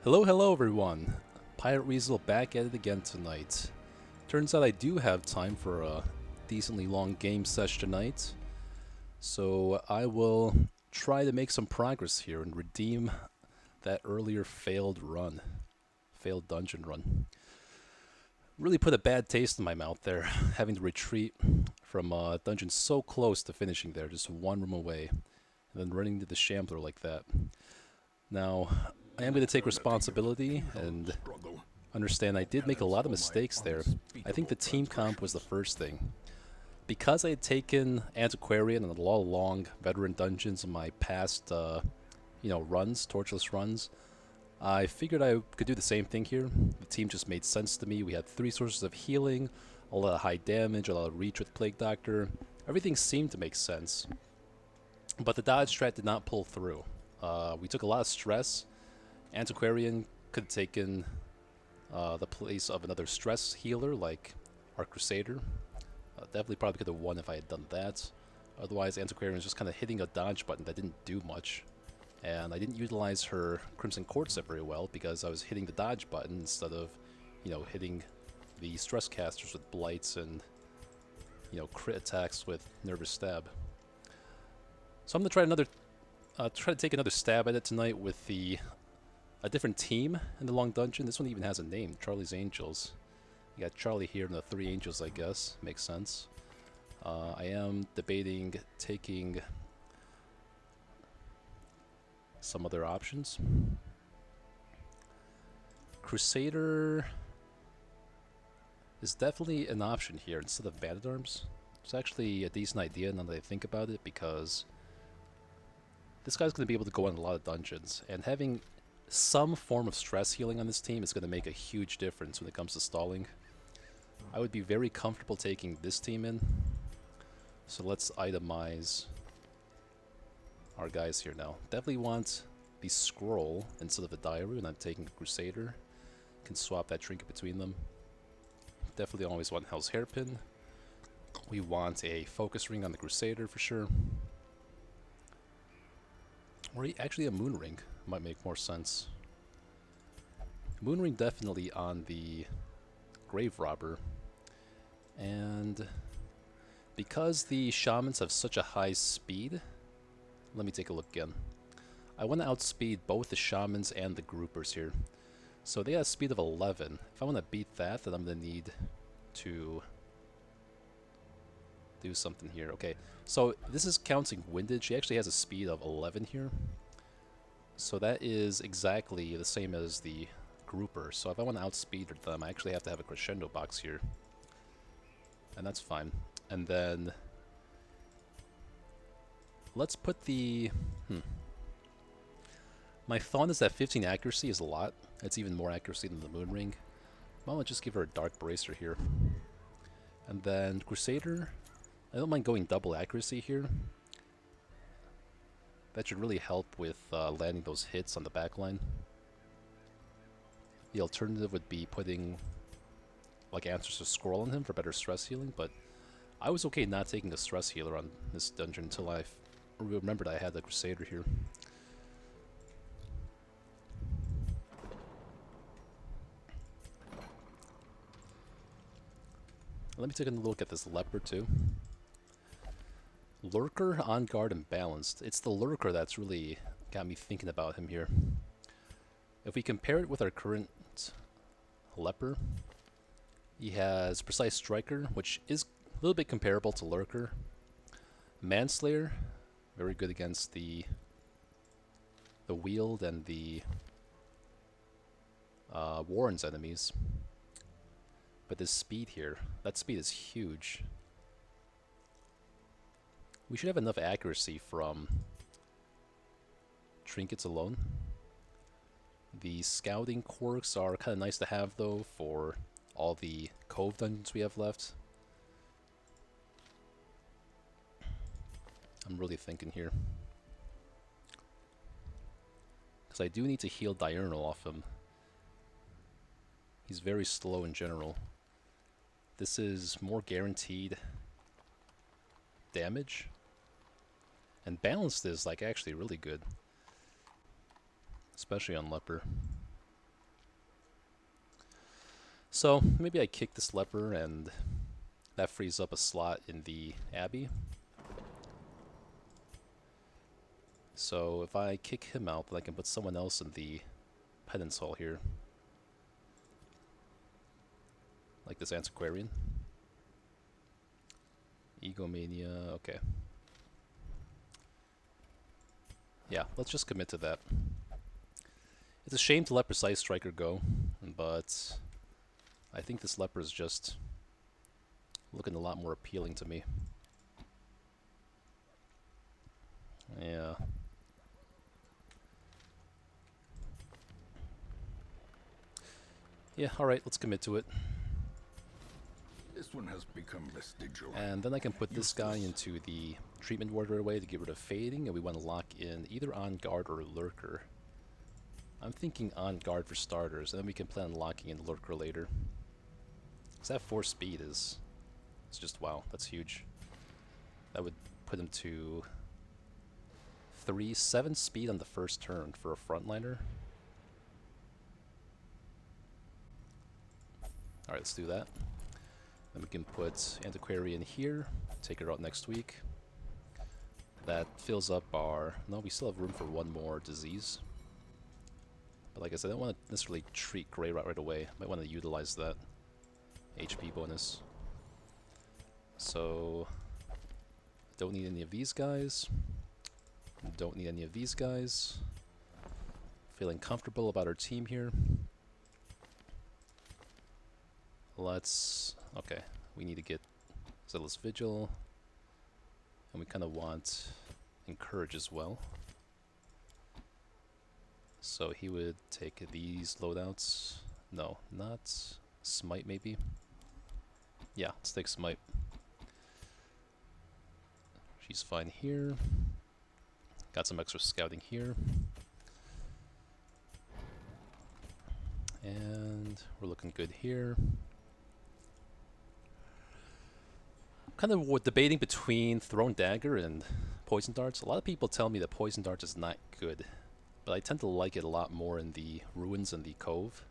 Hello everyone! Pirate Weasel back at it again tonight. Turns out I do have time for a decently long game session tonight, so I will try to make some progress here and redeem that earlier failed dungeon run. Really put a bad taste in my mouth there, having to retreat from a dungeon so close to finishing there, just one room away, and then running into the Shambler like that. Now, I am going to take responsibility and understand I did make a lot of mistakes there. I think the team comp was the first thing. Because I had taken Antiquarian and a lot of long veteran dungeons in my past, runs, Torchless runs, I figured I could do the same thing here. The team just made sense to me. We had 3 sources of healing, a lot of high damage, a lot of reach with Plague Doctor. Everything seemed to make sense. But the dodge strat did not pull through. We took a lot of stress. Antiquarian could have taken the place of another stress healer like our Crusader. Definitely probably could have won if I had done that. Otherwise, Antiquarian was just kind of hitting a dodge button that didn't do much. And I didn't utilize her Crimson Quartz very well because I was hitting the dodge button instead of, hitting the stress casters with blights and, crit attacks with Nervous Stab. So I'm going to try to take another stab at it tonight with a different team in the long dungeon. This one even has a name, Charlie's Angels. You got Charlie here and the 3 angels, I guess. Makes sense. I am debating taking some other options. Crusader is definitely an option here instead of Bandit Arms. It's actually a decent idea now that I think about it, because this guy's going to be able to go in a lot of dungeons, and having some form of stress healing on this team is going to make a huge difference when it comes to stalling. I would be very comfortable taking this team in. So let's itemize our guys here now. Definitely want the scroll instead of the diary when I'm taking a Crusader. Can swap that trinket between them. Definitely always want Hell's Hairpin. We want a focus ring on the Crusader for sure. Or actually a moon ring might make more sense. Moon ring definitely on the grave robber. And because the shamans have such a high speed, let me take a look again. I want to outspeed both the shamans and the groupers here. So they have a speed of 11. If I want to beat that, then I'm going to need to do something here. Okay, so this is counting windage. She actually has a speed of 11 here. So that is exactly the same as the grouper. So if I want to outspeed them, I actually have to have a crescendo box here. And that's fine. And then let's put the... My thought is that 15 accuracy is a lot. It's even more accuracy than the moon ring. I'm going to just give her a dark bracer here. And then Crusader, I don't mind going double accuracy here. That should really help with landing those hits on the backline. The alternative would be putting like Answers to Scroll on him for better stress healing, but I was okay not taking a stress healer on this dungeon until I remembered I had the Crusader here. Let me take a look at this leopard too. Lurker, on guard, and balanced. It's the lurker that's really got me thinking about him here. If we compare it with our current leper, he has precise striker, which is a little bit comparable to lurker. Manslayer, very good against the wield and the Warren's enemies. But this speed here, that speed is huge. We should have enough accuracy from trinkets alone. The scouting quirks are kind of nice to have though for all the cove dungeons we have left. I'm really thinking here, because I do need to heal Diurnal off him. He's very slow in general. This is more guaranteed damage. And balanced is like actually really good. Especially on Leper. So maybe I kick this leper and that frees up a slot in the Abbey. So if I kick him out, then I can put someone else in the Penance Hall here. Like this Antiquarian. Egomania, okay. Yeah, let's just commit to that. It's a shame to let Precise Striker go, but I think this leper is just looking a lot more appealing to me. Yeah. Yeah, alright, let's commit to it. This one has become vestigial. And then I can put this guy into the treatment ward right away to get rid of fading, and we want to lock in either On Guard or Lurker. I'm thinking On Guard for starters, and then we can plan on locking in Lurker later. Because that 4 speed is... it's just wow, that's huge. That would put him to 7 speed on the first turn for a frontliner. Alright, let's do that. Then we can put Antiquarian here, take her out next week. That fills up our... no, we still have room for one more disease. But like I said, I don't want to necessarily treat Grey Rot right away. Might want to utilize that HP bonus. So, don't need any of these guys. Don't need any of these guys. Feeling comfortable about our team here. Let's... okay, we need to get Zealous Vigil. And we kind of want Encourage as well. So he would take these loadouts. No, not Smite maybe. Yeah, let's take Smite. She's fine here. Got some extra scouting here. And we're looking good here. Kind of debating between Thrown Dagger and Poison Darts. A lot of people tell me that Poison Darts is not good, but I tend to like it a lot more in the Ruins and the Cove.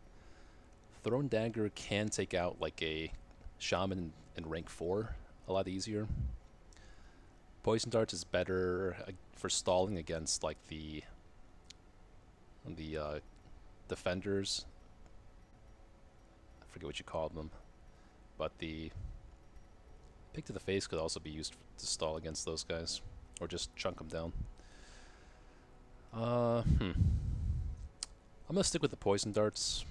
Thrown Dagger can take out like a Shaman in rank 4 a lot easier. Poison Darts is better for stalling against like the defenders. I forget what you called them, but the Pick to the Face could also be used to stall against those guys, or just chunk them down. I'm gonna stick with the Poison Darts.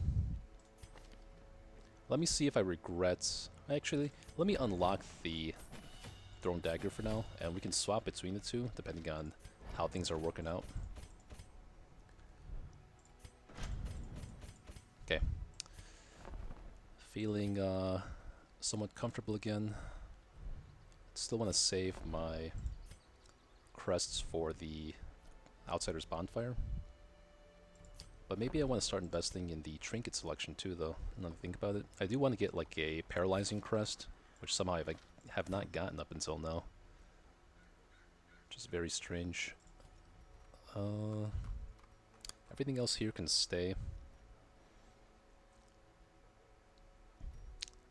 Let me see if I regret... actually, let me unlock the Thrown Dagger for now, and we can swap between the two, depending on how things are working out. Okay. Feeling somewhat comfortable again. Still want to save my crests for the Outsider's Bonfire. But maybe I want to start investing in the trinket selection too, though, now that I think about it. I do want to get like a Paralyzing Crest, which somehow I have not gotten up until now. Which is very strange. Everything else here can stay.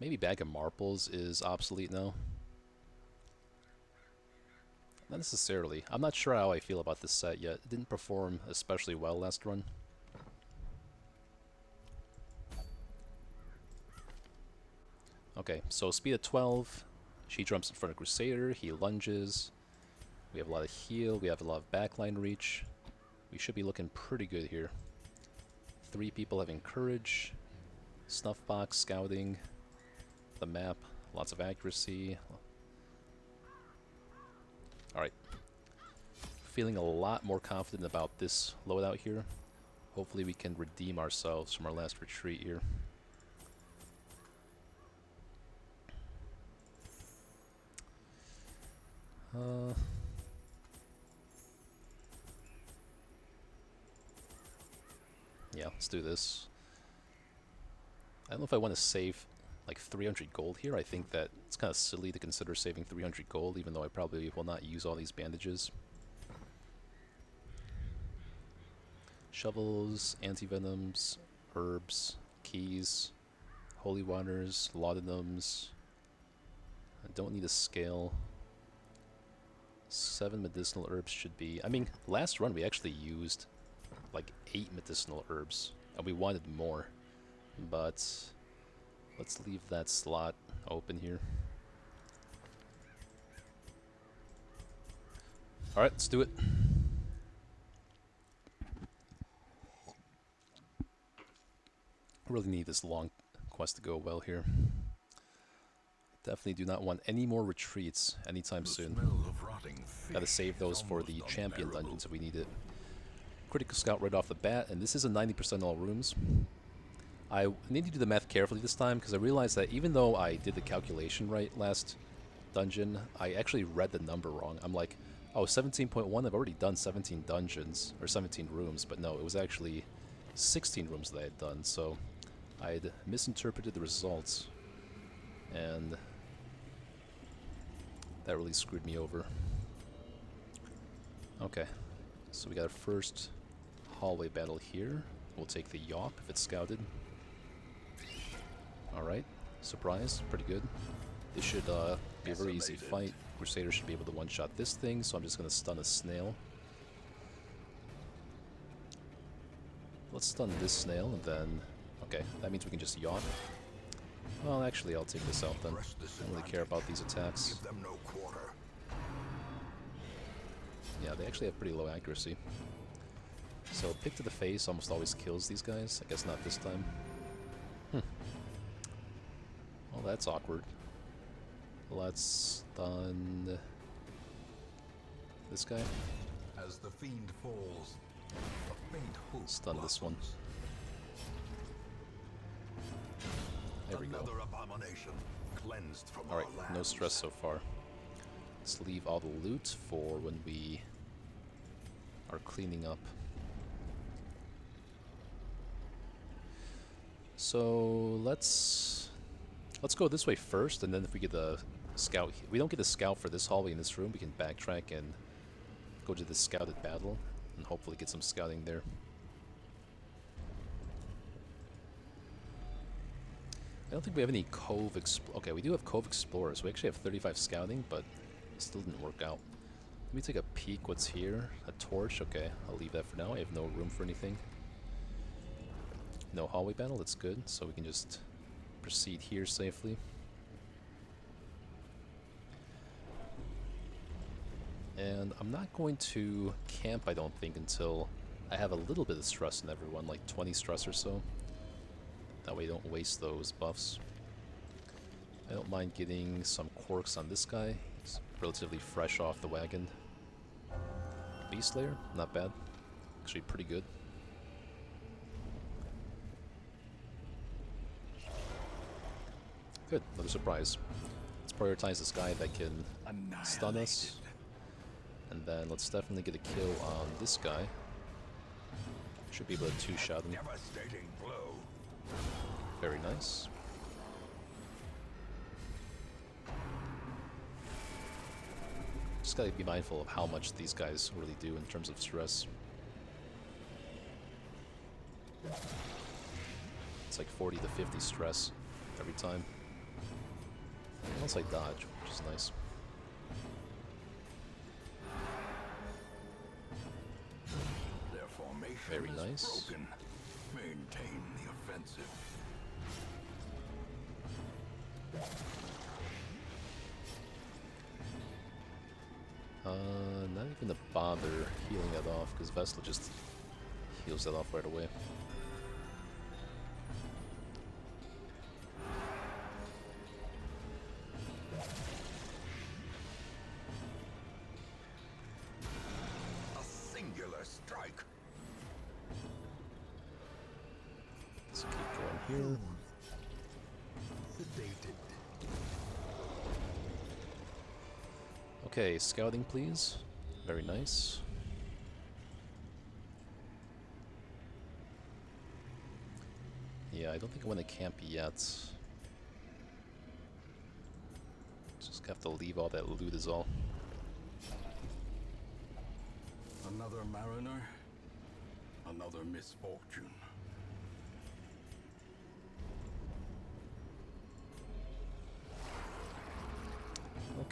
Maybe Bag of Marbles is obsolete now. Not necessarily. I'm not sure how I feel about this set yet. It didn't perform especially well last run. Okay, so speed at 12. She jumps in front of Crusader. He lunges. We have a lot of heal. We have a lot of backline reach. We should be looking pretty good here. 3 people having courage. Snuffbox, scouting. The map. Lots of accuracy. Alright. Feeling a lot more confident about this loadout here. Hopefully we can redeem ourselves from our last retreat here. Yeah, let's do this. I don't know if I want to save like 300 gold here. I think that it's kind of silly to consider saving 300 gold, even though I probably will not use all these bandages. Shovels, anti-venoms, herbs, keys, Holy waters, laudanums. I don't need a scale. 7 medicinal herbs should be... I mean, last run we actually used like 8 medicinal herbs, and we wanted more. But let's leave that slot open here. Alright, let's do it. Really need this long quest to go well here. Definitely do not want any more retreats anytime soon. Gotta save those for the champion dungeons if we need it. Critical scout right off the bat, and this is a 90% all rooms. I need to do the math carefully this time, because I realized that even though I did the calculation right last dungeon, I actually read the number wrong. I'm like, oh, 17.1, I've already done 17 dungeons, or 17 rooms, but no, it was actually 16 rooms that I had done, so I had misinterpreted the results, and that really screwed me over. Okay, so we got our first hallway battle here. We'll take the Yawp if it's scouted. Alright, surprise, pretty good. This should be a very easy fight. Crusader should be able to one-shot this thing, so I'm just going to stun a snail. Let's stun this snail, and then... Okay, that means we can just Yawp. Well, actually, I'll take this out then. I don't really care about these attacks. Yeah, they actually have pretty low accuracy. So, pick to the face almost always kills these guys. I guess not this time. Well, that's awkward. Let's stun this guy. As the fiend falls, a faint hope Stun this one. There we go. Another abomination cleansed from Alright, our no lands. stress so far. Let's leave all the loot for when we are cleaning up. So let's go this way first, and then if we get the scout, we don't get a scout for this hallway in this room, we can backtrack and go to the scouted battle and hopefully get some scouting there. I don't think we have any Cove Okay, we do have Cove Explorers. We actually have 35 scouting, but it still didn't work out. Let me take a peek what's here. A torch, okay, I'll leave that for now. I have no room for anything. No hallway battle, that's good. So we can just proceed here safely. And I'm not going to camp, I don't think, until I have a little bit of stress in everyone, like 20 stress or so. That way I don't waste those buffs. I don't mind getting some quirks on this guy. He's relatively fresh off the wagon. Beast Slayer, not bad. Actually pretty good. Good, another surprise. Let's prioritize this guy that can stun us. And then let's definitely get a kill on this guy. Should be able to two-shot him. Devastating blow. Very nice. Just gotta be mindful of how much these guys really do in terms of stress. It's like 40 to 50 stress every time. Unless I dodge, which is nice. Their formation Very is nice. broken. Maintain the offensive. Not even to bother healing that off, because Vestal just heals that off right away. A singular strike. Let's keep going here. Sedated. Okay, scouting please. Very nice. Yeah, I don't think I want to camp yet. Just have to leave all that loot is all. Another mariner. Another misfortune.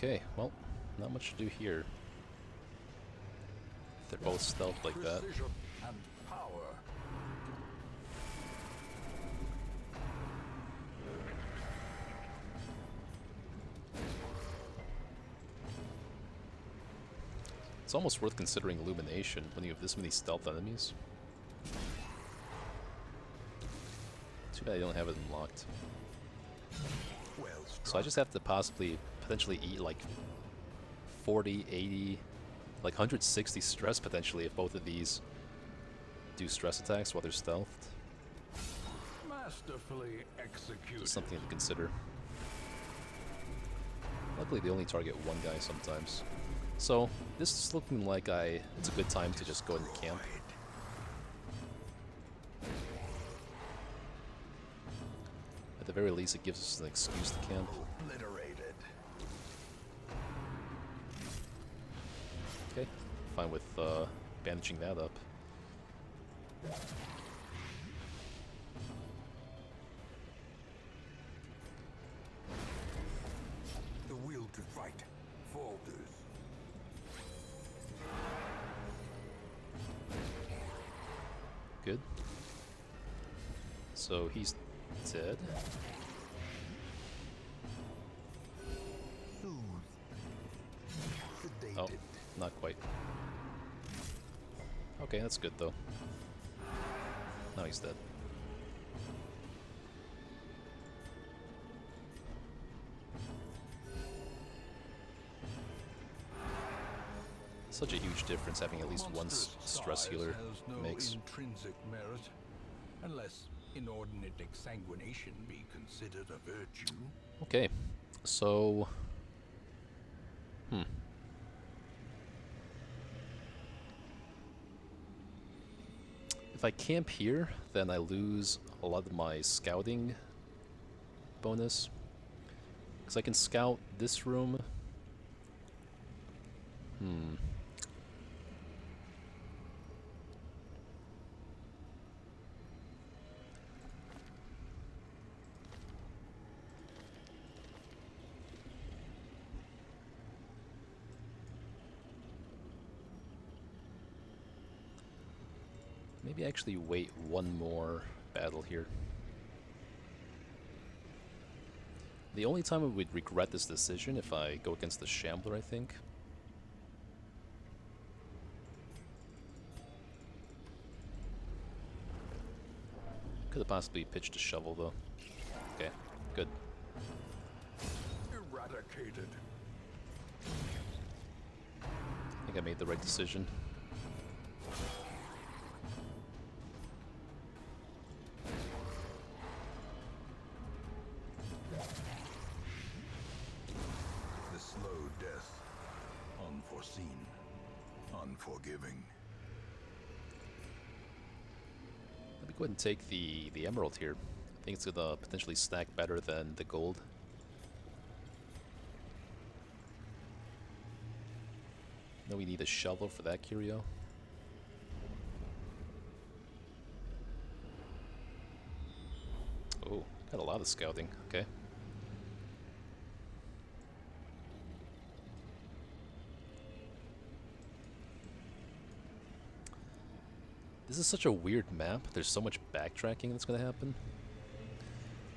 Okay, well, not much to do here. They're both stealth like that. Precision and power. It's almost worth considering Illumination when you have this many stealth enemies. Too bad I don't have it unlocked. Well So I just have to possibly, potentially eat like 40, 80, like 160 stress potentially if both of these do stress attacks while they're stealthed. masterfully executed. Just something to consider. Luckily they only target one guy sometimes. So this is looking like it's a good time to just go into camp. At the very least it gives us an excuse to camp. Obliterated. Okay, fine with bandaging that up. The will to fight falters. Good. So he's dead. Oh, Sedated. not quite. Okay, that's good though. Now he's dead. Such a huge difference having at least one Monstrous stress size healer has no makes. intrinsic merit, unless inordinate exsanguination be considered a virtue. Okay, so... If I camp here, then I lose a lot of my scouting bonus. Because I can scout this room. Maybe actually wait one more battle here. The only time I would regret this decision if I go against the Shambler, I think. Could have possibly pitched a shovel though. Okay, good. Eradicated. I think I made the right decision. The slow death. Unforeseen. Unforgiving. Let me go ahead and take the emerald here. I think it's gonna potentially stack better than the gold. No, we need a shovel for that curio. Oh, got a lot of scouting. Okay. This is such a weird map. There's so much backtracking that's going to happen.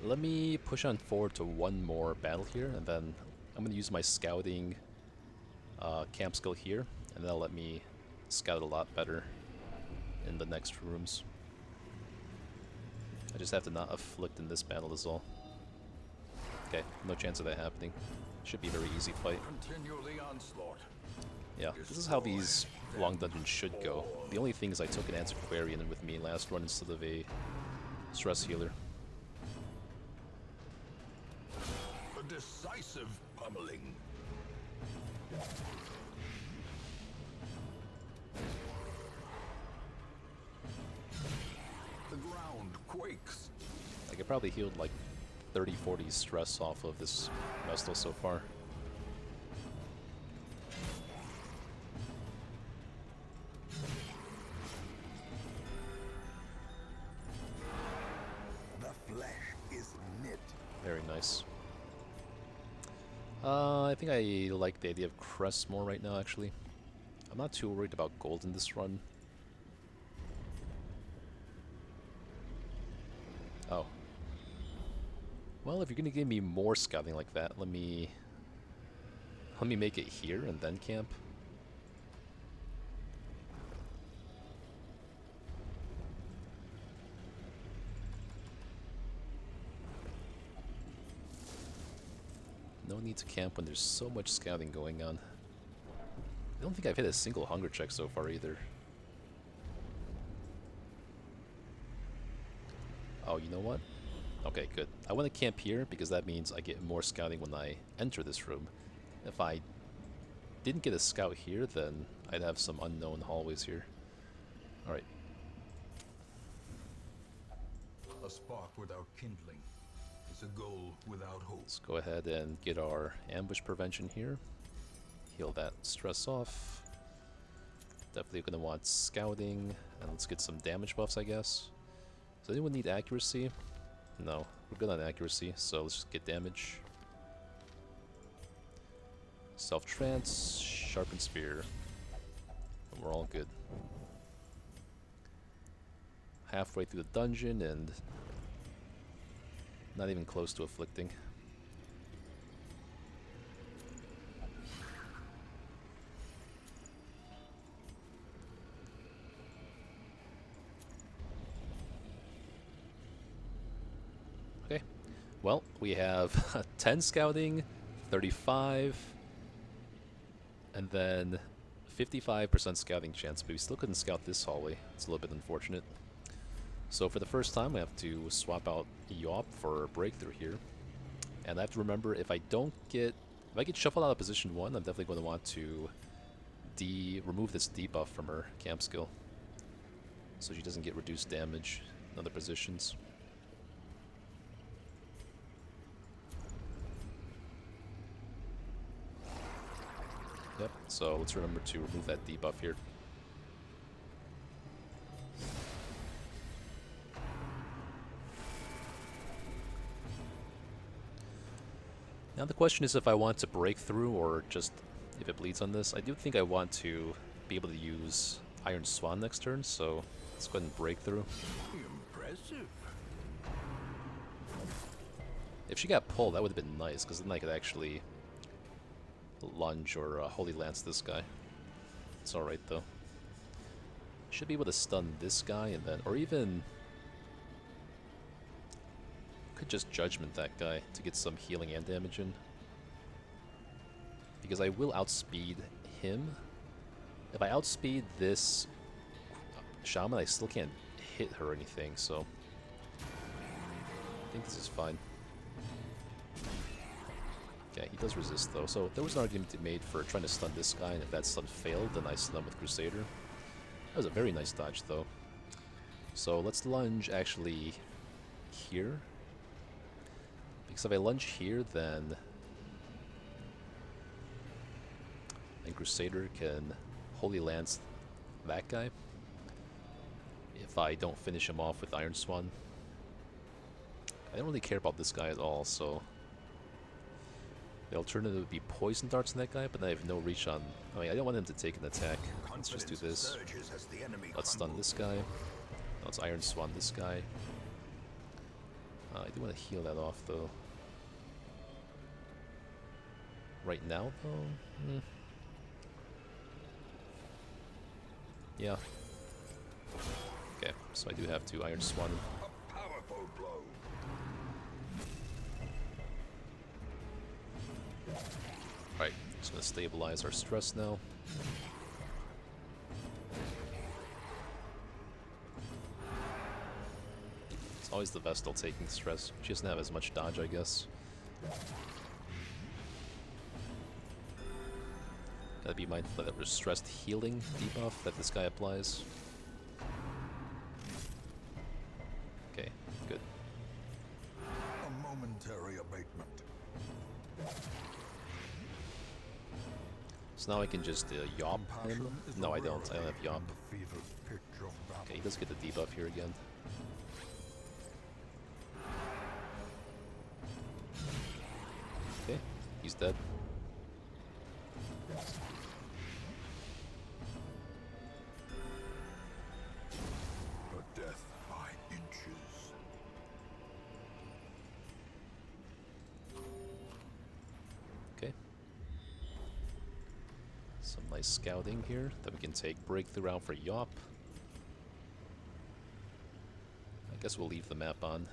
Let me push on forward to one more battle here, and then I'm going to use my scouting camp skill here, and that'll let me scout a lot better in the next rooms. I just have to not afflict in this battle is all. Okay, no chance of that happening. Should be a very easy fight. Continue the onslaught. Yeah, this is how these long dungeons should go. The only thing is I took an Antiquarian with me last run instead of a stress healer. A decisive pummeling. The ground quakes. I could probably healed like 30-40 stress off of this Vestal so far. The flesh is knit. Very nice. I think I like the idea of crests more right now, actually. I'm not too worried about gold in this run. Oh. Well, if you're gonna give me more scouting like that, let me make it here and then camp. No need to camp when there's so much scouting going on. I don't think I've hit a single hunger check so far either. Oh, you know what? Okay, good. I want to camp here because that means I get more scouting when I enter this room. If I didn't get a scout here, then I'd have some unknown hallways here. Alright. A spark without kindling is a goal without hope. Let's go ahead and get our ambush prevention here. Heal that stress off. Definitely going to want scouting. And let's get some damage buffs, I guess. Does anyone need accuracy? No, we're good on accuracy, so let's just get damage. Self-trance, sharpened spear. And we're all good. Halfway through the dungeon and not even close to afflicting. Okay, well, we have 10 scouting, 35, and then 55% scouting chance, but we still couldn't scout this hallway. It's a little bit unfortunate. So for the first time, I have to swap out Yawp for Breakthrough here. And I have to remember, if I get shuffled out of position 1, I'm definitely going to want to remove this debuff from her camp skill, so she doesn't get reduced damage in other positions. Yep, so let's remember to remove that debuff here. Now the question is if I want to break through or just if it bleeds on this. I do think I want to be able to use Iron Swan next turn, so let's go ahead and break through. Impressive. If she got pulled, that would have been nice, because then I could actually lunge or Holy Lance this guy. It's alright though. Should be able to stun this guy and then, or even could just Judgment that guy to get some healing and damage in. Because I will outspeed him. If I outspeed this Shaman, I still can't hit her or anything, so I think this is fine. Okay, he does resist though, so there was an argument to be made for trying to stun this guy, and if that stun failed, then I stun him with Crusader. That was a very nice dodge though. So let's lunge actually here. Because if I lunge here, then Crusader can Holy Lance that guy if I don't finish him off with Iron Swan. I don't really care about this guy at all, so the alternative would be Poison Darts on that guy, but I have no reach on... I mean, I don't want him to take an attack. Let's just do this. Let's stun this guy. Let's Iron Swan this guy. I do want to heal that off, though. Right now, though? Yeah. Okay, so I do have to Iron Swan him. A powerful blow. Alright, just gonna stabilize our stress now. It's always the Vestal taking stress. She doesn't have as much dodge, I guess. Gotta be mindful that there's stressed healing debuff that this guy applies. Okay, good. A momentary abatement. So now I can just Yawp him. No, I don't. I don't have Yawp. Okay, he does get the debuff here again. Okay, he's dead. Some nice scouting here. Then we can take breakthrough out for Yop. I guess we'll leave the map on.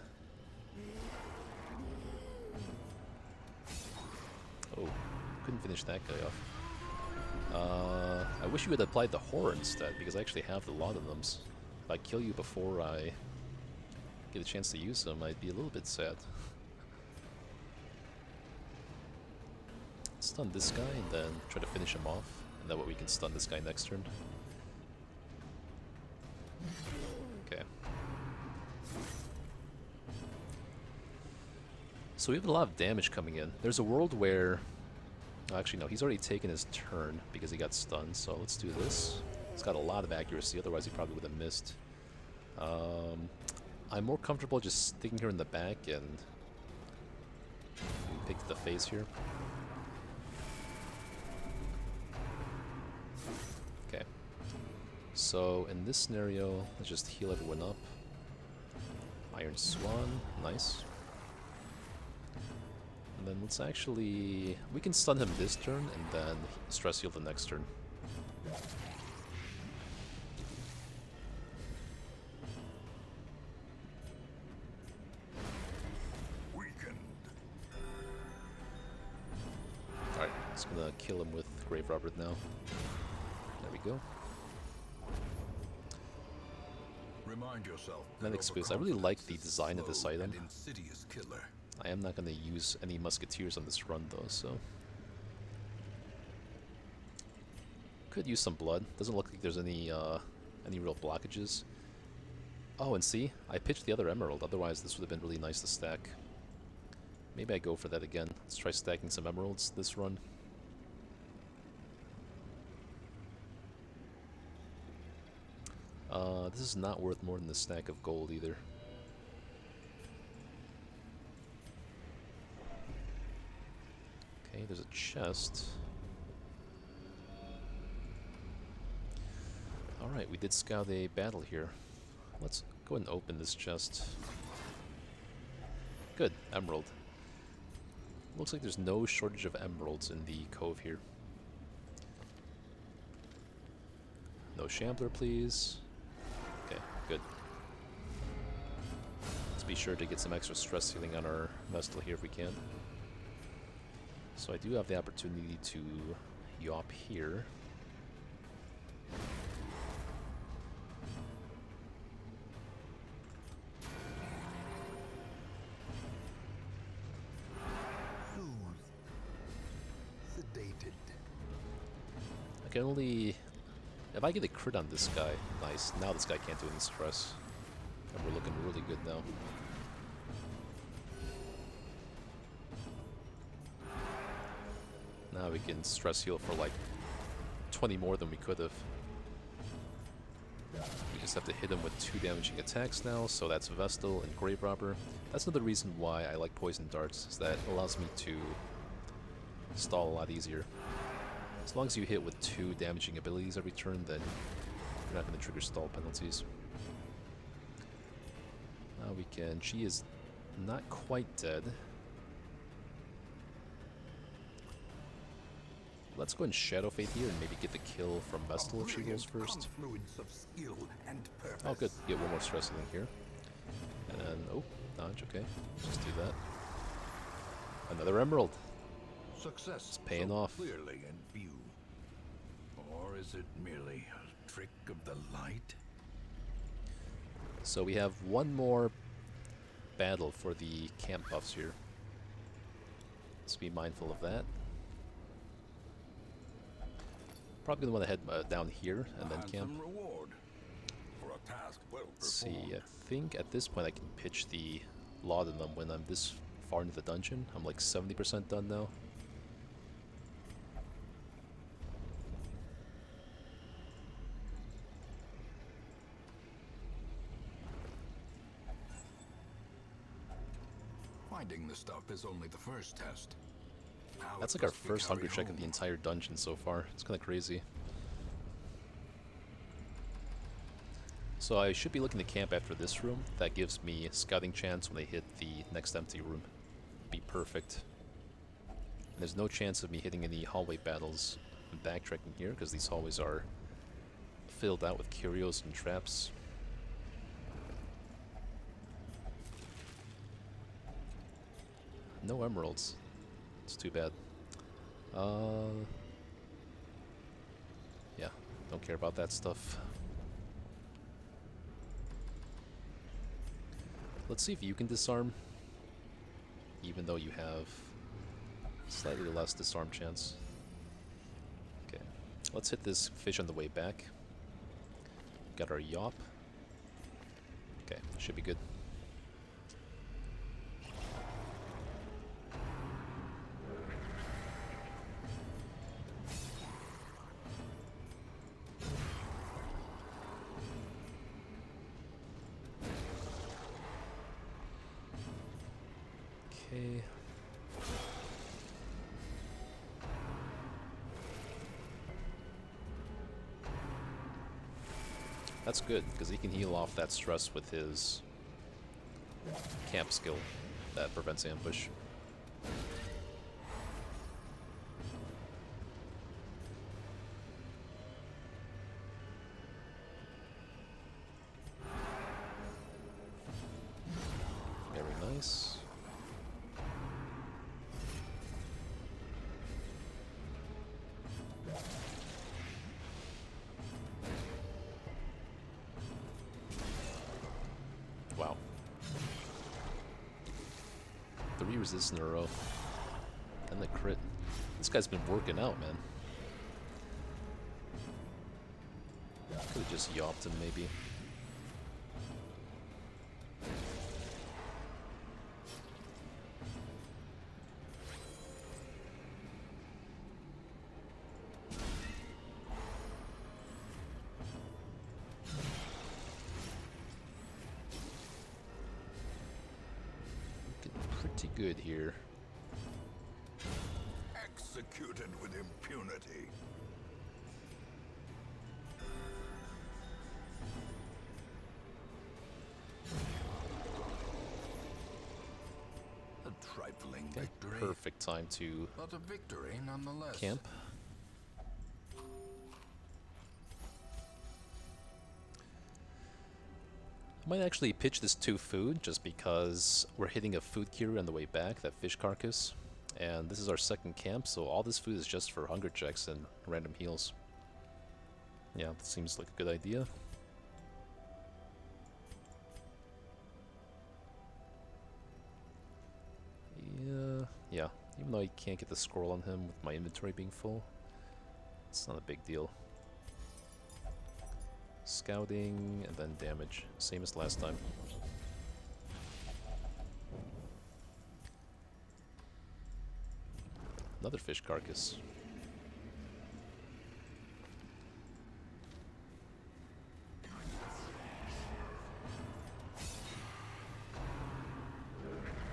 Oh, couldn't finish that guy off. I wish you had applied the horror instead, because I actually have a lot of them. If I kill you before I get a chance to use them, I'd be a little bit sad. Stun this guy and then try to finish him off, and that way we can stun this guy next turn. Okay. So we have a lot of damage coming in. There's a world where... Oh, actually, no, he's already taken his turn because he got stunned, so let's do this. He's got a lot of accuracy, otherwise he probably would have missed. I'm more comfortable just sticking here in the back and pick the face here. Okay. So in this scenario, let's just heal everyone up. Iron Swan, nice. And then let's actually... We can stun him this turn and then stress heal the next turn. Alright, just gonna kill him with Grave Robber now. There we go. Remind yourself. Medic Space, I really like the design of this item. Insidious killer. I am not going to use any musketeers on this run though, so... Could use some blood. Doesn't look like there's any real blockages. Oh, and see? I pitched the other emerald, otherwise this would have been really nice to stack. Maybe I go for that again. Let's try stacking some emeralds this run. This is not worth more than a stack of gold either. Okay, there's a chest. Alright, we did scout a battle here. Let's go ahead and open this chest. Good, emerald. Looks like there's no shortage of emeralds in the cove here. No Shambler, please. Okay, good. Let's be sure to get some extra stress healing on our Vestal here if we can. So I do have the opportunity to Yop here. Sedated. I can only... If I get a crit on this guy, nice. Now this guy can't do any stress. And we're looking really good now. Now we can stress heal for like 20 more than we could have. We just have to hit him with 2 damaging attacks now, so that's Vestal and Grave Robber. That's another reason why I like Poison Darts, is that it allows me to stall a lot easier. As long as you hit with 2 damaging abilities every turn, then you're not going to trigger stall penalties. Now we can... She is not quite dead. Let's go and Shadow Fate here and maybe get the kill from Vestal if she rolls first. Oh good, get 1 more stress healing here. And then, oh, dodge, okay. Just do that. Another emerald. Success It's paying off. Clearly in view. Or is it merely a trick of the light? So we have 1 more battle for the camp buffs here. Let's be mindful of that. Probably gonna want to head down here and then camp. Reward for a task well Let's see, performed. I think at this point I can pitch the Laudanum when I'm this far into the dungeon. I'm like 70% done now. Finding the stuff is only the first test. Now That's it like our must be first hunger carried check of the home. entire dungeon so far. It's kind of crazy. So I should be looking to camp after this room. That gives me a scouting chance when I hit the next empty room. Be perfect. And there's no chance of me hitting any hallway battles and backtracking here because these hallways are filled out with curios and traps. No emeralds. It's too bad. Yeah, don't care about that stuff. Let's see if you can disarm, even though you have slightly less disarm chance. Okay, let's hit this fish on the way back. Got our yop. Okay, should be good. Okay. That's good, because he can heal off that stress with his camp skill that prevents ambush. Very nice. Wow. 3 resists in a row. And the crit. This guy's been working out, man. Could've just yopped him, maybe. Looking pretty good here. Executed with impunity. A trifling Okay, victory, perfect time to but a victory nonetheless. camp. I might actually pitch this to food, just because we're hitting a food curie on the way back, that fish carcass. And this is our second camp, so all this food is just for hunger checks and random heals. Yeah, that seems like a good idea. Yeah, even though I can't get the scroll on him with my inventory being full, it's not a big deal. Scouting, and then damage. Same as last time. Another fish carcass.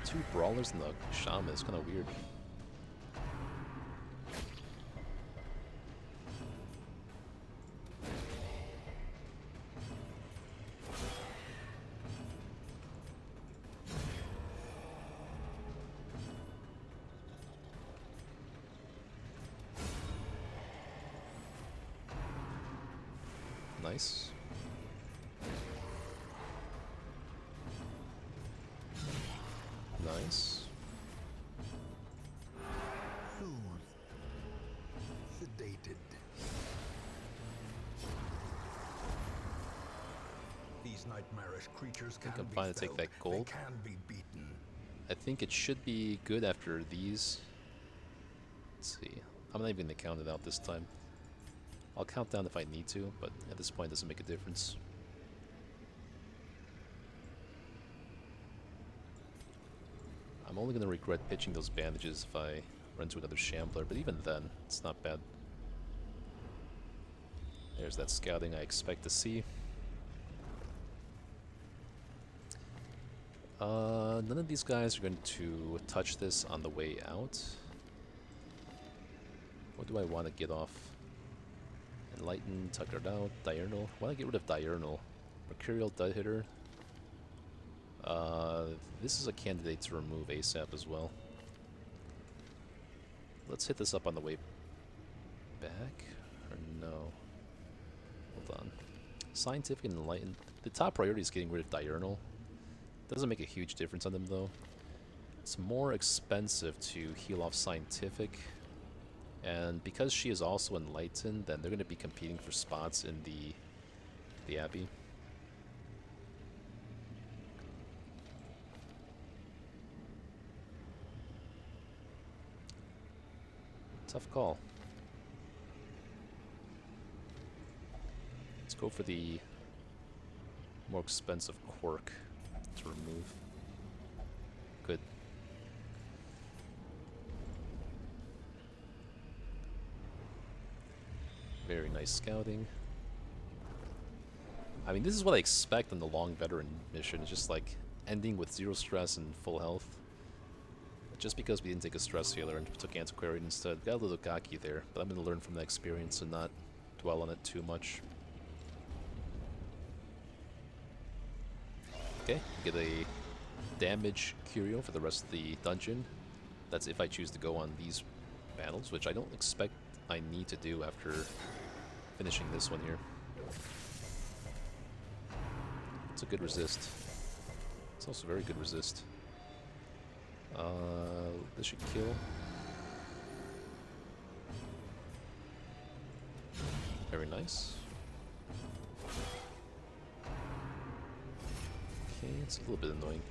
Two brawlers and the shaman is kind of weird. Nice. Nice. Soothed. Sedated. These nightmarish creatures can I'm be fine to take felled. that gold. They can be beaten. I think it should be good after these. Let's see. I'm not even going to count it out this time. I'll count down if I need to, but at this point it doesn't make a difference. I'm only going to regret pitching those bandages if I run into another shambler, but even then, it's not bad. There's that scouting I expect to see. None of these guys are going to touch this on the way out. What do I want to get off? Enlighten, tuckered out, diurnal. I want to get rid of diurnal. Mercurial dud hitter. This is a candidate to remove ASAP as well. Let's hit this up on the way back? Or no? Hold on. Scientific and Enlightened. The top priority is getting rid of Diurnal. Doesn't make a huge difference on them though. It's more expensive to heal off Scientific. And because she is also Enlightened, then they're going to be competing for spots in the Abbey. Tough call. Let's go for the more expensive quirk to remove. Good. Very nice scouting. I mean, this is what I expect on the long veteran mission. It's just like ending with 0 stress and full health. Just because we didn't take a stress healer and took Antiquarian instead. Got a little cocky there, but I'm going to learn from that experience and not dwell on it too much. Okay, get a damage curio for the rest of the dungeon. That's if I choose to go on these battles, which I don't expect I need to do after finishing this one here. It's a good resist. It's also very good resist. This should kill. Very nice. Okay, it's a little bit annoying.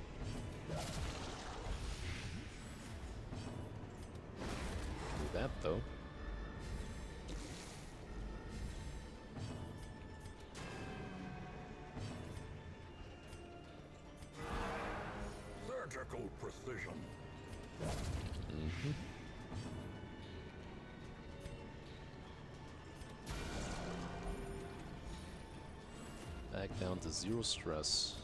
Do that though. Surgical precision. Mm-hmm. Back down to 0 stress.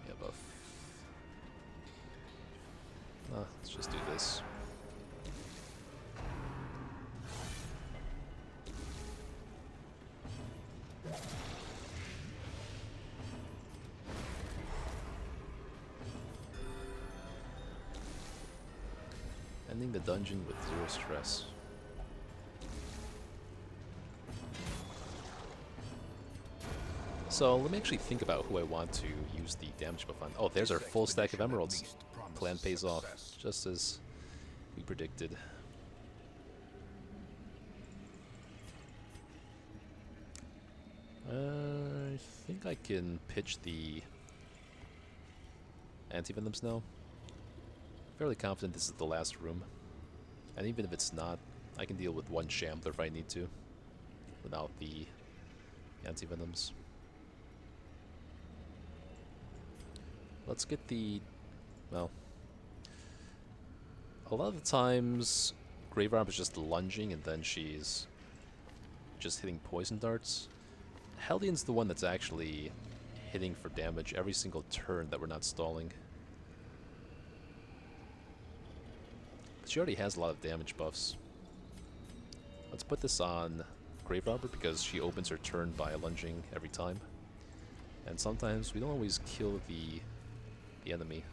Yeah, buff. Let's just do this. Ending the dungeon with 0 stress. So let me actually think about who I want to use the damage buff on. Oh, there's our full stack of emeralds. Plan pays off, just as we predicted. I think I can pitch the anti-venoms now. Fairly confident this is the last room. And even if it's not, I can deal with one Shambler if I need to, without the anti-venoms. Let's get the... well... a lot of the times, Gravearm is just lunging and then she's just hitting poison darts. Hellion's the one that's actually hitting for damage every single turn that we're not stalling. But she already has a lot of damage buffs. Let's put this on Grave Robber because she opens her turn by lunging every time. And sometimes we don't always kill the enemy.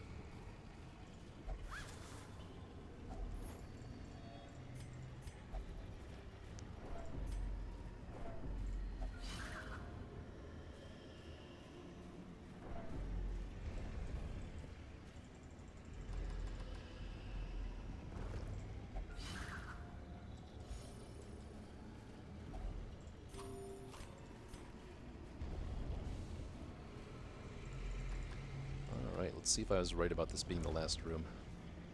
Let's see if I was right about this being the last room.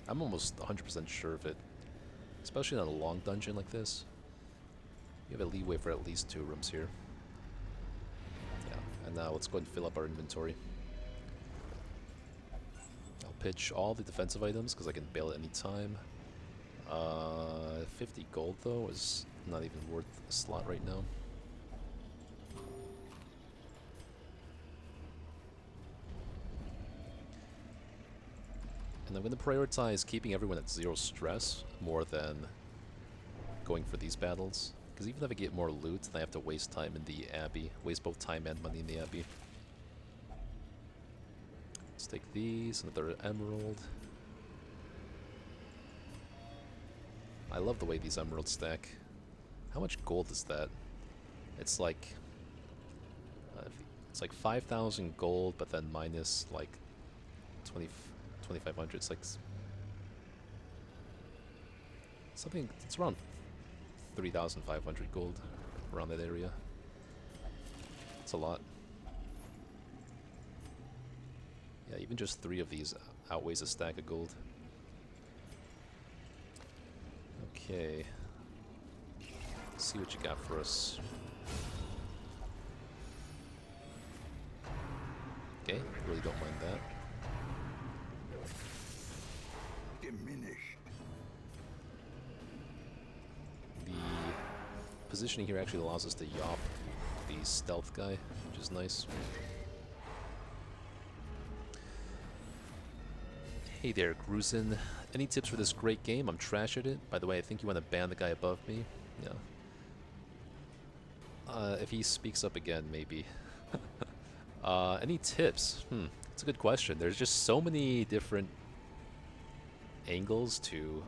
I'm almost 100% sure of it. Especially on a long dungeon like this. You have a leeway for at least 2 rooms here. Yeah, and now let's go ahead and fill up our inventory. I'll pitch all the defensive items because I can bail at any time. 50 gold though is not even worth a slot right now. And I'm going to prioritize keeping everyone at 0 stress more than going for these battles. Because even if I get more loot, then I have to waste time in the Abbey. Waste both time and money in the Abbey. Let's take these, another emerald. I love the way these emeralds stack. How much gold is that? It's like... it's like 5,000 gold, but then minus like 2,500. It's like... something... it's around 3,500 gold, around that area. It's a lot. Yeah, even just 3 of these outweighs a stack of gold. Okay. Let's see what you got for us. Okay, really don't mind that. Diminished. The positioning here actually allows us to yop the stealth guy, which is nice. Hey there, Grusin. Any tips for this great game? I'm trash at it. By the way, I think you want to ban the guy above me. Yeah. If he speaks up again, maybe. Any tips? That's a good question. There's just so many different angles to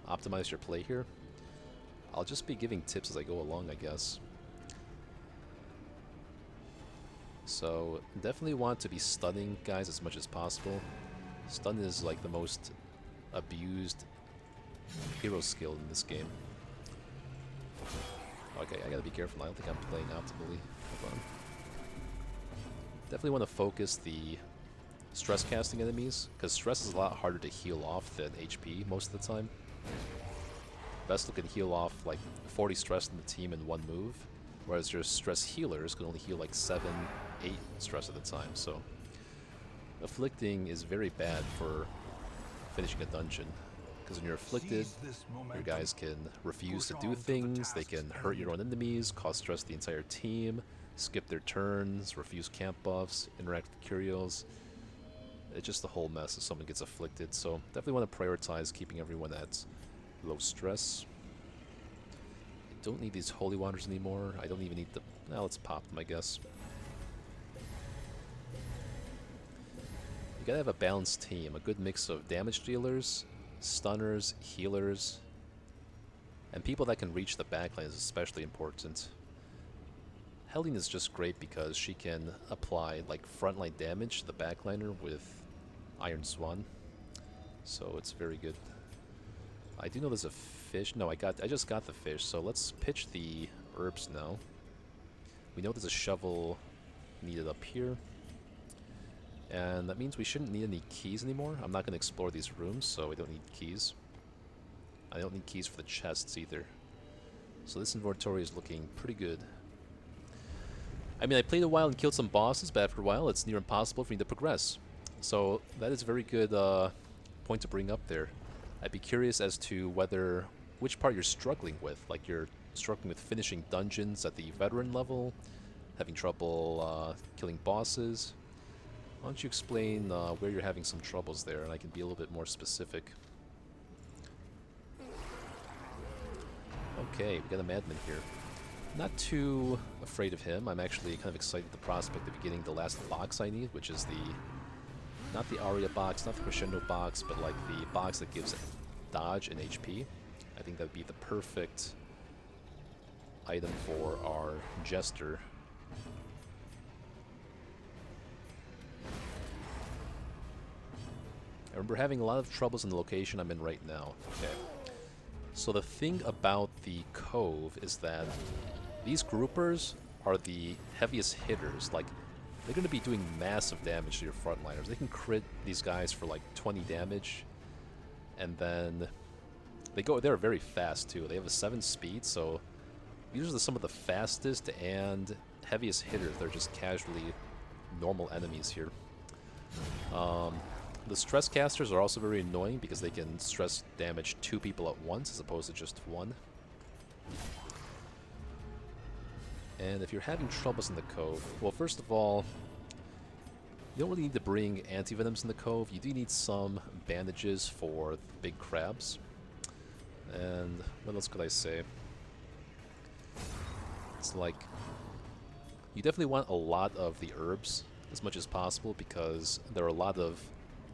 optimize your play here. I'll just be giving tips as I go along, I guess. So, definitely want to be stunning guys as much as possible. Stun is like the most abused hero skill in this game. Okay, I gotta be careful. I don't think I'm playing optimally. Hold on. Definitely want to focus the stress casting enemies, because stress is a lot harder to heal off than HP most of the time. Vestal can heal off like 40 stress in the team in one move, whereas your stress healers can only heal like 7, 8 stress at a time, so afflicting is very bad for finishing a dungeon, because when you're afflicted, your guys can refuse to do things, they can hurt your own enemies, cause stress to the entire team, skip their turns, refuse camp buffs, interact with curios. It's just a whole mess if someone gets afflicted, so definitely want to prioritize keeping everyone at low stress. I don't need these holy waters anymore. I don't even need the... now let's pop them, I guess. You gotta have a balanced team, a good mix of damage dealers, stunners, healers, and people that can reach the backline is especially important. Helene is just great because she can apply like frontline damage to the backliner with Iron Swan, so it's very good. I do know there's a fish. No, I just got the fish, so let's pitch the herbs now. We know there's a shovel needed up here, and that means we shouldn't need any keys anymore. I'm not going to explore these rooms, so we don't need keys. I don't need keys for the chests either. So this inventory is looking pretty good. I mean, I played a while and killed some bosses, but after a while it's near impossible for me to progress. So that is a very good point to bring up there. I'd be curious as to which part you're struggling with. Like you're struggling with finishing dungeons at the veteran level, having trouble killing bosses. Why don't you explain where you're having some troubles there, and I can be a little bit more specific. Okay, we got a madman here. Not too afraid of him. I'm actually kind of excited at the prospect of getting the last box I need, which is not the Aria box, not the Crescendo box, but like the box that gives dodge and HP. I think that would be the perfect item for our Jester. I remember having a lot of troubles in the location I'm in right now. Okay. So the thing about the Cove is that these groupers are the heaviest hitters. Like, they're going to be doing massive damage to your frontliners. They can crit these guys for like 20 damage, and then they're very fast too. They have a 7 speed, so these are some of the fastest and heaviest hitters. They're just casually normal enemies here. The stress casters are also very annoying because they can stress damage 2 people at once as opposed to just 1. And if you're having troubles in the Cove, well, first of all, you don't really need to bring anti-venoms in the Cove. You do need some bandages for the big crabs. And what else could I say? It's like, you definitely want a lot of the herbs as much as possible because there are a lot of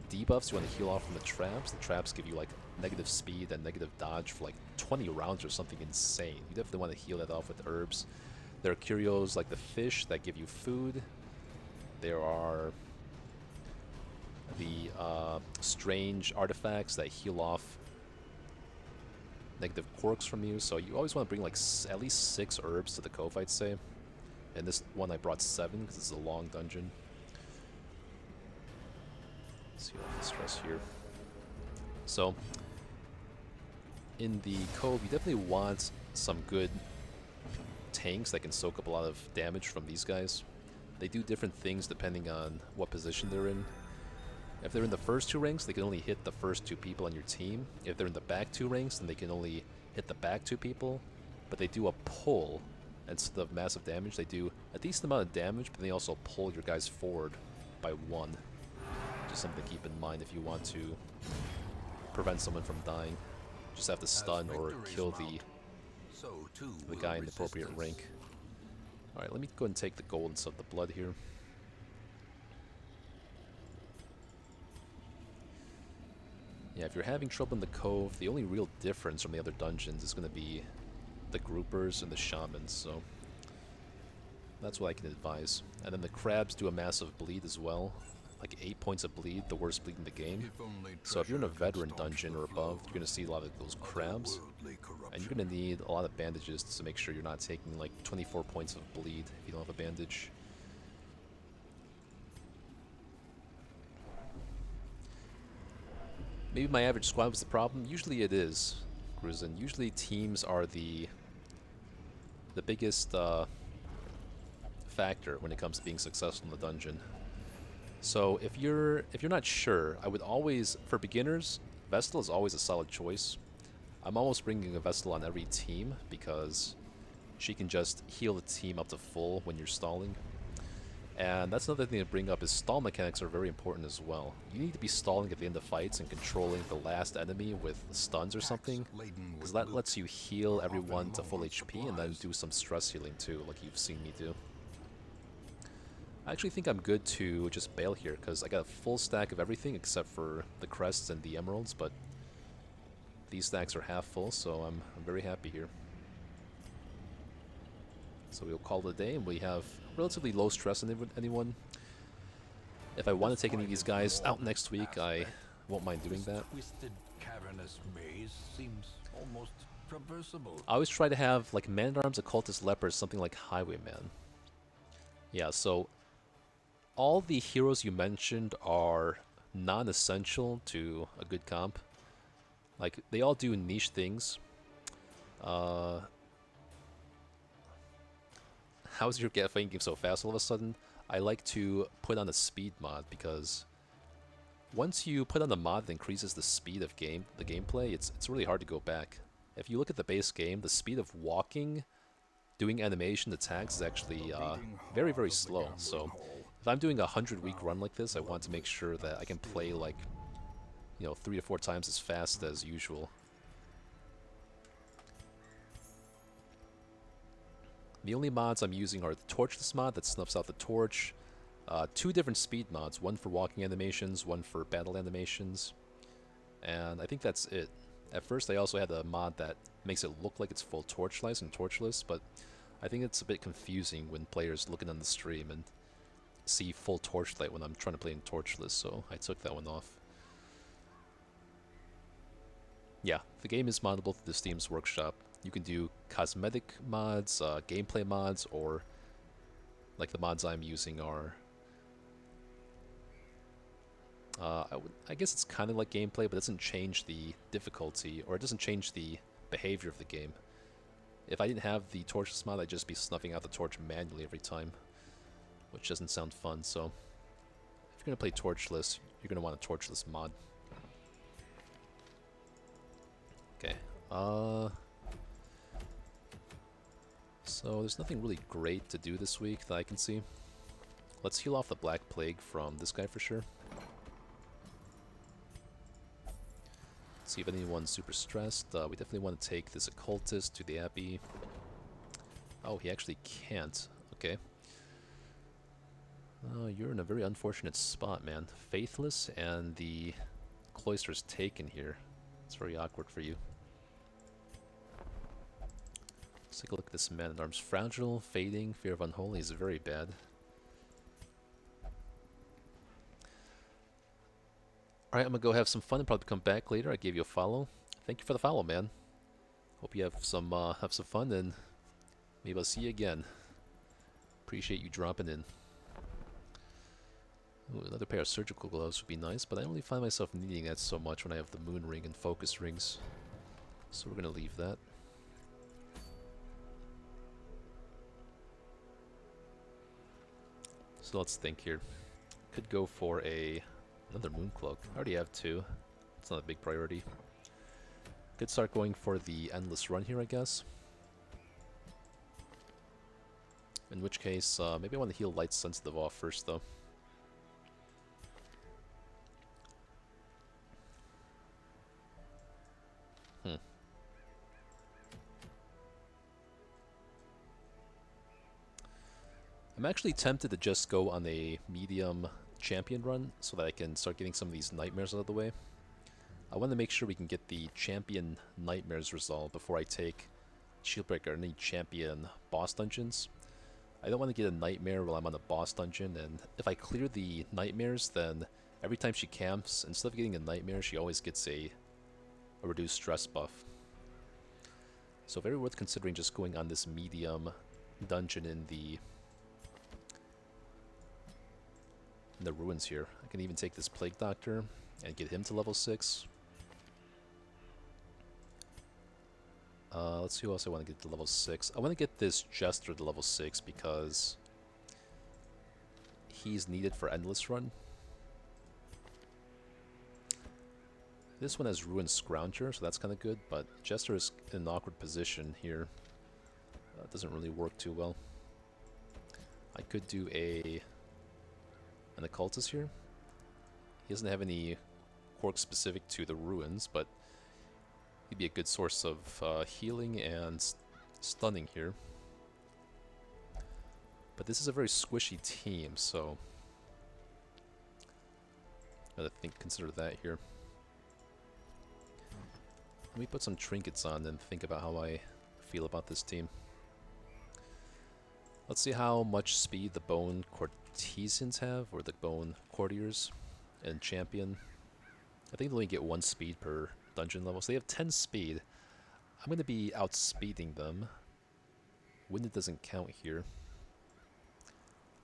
debuffs you want to heal off from the traps. The traps give you like negative speed and negative dodge for like 20 rounds or something insane. You definitely want to heal that off with herbs. There are curios like the fish that give you food. There are the strange artifacts that heal off negative quirks from you. So you always want to bring like at least 6 herbs to the cove, I'd say. And this one I brought 7 because it's a long dungeon. Let's see what the stress here. So in the cove, you definitely want some good tanks that can soak up a lot of damage from these guys. They do different things depending on what position they're in. If they're in the first 2 ranks, they can only hit the first 2 people on your team. If they're in the back 2 ranks, then they can only hit the back 2 people. But they do a pull instead of massive damage. They do a decent amount of damage, but they also pull your guys forward by 1. Just something to keep in mind if you want to prevent someone from dying. Just have to stun or kill the guy in the appropriate rank. Alright, let me go and take the gold instead of the blood here. Yeah, if you're having trouble in the cove, the only real difference from the other dungeons is going to be the groupers and the shamans, so that's what I can advise. And then the crabs do a massive bleed as well, like 8 points of bleed, the worst bleed in the game. So if you're in a veteran dungeon or above, you're going to see a lot of those crabs, and you're going to need a lot of bandages to make sure you're not taking like 24 points of bleed if you don't have a bandage. Maybe my average squad was the problem. Usually it is, Grusin. Usually teams are the biggest factor when it comes to being successful in the dungeon. So if you're not sure, I would always, for beginners, Vestal is always a solid choice. I'm almost bringing a Vestal on every team because she can just heal the team up to full when you're stalling. And that's another thing to bring up is stall mechanics are very important as well. You need to be stalling at the end of fights and controlling the last enemy with stuns or something, because that lets you heal everyone to full HP and then do some stress healing too, like you've seen me do. I actually think I'm good to just bail here, because I got a full stack of everything except for the crests and the emeralds, but these stacks are half full, so I'm very happy here. So we'll call it a day, and we have relatively low stress on anyone. If I want to take any of these guys out next week, I won't mind doing that. Twisted, cavernous maze seems almost traversable. I always try to have like Man-at-Arms, Occultist, Leper, something like Highwayman. Yeah, so all the heroes you mentioned are non-essential to a good comp. Like, they all do niche things. How's your fighting game so fast all of a sudden? I like to put on a speed mod because once you put on a mod that increases the speed of the gameplay, it's really hard to go back. If you look at the base game, the speed of walking, doing animation, attacks is actually very, very slow. So if I'm doing a 100-week run like this, I want to make sure that I can play like, 3 to 4 times as fast as usual. The only mods I'm using are the Torchless mod that snuffs out the torch, 2 different speed mods, one for walking animations, one for battle animations, and I think that's it. At first I also had a mod that makes it look like it's full torchlight and torchless, but I think it's a bit confusing when players looking on the stream and see full torchlight when I'm trying to play in torchless, so I took that one off. Yeah, the game is moddable through the Steam's Workshop. You can do cosmetic mods, gameplay mods, or like the mods I'm using are... I guess it's kind of like gameplay, but it doesn't change the difficulty, or it doesn't change the behavior of the game. If I didn't have the Torchless mod, I'd just be snuffing out the torch manually every time, which doesn't sound fun, so... If you're going to play Torchless, you're going to want a Torchless mod. Okay, so there's nothing really great to do this week that I can see. Let's heal off the Black Plague from this guy for sure. See if anyone's super stressed. We definitely want to take this Occultist to the Abbey. Oh, he actually can't. Okay. You're in a very unfortunate spot, man. Faithless and the cloister's taken here. It's very awkward for you. Let's take a look at this man at arms. Fragile, fading, fear of unholy is very bad. Alright, I'm gonna go have some fun and probably come back later. I gave you a follow. Thank you for the follow, man. Hope you have some fun and maybe I'll see you again. Appreciate you dropping in. Ooh, another pair of surgical gloves would be nice, but I only find myself needing that so much when I have the moon ring and focus rings. So we're gonna leave that. So let's think here. Could go for another moon cloak. I already have two. It's not a big priority. Could start going for the endless run here, I guess. In which case, maybe I want to heal light sensitive off first, though. I'm actually tempted to just go on a medium champion run so that I can start getting some of these nightmares out of the way. I want to make sure we can get the champion nightmares resolved before I take Shieldbreaker or any champion boss dungeons. I don't want to get a nightmare while I'm on a boss dungeon, and if I clear the nightmares, then every time she camps, instead of getting a nightmare, she always gets a reduced stress buff. So very worth considering just going on this medium dungeon in the ruins here. I can even take this Plague Doctor and get him to level 6. Let's see who else I want to get to level 6. I want to get this Jester to level 6 because he's needed for Endless Run. This one has Ruined Scrounger, so that's kind of good, but Jester is in an awkward position here. Doesn't really work too well. I could do an Occultist here. He doesn't have any quirks specific to the ruins, but he'd be a good source of healing and stunning here. But this is a very squishy team, so gotta consider that here. Let me put some trinkets on and think about how I feel about this team. Let's see how much speed the Bone Courtesans have, or the Bone Courtiers and Champion. I think they only get 1 speed per dungeon level, so they have 10 speed. I'm going to be outspeeding them. Wind doesn't count here.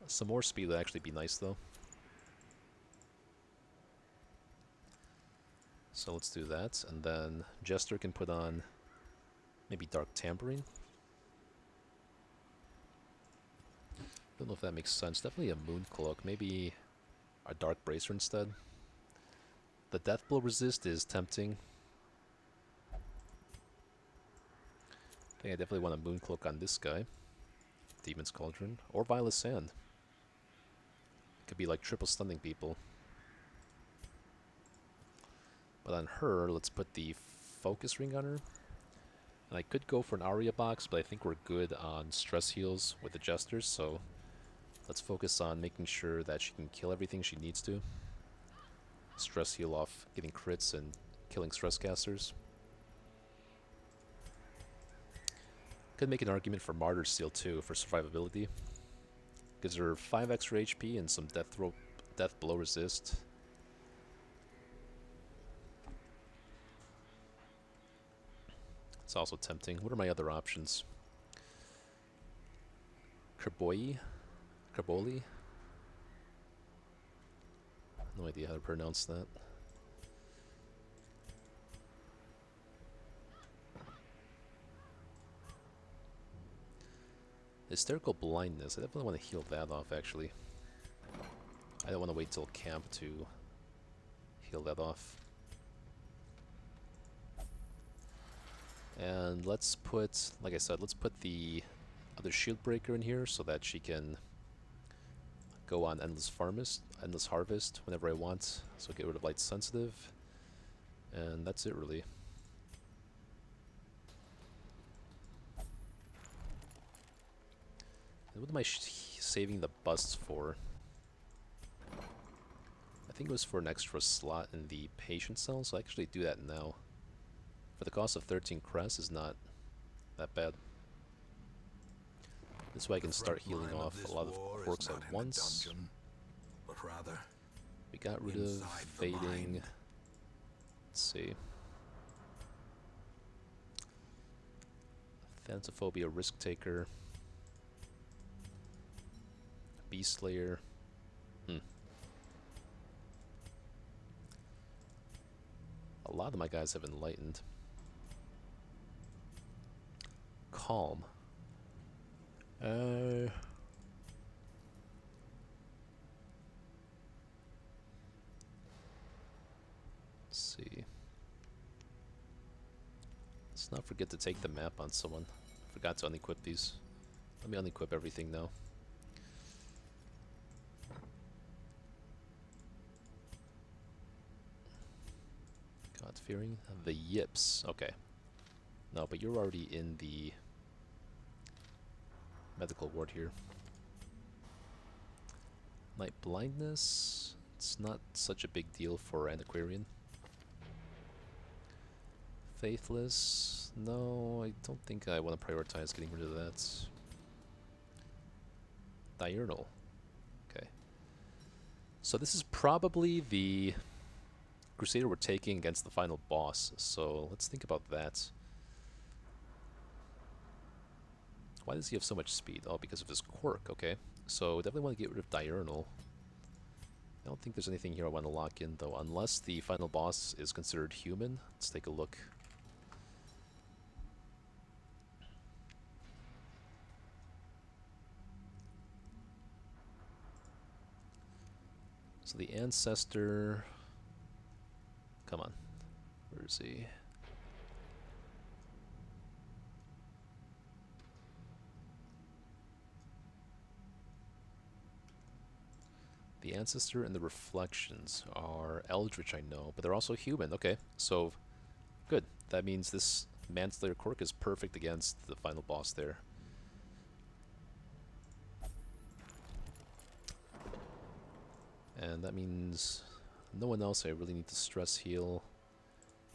Some more speed would actually be nice, though. So let's do that, and then Jester can put on maybe Dark Tambourine. Don't know if that makes sense. Definitely a Moon Cloak. Maybe a Dark Bracer instead. The Death Blow resist is tempting. I think I definitely want a Moon Cloak on this guy. Demon's Cauldron. Or Violet Sand. Could be like triple stunning people. But on her, let's put the Focus Ring on her. And I could go for an Aria box, but I think we're good on stress heals with the Jesters, so let's focus on making sure that she can kill everything she needs to. Stress heal off getting crits and killing stress casters. Could make an argument for Martyr Seal too for survivability. Gives her 5 extra HP and some death blow resist. It's also tempting. What are my other options? Kerboli? No idea how to pronounce that. Hysterical Blindness. I definitely want to heal that off, actually. I don't want to wait till camp to heal that off. And let's put, like I said, let's put the other Shield Breaker in here so that she can go on Endless Harvest whenever I want. So get rid of Light Sensitive. And that's it, really. And what am I saving the busts for? I think it was for an extra slot in the patient cell, so I actually do that now. For the cost of 13 crest is not that bad. This way I can start healing off a lot of quirks at once. Dungeon, but rather We got rid of fading. Let's see. Thanatophobia, Risk Taker. Beast Slayer. A lot of my guys have enlightened. Calm. Let's see. Let's not forget to take the map on someone. Forgot to unequip these. Let me unequip everything now. God-fearing. The Yips. Okay. No, but you're already in the medical ward here. Night blindness. It's not such a big deal for Antiquarian. Faithless. No, I don't think I want to prioritize getting rid of that. Diurnal. Okay. So this is probably the Crusader we're taking against the final boss. So let's think about that. Why does he have so much speed? Oh, because of his quirk. Okay. So definitely want to get rid of Diurnal. I don't think there's anything here I want to lock in, though, unless the final boss is considered human. Let's take a look. So the Ancestor... Come on. Where is he? The Ancestor and the Reflections are Eldritch, I know, but they're also human. Okay, so good. That means this Manslayer quirk is perfect against the final boss there. And that means no one else I really need to stress heal.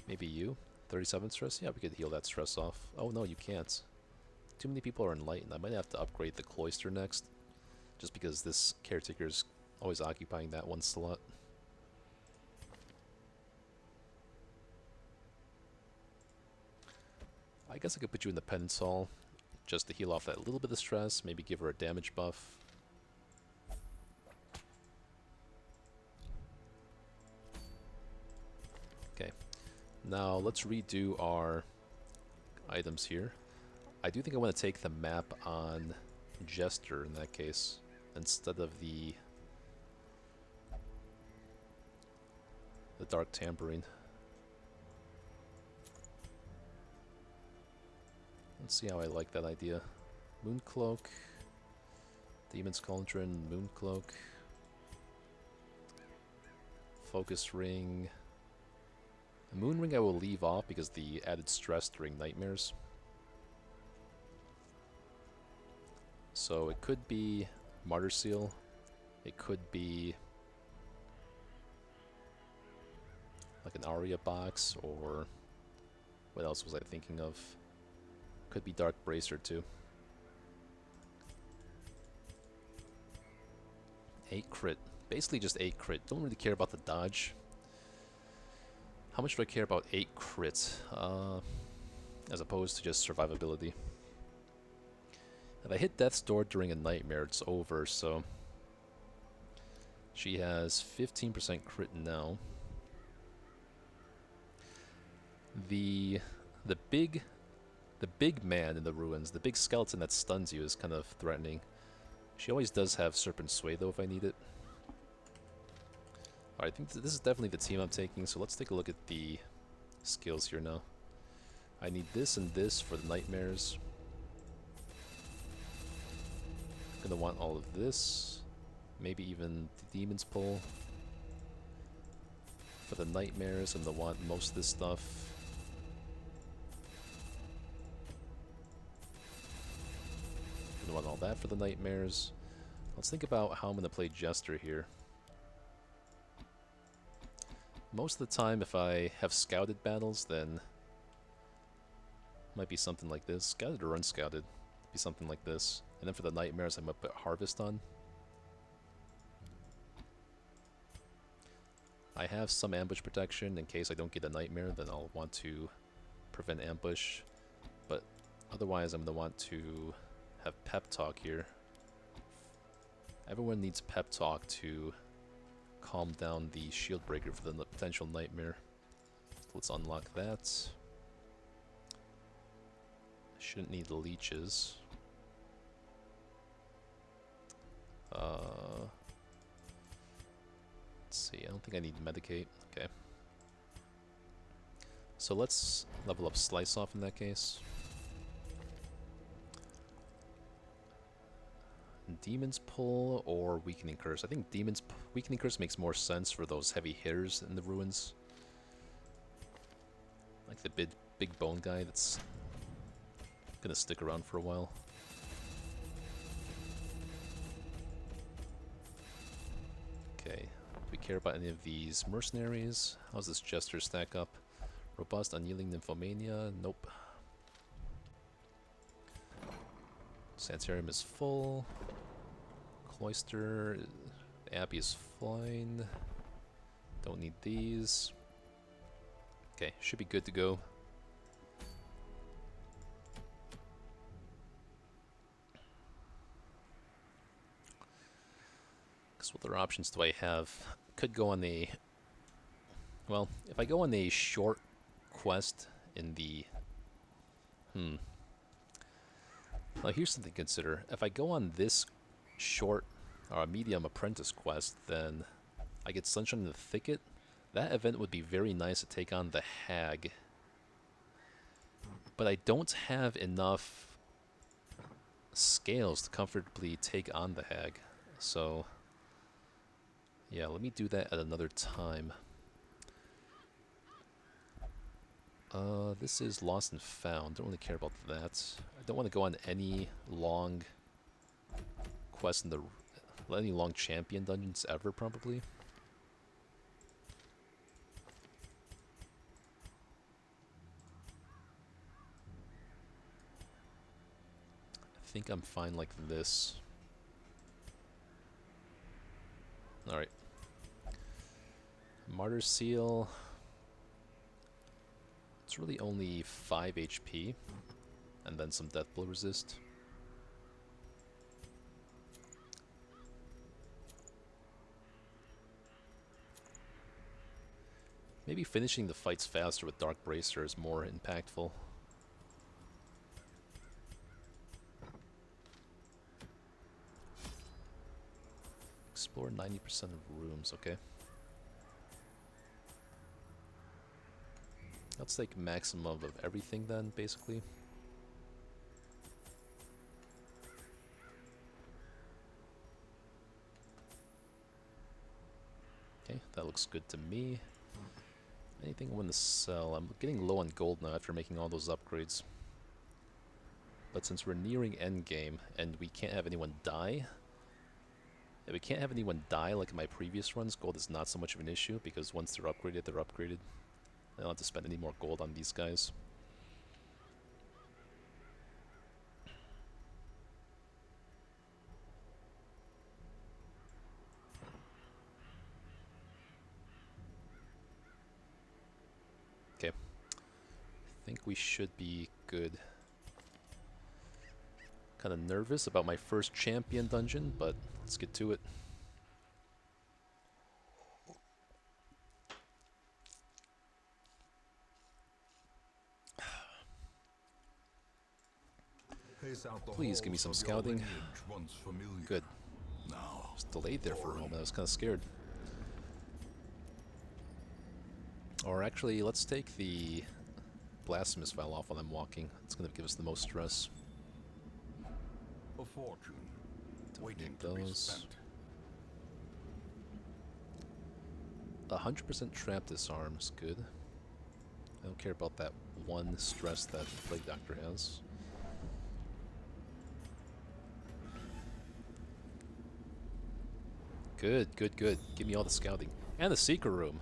Maybe you? 37 stress? Yeah, we could heal that stress off. Oh no, you can't. Too many people are enlightened. I might have to upgrade the Cloister next. Just because this Caretaker's always occupying that one slot. I guess I could put you in the Penance Hall just to heal off that little bit of stress, maybe give her a damage buff. Okay, now let's redo our items here. I do think I want to take the map on Jester in that case, instead of the Dark Tambourine. Let's see how I like that idea. Mooncloak, Demon's Cauldron, Mooncloak, Focus Ring. The Moon Ring I will leave off because the added stress during nightmares. So it could be Martyr Seal, it could be like an Aria box, or what else was I thinking of? Could be Dark Bracer too. 8 crit. Basically just 8 crit. Don't really care about the dodge. How much do I care about 8 crit? As opposed to just survivability. If I hit Death's Door during a nightmare, it's over, so... She has 15% crit now. The big man in the ruins, the big skeleton that stuns you, is kind of threatening. She always does have Serpent Sway though if I need it. Alright, I think this is definitely the team I'm taking, so let's take a look at the skills here now. I need this and this for the nightmares. I'm gonna want all of this. Maybe even the Demon's Pull. For the nightmares, I'm gonna want most of this stuff. I want all that for the nightmares. Let's think about how I'm going to play Jester here. Most of the time, if I have scouted battles, then might be something like this. Scouted or unscouted, be something like this. And then for the nightmares, I might put harvest on. I have some ambush protection in case I don't get a nightmare, then I'll want to prevent ambush. But otherwise, I'm going to want to have pep talk here. Everyone needs pep talk to calm down the shield breaker for the potential nightmare. So let's unlock that. Shouldn't need leeches. Let's see, I don't think I need medicate. Okay. So let's level up Slice Off in that case. Demon's Pull or Weakening Curse. I think Weakening Curse makes more sense for those heavy hitters in the ruins. Like the big bone guy that's gonna stick around for a while. Okay, do we care about any of these mercenaries? How's this Jester stack up? Robust, Unyielding Nymphomania? Nope. Sanitarium is full. Cloister, Abbey is fine. Don't need these. Okay, should be good to go. So what other options do I have? Could go on a... Well, if I go on a short quest in the... Well, here's something to consider. If I go on this short or medium apprentice quest, then I get Sunshine in the Thicket. That event would be very nice to take on the Hag. But I don't have enough scales to comfortably take on the Hag. So, yeah, let me do that at another time. This is Lost and Found. Don't really care about that. I don't want to go on any long quest in the... any long champion dungeons ever, probably. I think I'm fine like this. Alright. Martyr Seal. It's really only 5 HP. And then some Death Blow resist. Maybe finishing the fights faster with Dark Bracer is more impactful. Explore 90% of rooms, okay. Let's take maximum of everything then, basically. Okay, that looks good to me. Anything I want to sell? I'm getting low on gold now after making all those upgrades. But since we're nearing endgame and we can't have anyone die... If we can't have anyone die like in my previous runs, gold is not so much of an issue because once they're upgraded, they're upgraded. I don't have to spend any more gold on these guys. Okay. I think we should be good. Kind of nervous about my first champion dungeon, but let's get to it. Please give me some scouting. Good. I was delayed there for a moment. I was kind of scared. Or actually, let's take the Blasphemous Vial off while I'm walking. It's going to give us the most stress. A fortune. Don't need those. 100% trap disarm is good. I don't care about that one stress that the Plague Doctor has. Good, good, good. Give me all the scouting. And the Secret Room.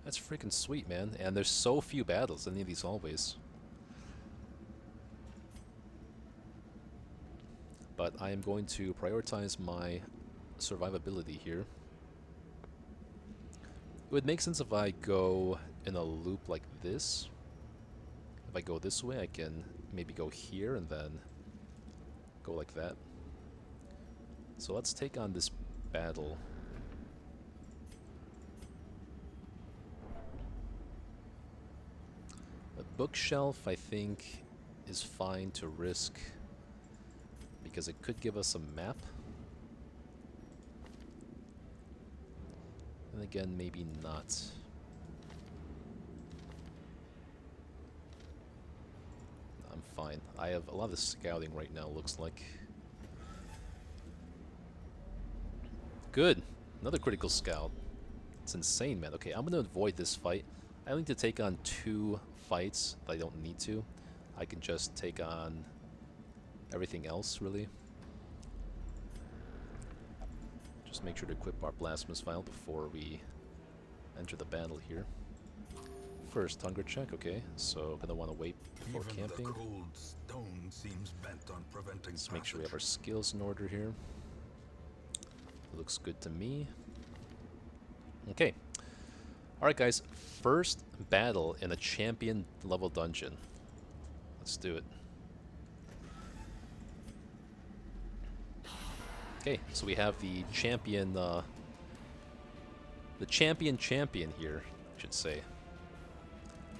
That's freaking sweet, man. And there's so few battles in any of these hallways. But I am going to prioritize my survivability here. It would make sense if I go in a loop like this. If I go this way, I can maybe go here and then go like that. So let's take on this battle. A bookshelf, I think, is fine to risk because it could give us a map. And again, maybe not. I'm fine. I have a lot of scouting right now, looks like. Good. Another critical scout. It's insane, man. Okay, I'm going to avoid this fight. I don't need to take on 2 fights that I don't need to. I can just take on everything else, really. Just make sure to equip our blast missile before we enter the battle here. First, hunger check, okay. So, gonna want to wait before Even camping. the cold stone seems bent on preventing Let's make sure we have our passage. skills in order here. Looks good to me. Okay. Alright guys, first battle in a champion level dungeon. Let's do it. Okay, so we have the champion champion here, I should say.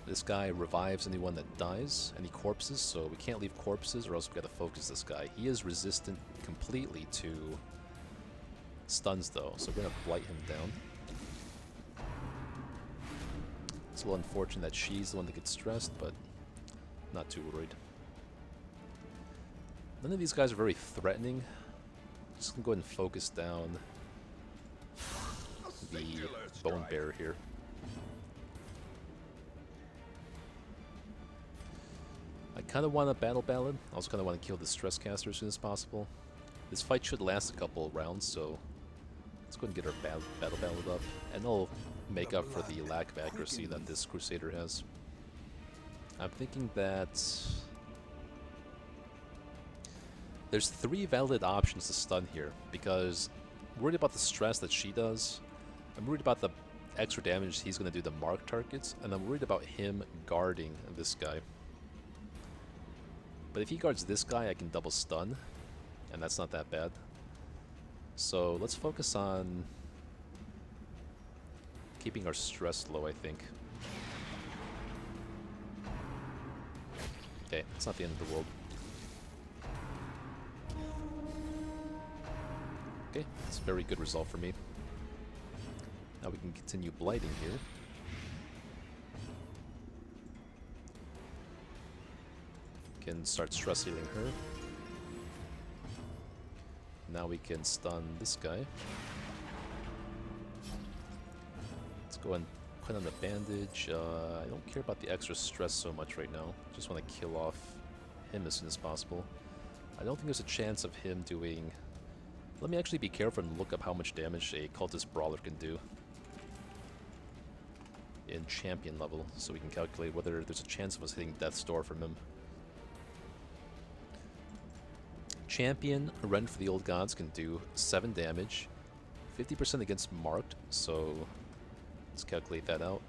This guy revives anyone that dies, any corpses, so we can't leave corpses or else we gotta focus this guy. He is resistant completely to stuns though, so we're gonna blight him down. It's a little unfortunate that she's the one that gets stressed, but not too worried. None of these guys are very threatening. Just gonna go ahead and focus down the bone bearer here. I kind of want a battle ballad. I also kind of want to kill the stress caster as soon as possible. This fight should last a couple of rounds, so let's go ahead and get our battle ballad up, and it'll make up for the lack of accuracy that this crusader has. I'm thinking that there's 3 valid options to stun here, because I'm worried about the stress that she does. I'm worried about the extra damage he's going to do to mark targets, and I'm worried about him guarding this guy. But if he guards this guy, I can double stun, and that's not that bad. So let's focus on keeping our stress low, I think. Okay, it's not the end of the world. Okay, it's a very good result for me. Now we can continue blighting here. Can start stress healing her. Now we can stun this guy. Let's go and put on the bandage. I don't care about the extra stress so much right now. Just want to kill off him as soon as possible. I don't think there's a chance of him doing... Let me actually be careful and look up how much damage a cultist brawler can do in champion level, so we can calculate whether there's a chance of us hitting Death's Door from him. Champion, Rend for the Old Gods, can do 7 damage, 50% against marked, so let's calculate that out.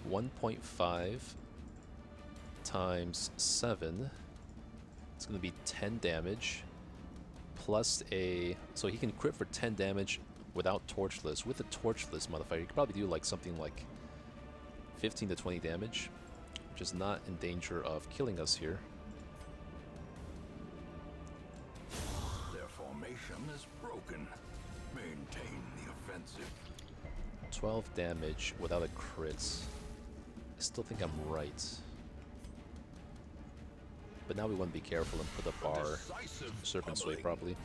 1.5 times 7, it's going to be 10 damage, plus a... So he can crit for 10 damage without Torchless. With the Torchless modifier, you could probably do like something like 15 to 20 damage, which is not in danger of killing us here. Their formation is broken. Maintain the offensive. 12 damage without a crit. I still think I'm right. But now we want to be careful and put up our Decisive Serpent's Way pummeling. probably.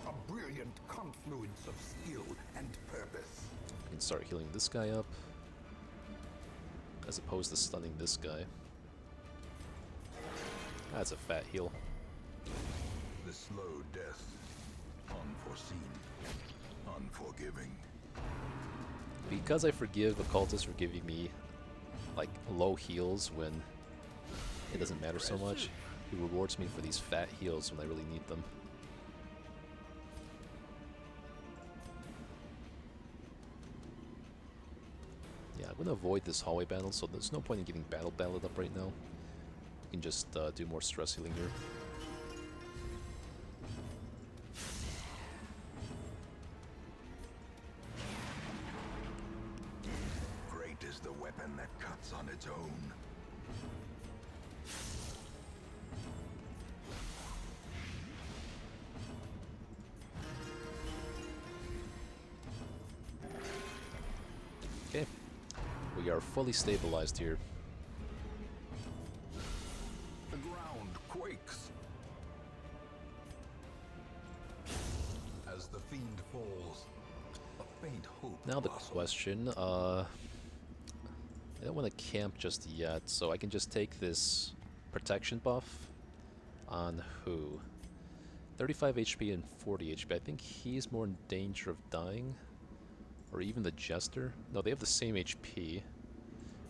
A brilliant confluence of skill and purpose. We can start healing this guy up, as opposed to stunning this guy. That's a fat heal. The slow death, unforeseen, unforgiving. Because I forgive occultists for giving me like low heals when it doesn't matter so much, he rewards me for these fat heals when I really need them. Yeah, I'm gonna avoid this hallway battle, so there's no point in getting battled up right now. You can just do more stress healing here. Great is the weapon that cuts on its own. Okay, we are fully stabilized here. The ground quakes. As the fiend falls, a faint hope Now the blossoms. question, I don't want to camp just yet, so I can just take this protection buff on who? 35 HP and 40 HP. I think he's more in danger of dying. Or even the Jester. No, they have the same HP.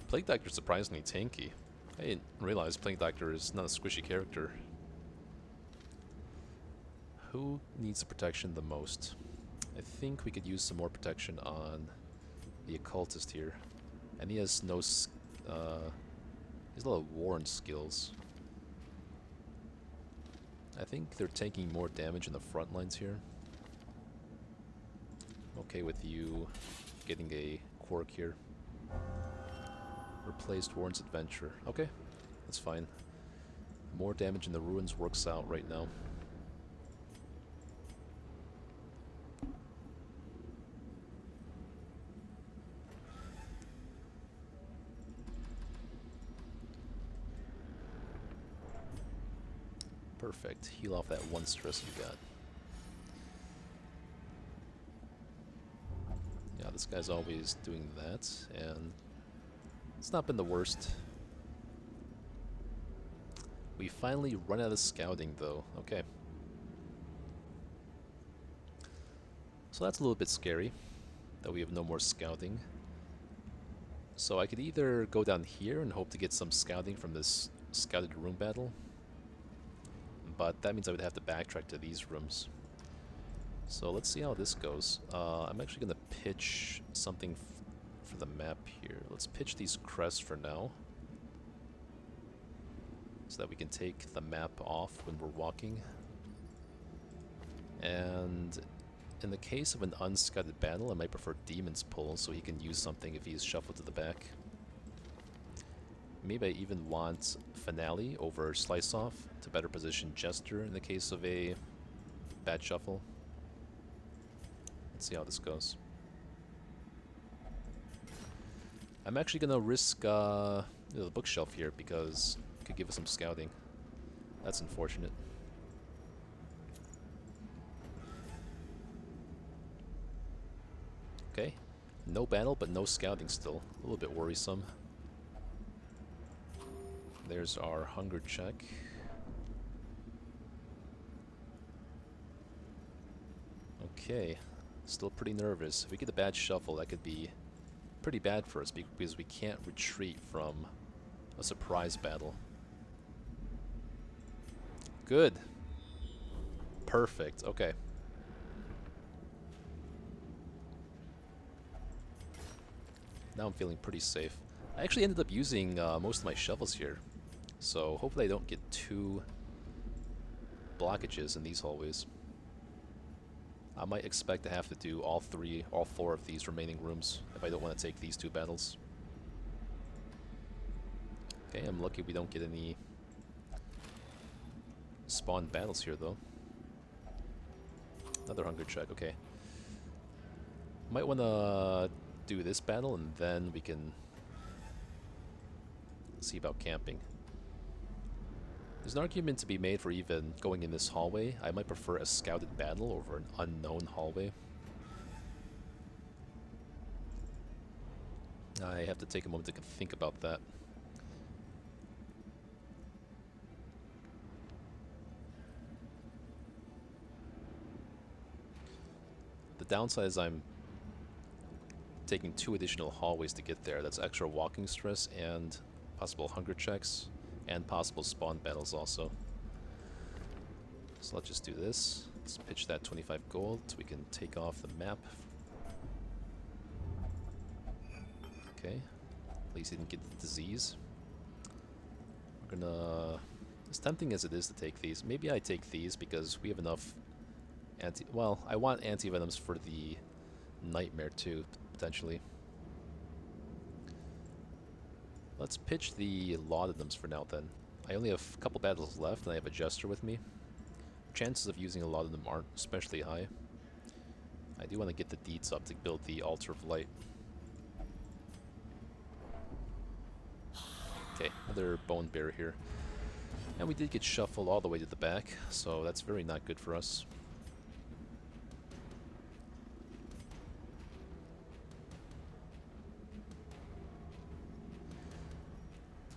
Plague Doctor's surprisingly tanky. I didn't realize Plague Doctor is not a squishy character. Who needs the protection the most? I think we could use some more protection on the Occultist here. And he has no... he has a lot of Warren skills. I think they're taking more damage in the front lines here. Okay with you getting a quirk here. Replaced Warren's Adventure. Okay, that's fine. More damage in the ruins works out right now. Perfect. Heal off that one stress you got. Yeah, this guy's always doing that, and it's not been the worst. We finally run out of scouting, though. Okay. So that's a little bit scary, that we have no more scouting. So I could either go down here and hope to get some scouting from this scouted room battle, but that means I would have to backtrack to these rooms. So let's see how this goes. I'm actually going to pitch something for the map here. Let's pitch these crests for now, so that we can take the map off when we're walking. And in the case of an unscouted battle, I might prefer Demon's Pull, so he can use something if he's shuffled to the back. Maybe I even want Finale over Slice Off to better position Jester in the case of a bad shuffle. Let's see how this goes. I'm actually going to risk the bookshelf here because it could give us some scouting. That's unfortunate. Okay, no battle but no scouting still. A little bit worrisome. There's our hunger check. Okay, still pretty nervous. If we get a bad shuffle, that could be pretty bad for us because we can't retreat from a surprise battle. Good. Perfect. Okay. Now I'm feeling pretty safe. I actually ended up using most of my shovels here, so hopefully I don't get two blockages in these hallways. I might expect to have to do all four of these remaining rooms if I don't want to take these two battles. Okay, I'm lucky we don't get any spawn battles here though. Another hunger check, okay. Might want to do this battle and then we can see about camping. There's an argument to be made for even going in this hallway. I might prefer a scouted battle over an unknown hallway. I have to take a moment to think about that. The downside is I'm taking 2 additional hallways to get there. That's extra walking stress and possible hunger checks and possible spawn battles also. So let's just do this. Let's pitch that 25 gold so we can take off the map. Okay. At least he didn't get the disease. We're gonna... As tempting as it is to take these, maybe I take these because we have enough anti... Well, I want anti-venoms for the nightmare too, potentially. Let's pitch the laudanums for now then. I only have a couple battles left and I have a jester with me. Chances of using a laudanum aren't especially high. I do want to get the deeds up to build the altar of light. Okay, another bone bear here. And we did get shuffled all the way to the back, so that's very not good for us.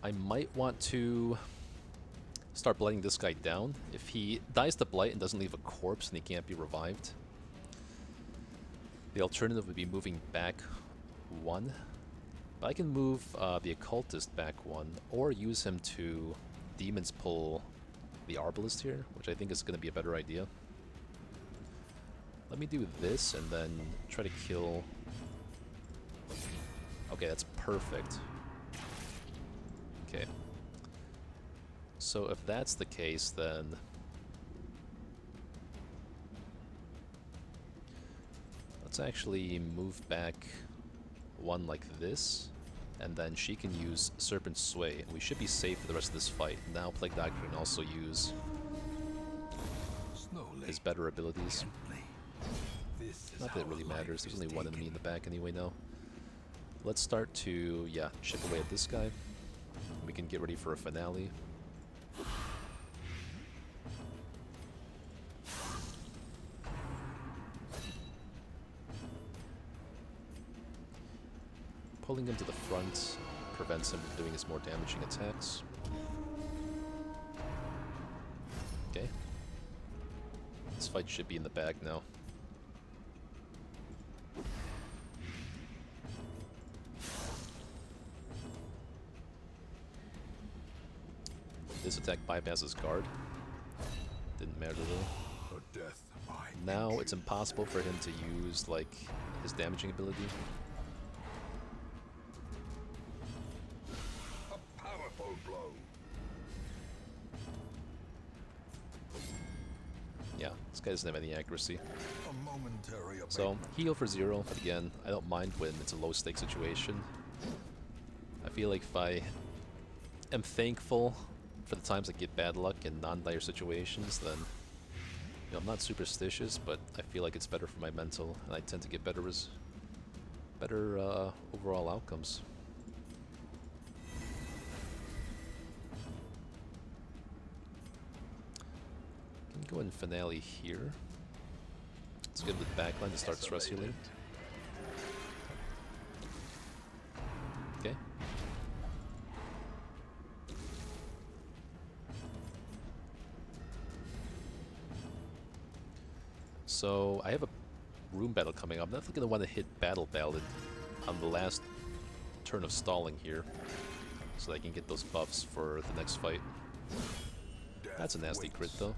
I might want to start blighting this guy down. If he dies to blight and doesn't leave a corpse, then he can't be revived. The alternative would be moving back 1. But I can move the occultist back 1, or use him to demons pull the arbalist here, which I think is going to be a better idea. Let me do this and then try to kill... Okay, that's perfect. Okay. So if that's the case, then... Let's actually move back 1 like this, and then she can use Serpent Sway, and we should be safe for the rest of this fight. Now Plague Doctor can also use his better abilities. Not that it really matters, there's only 1 enemy in the back anyway now. Let's start to, yeah, chip away at this guy. We can get ready for a finale. Pulling him to the front prevents him from doing his more damaging attacks. Okay. This fight should be in the bag now. This attack bypasses guard. Didn't matter though. Now it's impossible for him to use like his damaging ability. A powerful blow. Yeah, this guy doesn't have any accuracy. A momentary So, heal for 0, but again, I don't mind when it's a low-stake situation. I feel like if I am thankful for the times I get bad luck in non-dire situations, then you know, I'm not superstitious, but I feel like it's better for my mental, and I tend to get better overall outcomes. Can go in finale here. Let's get the backline to start stress healing. Okay. So I have a room battle coming up. I'm definitely going to want to hit Battle Ballad on the last turn of stalling here, so that I can get those buffs for the next fight. That's a nasty crit though.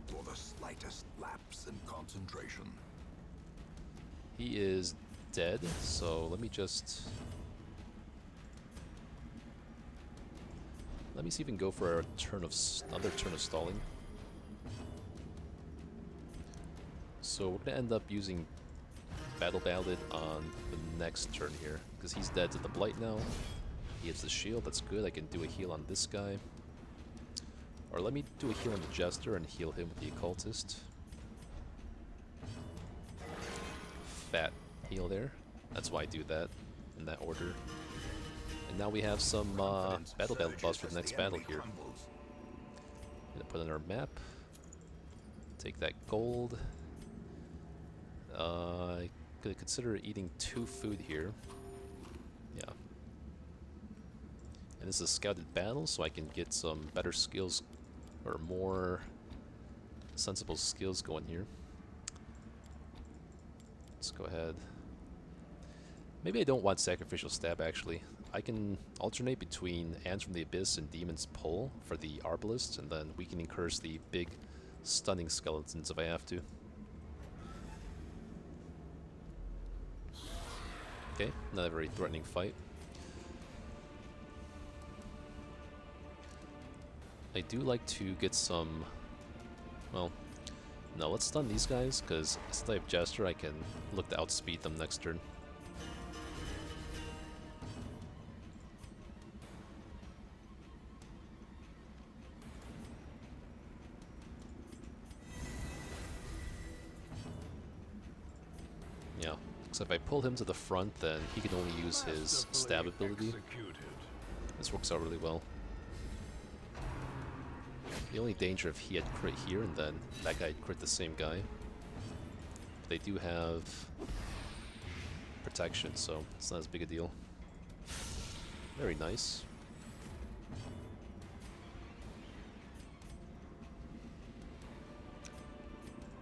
For the slightest lapse in concentration. He is dead, so let me just... Let me see if we can go for a turn of another turn of stalling. So we're gonna end up using Battle Ballad on the next turn here, because he's dead to the Blight now. He hits the shield, that's good. I can do a heal on this guy. Or let me do a heal on the Jester and heal him with the Occultist. Fat heal there. That's why I do that in that order. And now we have some Battle Ballad buffs for the next battle here. Gonna put on our map. Take that gold. Gonna consider eating 2 food here. Yeah. And this is a scouted battle, so I can get some better skills, or more sensible skills going here. Let's go ahead. Maybe I don't want Sacrificial Stab, actually. I can alternate between Ants from the Abyss and Demon's Pull for the Arbalist, and then we can curse the big stunning skeletons if I have to. Okay, not a very threatening fight. I do like to get some... Well, no, let's stun these guys, because since I have Jester, I can look to outspeed them next turn. Yeah, because if I pull him to the front, then he can only use his stab ability. This works out really well. The only danger if he had crit here and then that guy had crit the same guy. They do have protection, so it's not as big a deal. Very nice.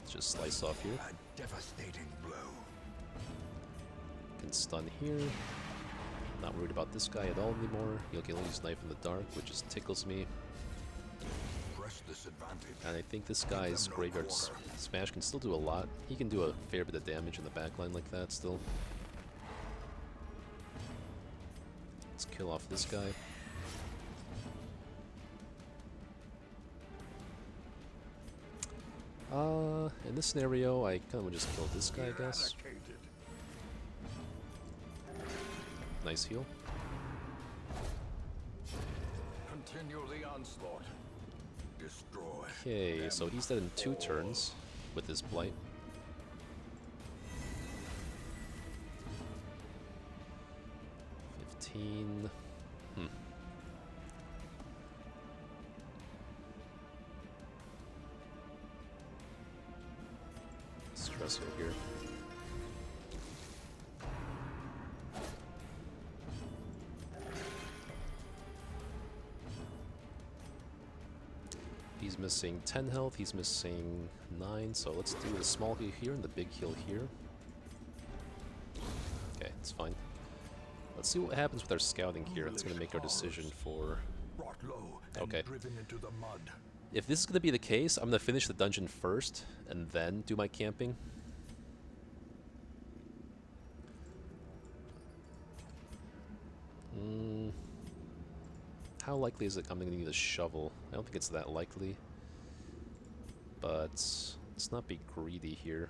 Let's just slice off here. A devastating blow. Can stun here. Not worried about this guy at all anymore. He'll only use Knife in the Dark, which just tickles me. And I think this guy's Graveyard Smash can still do a lot. He can do a fair bit of damage in the backline like that still. Let's kill off this guy. In this scenario, I kind of would just kill this guy, I guess. Nice heal. Continue the onslaught. Destroy. Okay, so he's dead in 2 turns with his Blight. Stressful here. He's missing 10 health, he's missing 9, so let's do the small heal here and the big heal here. Okay, it's fine. Let's see what happens with our scouting here. It's going to make our decision for... Okay. If this is going to be the case, I'm going to finish the dungeon first and then do my camping. How likely is it I'm going to need a shovel? I don't think it's that likely. But let's not be greedy here.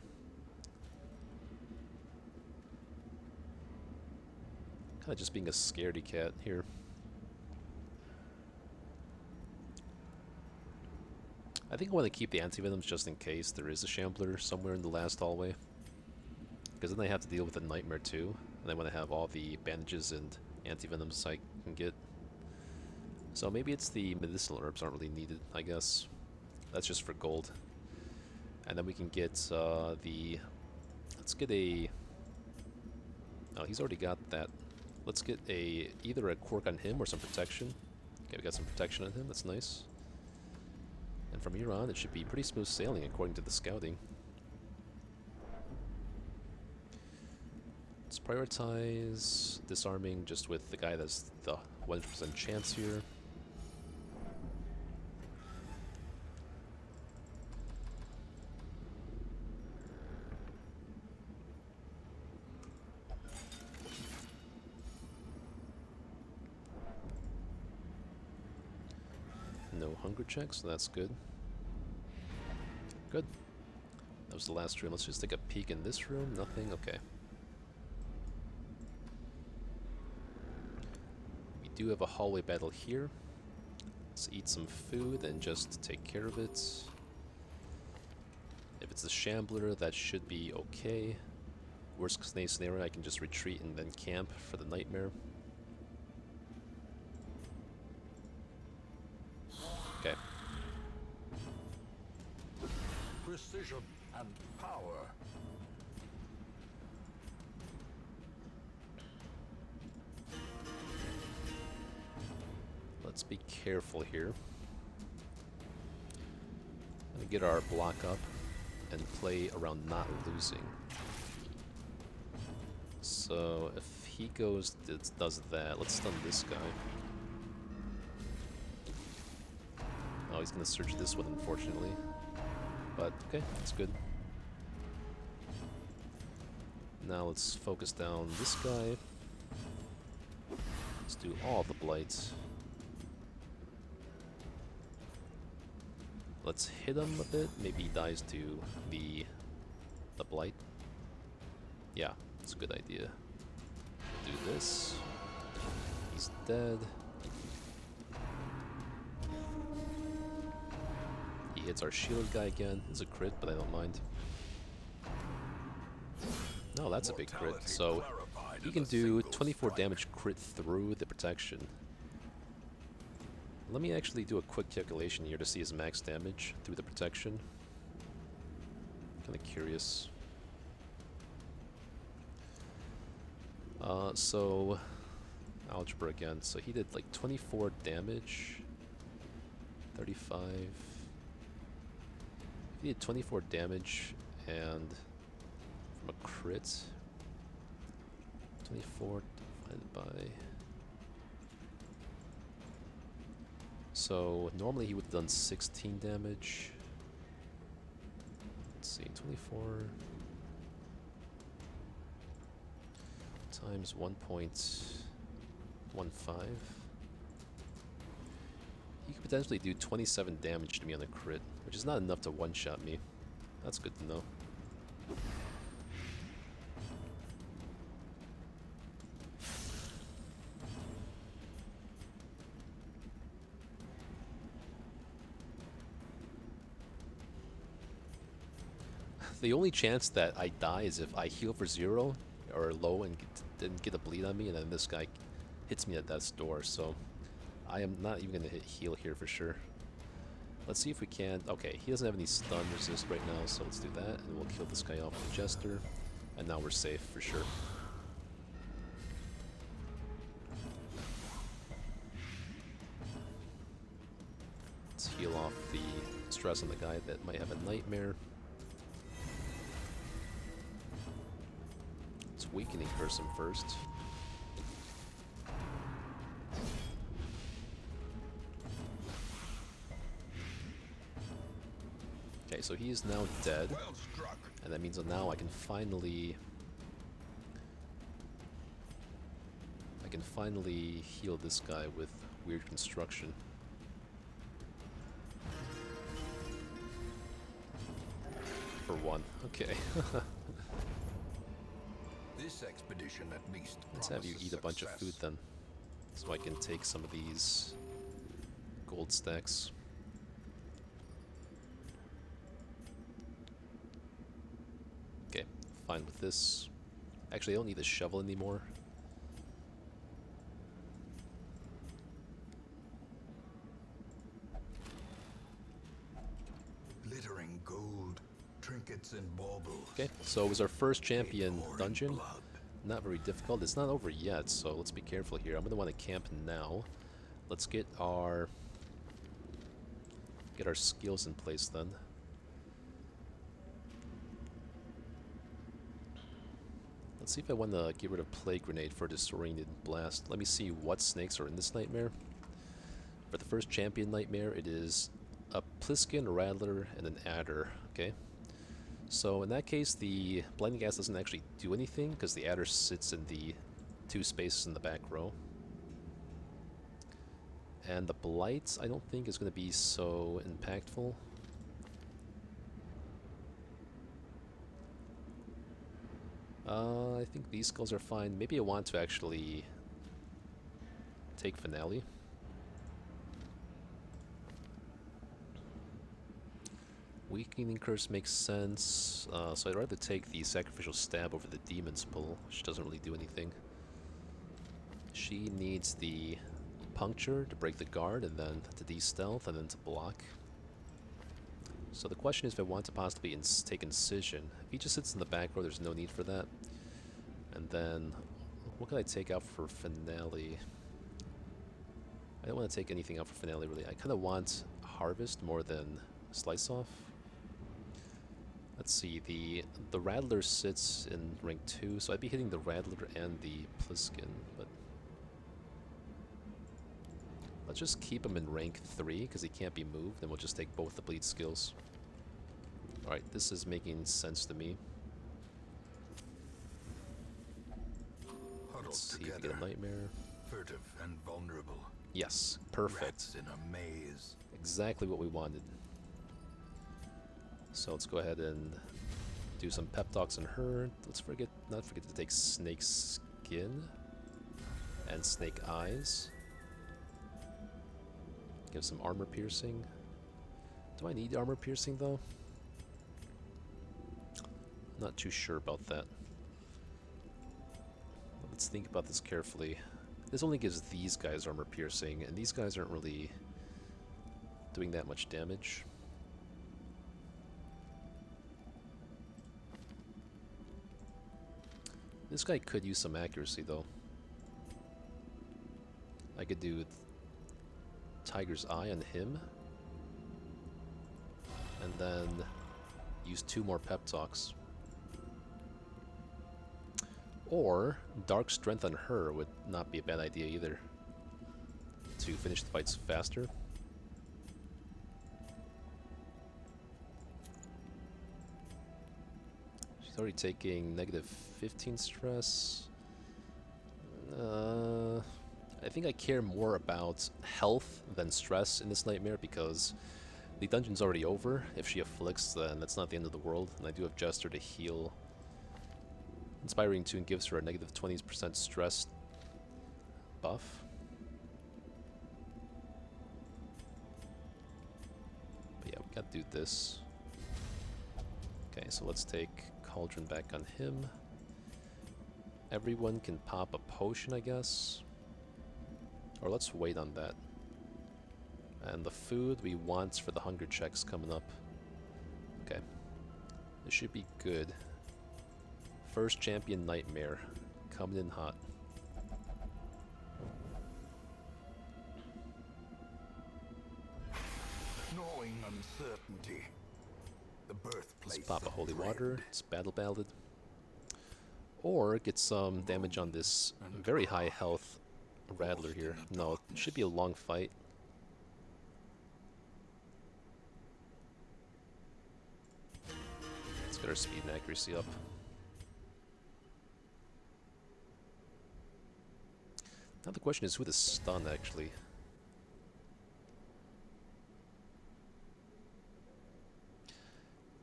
Kind of just being a scaredy cat here. I think I want to keep the anti-venoms just in case there is a Shambler somewhere in the last hallway. Because then I have to deal with a Nightmare too. And I want to have all the bandages and anti-venoms I can get. So maybe it's the medicinal herbs aren't really needed, I guess. That's just for gold. And then we can get the... Let's get a... Oh, he's already got that. Let's get a either a quirk on him or some protection. Okay, we got some protection on him, that's nice. And from here on, it should be pretty smooth sailing according to the scouting. Let's prioritize disarming just with the guy that's the 100% chance here. No hunger checks, so that's good. Good. That was the last room. Let's just take a peek in this room. Nothing? Okay. We do have a hallway battle here. Let's eat some food and just take care of it. If it's a Shambler, that should be okay. Worst case scenario, I can just retreat and then camp for the Nightmare. Okay. Precision and power. Let's be careful here. I'm gonna get our block up and play around not losing. So if he goes, does that, let's stun this guy. Oh, he's gonna search this one, unfortunately. But okay, that's good. Now let's focus down this guy. Let's do all the blights. Let's hit him a bit. Maybe he dies to the blight. Yeah, it's a good idea. Do this. He's dead. He hits our shield guy again. It's a crit, but I don't mind. No, that's a big crit. So he can do 24 damage crit through the protection. Let me actually do a quick calculation here to see his max damage through the protection. Kinda curious. So algebra again. So he did like 24 damage. 35. He did 24 damage and from a crit. 24 divided by. So normally he would have done 16 damage. Let's see, 24 times 1.15. He could potentially do 27 damage to me on a crit, which is not enough to one-shot me. That's good to know. The only chance that I die is if I heal for 0 or low and didn't get a bleed on me, and then this guy hits me at death's door, so I am not even going to hit heal here for sure. Let's see if we can. Okay, he doesn't have any stun resist right now, so let's do that, and we'll kill this guy off with Jester, and now we're safe for sure. Let's heal off the stress on the guy that might have a nightmare. Let's weakening curse him first. Okay, so he is now dead, and that means that now I can finally heal this guy with weird construction. For 1, okay. This expedition at least Let's have you eat a bunch of food then, so I can take some of these gold stacks. Okay, fine with this. Actually, I don't need the shovel anymore. Glittering gold, trinkets and baubles. Okay, so it was our first champion dungeon. Not very difficult. It's not over yet, so let's be careful here. I'm gonna want to camp now. Let's get our skills in place then. Let's see if I want to get rid of Plague Grenade for Disoriented Blast. Let me see what snakes are in this nightmare. For the first champion nightmare, it is a Pliskin, a Rattler, and an Adder. Okay. So in that case, the Blinding Gas doesn't actually do anything because the Adder sits in the 2 spaces in the back row. And the Blight, I don't think is going to be so impactful. I think these skulls are fine. Maybe I want to actually take Finale. Weakening Curse makes sense, so I'd rather take the Sacrificial Stab over the Demon's Pull, which doesn't really do anything. She needs the Puncture to break the guard, and then to de-stealth, and then to block. So the question is if I want to possibly take Incision. If he just sits in the back row, there's no need for that. And then, what can I take out for Finale? I don't want to take anything out for Finale, really. I kind of want Harvest more than Slice Off. Let's see, the Rattler sits in rank 2, so I'd be hitting the Rattler and the Pliskin, but let's just keep him in rank 3, because he can't be moved, and we'll just take both the bleed skills. Alright, this is making sense to me. Let's see if we get a Nightmare. Furtive and vulnerable. Yes, perfect. Rats in a maze. Exactly what we wanted. So let's go ahead and do some pep talks on her. Let's not forget to take Snake Skin and Snake Eyes. Give some armor piercing. Do I need armor piercing though? Not too sure about that. Let's think about this carefully. This only gives these guys armor piercing, and these guys aren't really doing that much damage. This guy could use some accuracy though. I could do Tiger's Eye on him, and then use 2 more pep talks. Or Dark Strength on her would not be a bad idea either, to finish the fights faster. She's already taking negative 15 stress. I think I care more about health than stress in this nightmare, because the dungeon's already over. If she afflicts, then that's not the end of the world, and I do have Jester to heal. Inspiring Tune gives her a negative 20% stress buff. But yeah, we gotta do this. Okay, so let's take Cauldron back on him. Everyone can pop a potion, I guess. Or let's wait on that. And the food we want for the hunger checks coming up. Okay. This should be good. First champion Nightmare. Coming in hot. Gnawing uncertainty. The birthplace. Let's pop a of Holy dread. Water. It's battle ballad. Or get some damage on this very high health Rattler here. No, it should be a long fight. Let's get our speed and accuracy up. Now the question is who to stun, actually.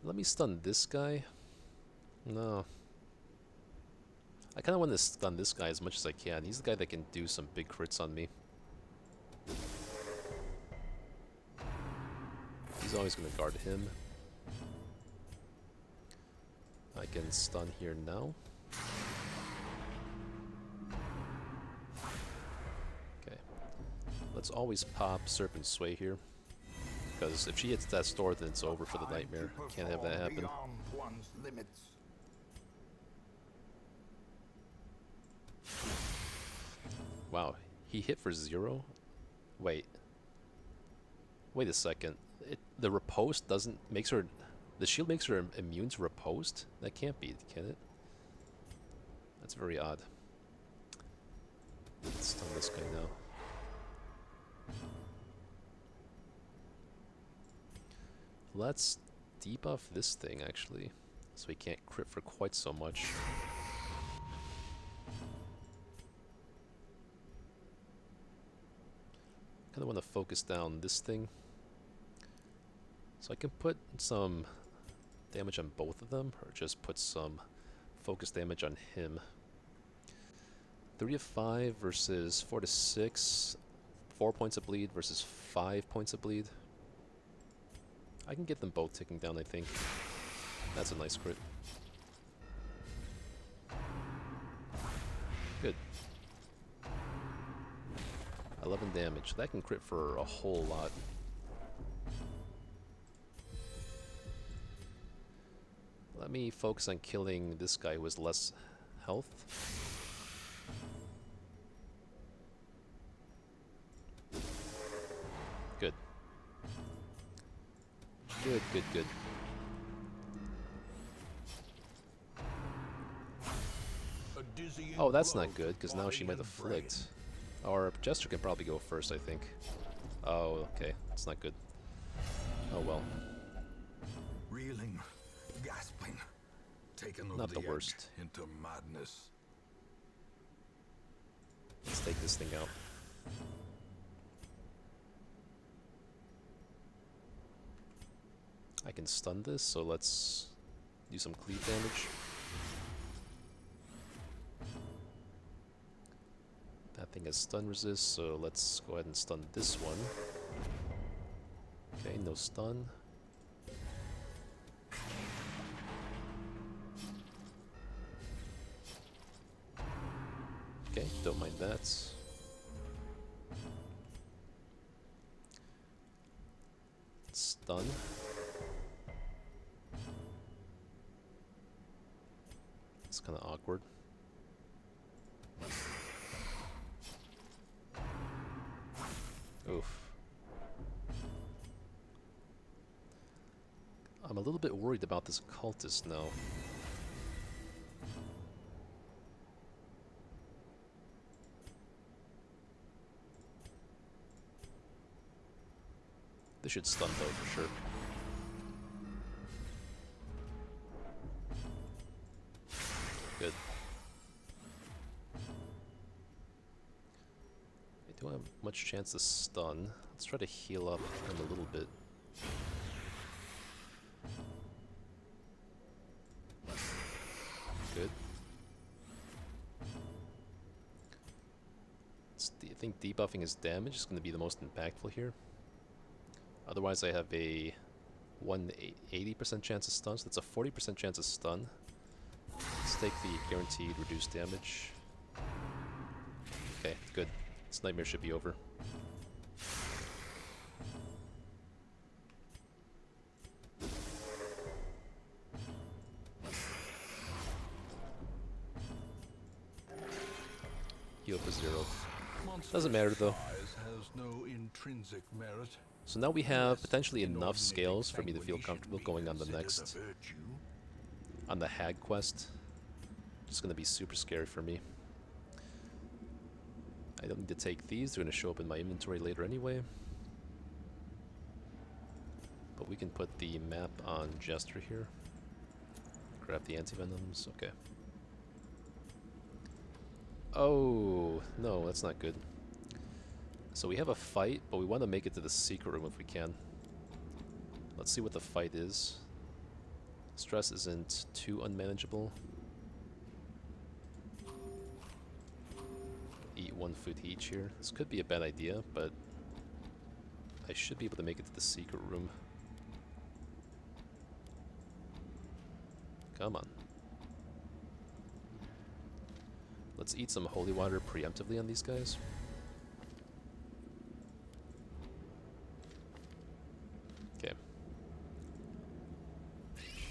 Let me stun this guy. No. I kind of want to stun this guy as much as I can. He's the guy that can do some big crits on me. He's always going to guard him. I can stun here now. Okay. Let's always pop Serpent Sway here. Because if she hits that store, then it's over for the nightmare. Can't have that happen. Beyond one's limits. Wow, he hit for 0? Wait. Wait a second. The riposte doesn't... makes her... The shield makes her immune to riposte? That can't be, can it? That's very odd. Let's stun this guy now. Let's debuff this thing, actually. So he can't crit for quite so much. Kind of want to focus down this thing. So I can put some damage on both of them, or just put some focus damage on him. 3 to 5 versus 4 to 6. 4 points of bleed versus 5 points of bleed. I can get them both ticking down, I think. That's a nice crit. Good. 11 damage. That can crit for a whole lot. Let me focus on killing this guy who has less health. Good. Good, good, good. dizzying Oh, that's blow not good, to because now she body might and brain. afflict. Our Jester can probably go first, I think. Oh, okay. That's not good. Oh well. Reeling, gasping, taken over Not the edge worst. into madness. Let's take this thing out. I can stun this, so let's do some cleave damage. That thing has stun resist, so let's go ahead and stun this one. Okay, no stun. Okay, don't mind that. Stun. It's kind of awkward. Oof. I'm a little bit worried about this cultist now. This should stun though, for sure. Good. I don't have much chance to stun. Let's try to heal up him a little bit. Good. I think debuffing his damage is going to be the most impactful here. Otherwise I have a 180% chance of stun, so that's a 40% chance of stun. Let's take the guaranteed reduced damage. Okay, good. This nightmare should be over. Heal for 0. Doesn't matter though. Has no intrinsic merit. So now we have potentially enough scales for me to feel comfortable going on the next, on the Hag quest. It's going to be super scary for me. I don't need to take these, they're going to show up in my inventory later anyway. But we can put the map on Jester here. Grab the antivenoms, okay. Oh, no, that's not good. So we have a fight, but we want to make it to the secret room if we can. Let's see what the fight is. Stress isn't too unmanageable. Eat 1 food each here. This could be a bad idea, but I should be able to make it to the secret room. Come on. Let's eat some holy water preemptively on these guys. Okay.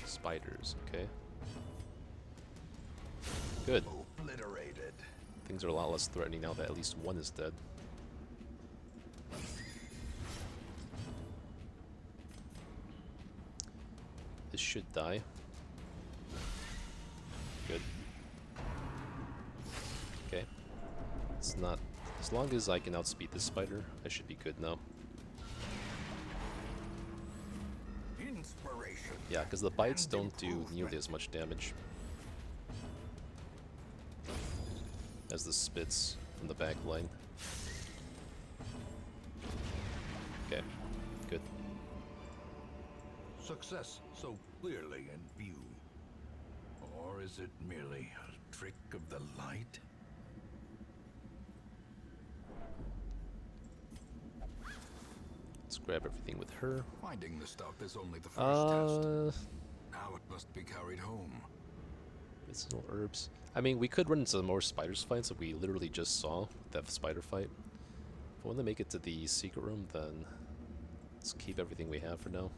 Spiders, okay. Good. Obliterated. Things are a lot less threatening now that at least one is dead. This should die. Good. Okay. It's not... As long as I can outspeed this spider, I should be good now. Inspiration. Yeah, because the bites don't do nearly as much damage as the spits from the back line. Okay, good. Success so clearly in view. Or is it merely a trick of the light? Let's grab everything with her. Finding the stuff is only the first test. Now it must be carried home. Medicinal herbs. I mean, we could run into more spiders fights that we literally just saw. That spider fight. If I want to make it to the secret room, then let's keep everything we have for now.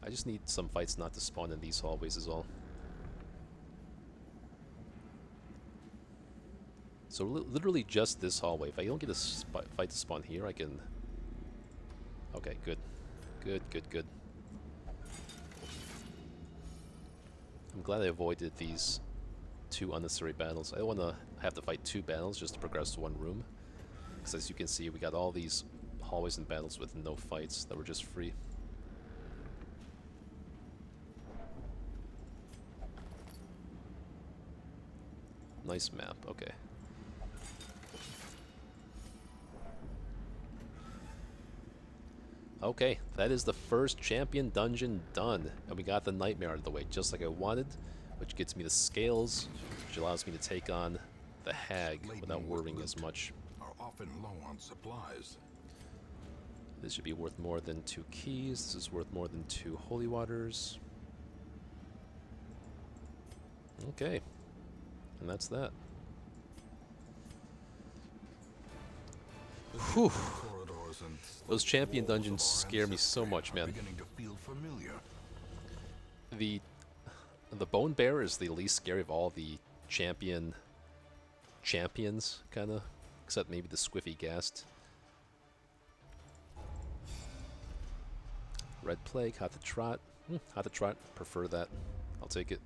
I just need some fights not to spawn in these hallways is all. So literally just this hallway. If I don't get a fight to spawn here, I can... Okay, good. Good, good, good. I'm glad I avoided these 2 unnecessary battles. I don't want to have to fight 2 battles just to progress to 1 room. Because as you can see, we got all these hallways and battles with no fights that were just free. Nice map, okay. Okay, that is the first champion dungeon done. And we got the nightmare out of the way, just like I wanted, which gets me the scales, which allows me to take on the hag without worrying as much. Are often low on supplies. This should be worth more than 2 keys. This is worth more than 2 holy waters. Okay, and that's that. Whew. Those champion dungeons scare me so much, man. Beginning to feel familiar. The Bone Bear is the least scary of all the champions, kind of, except maybe the Squiffy Ghast. Red Plague, Hot to Trot. Hot to Trot, prefer that. I'll take it.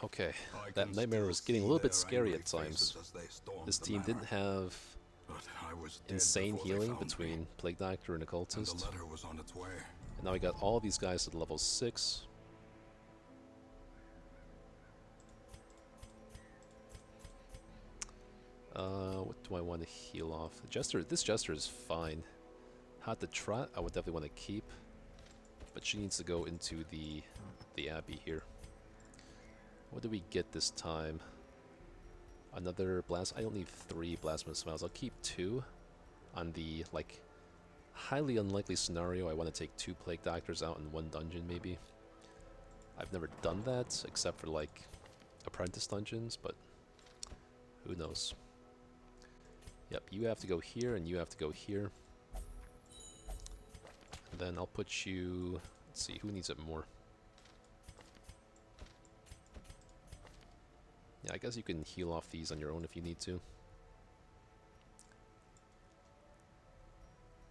Okay, that nightmare was getting a little bit scary at times. This team didn't have insane healing between Plague Doctor and Occultist. And now we got all these guys at level 6. What do I want to heal off? This Jester is fine. Hot to Trot, I would definitely want to keep. But she needs to go into the Abbey here. What do we get this time? Another blast. I don't need 3 Blasphemous Smiles. I'll keep 2. On the, like, highly unlikely scenario, I want to take 2 Plague Doctors out in 1 dungeon, maybe. I've never done that, except for, like, Apprentice dungeons, but who knows. Yep, you have to go here, and you have to go here. And then I'll put you... Let's see, who needs it more? Yeah, I guess you can heal off these on your own if you need to.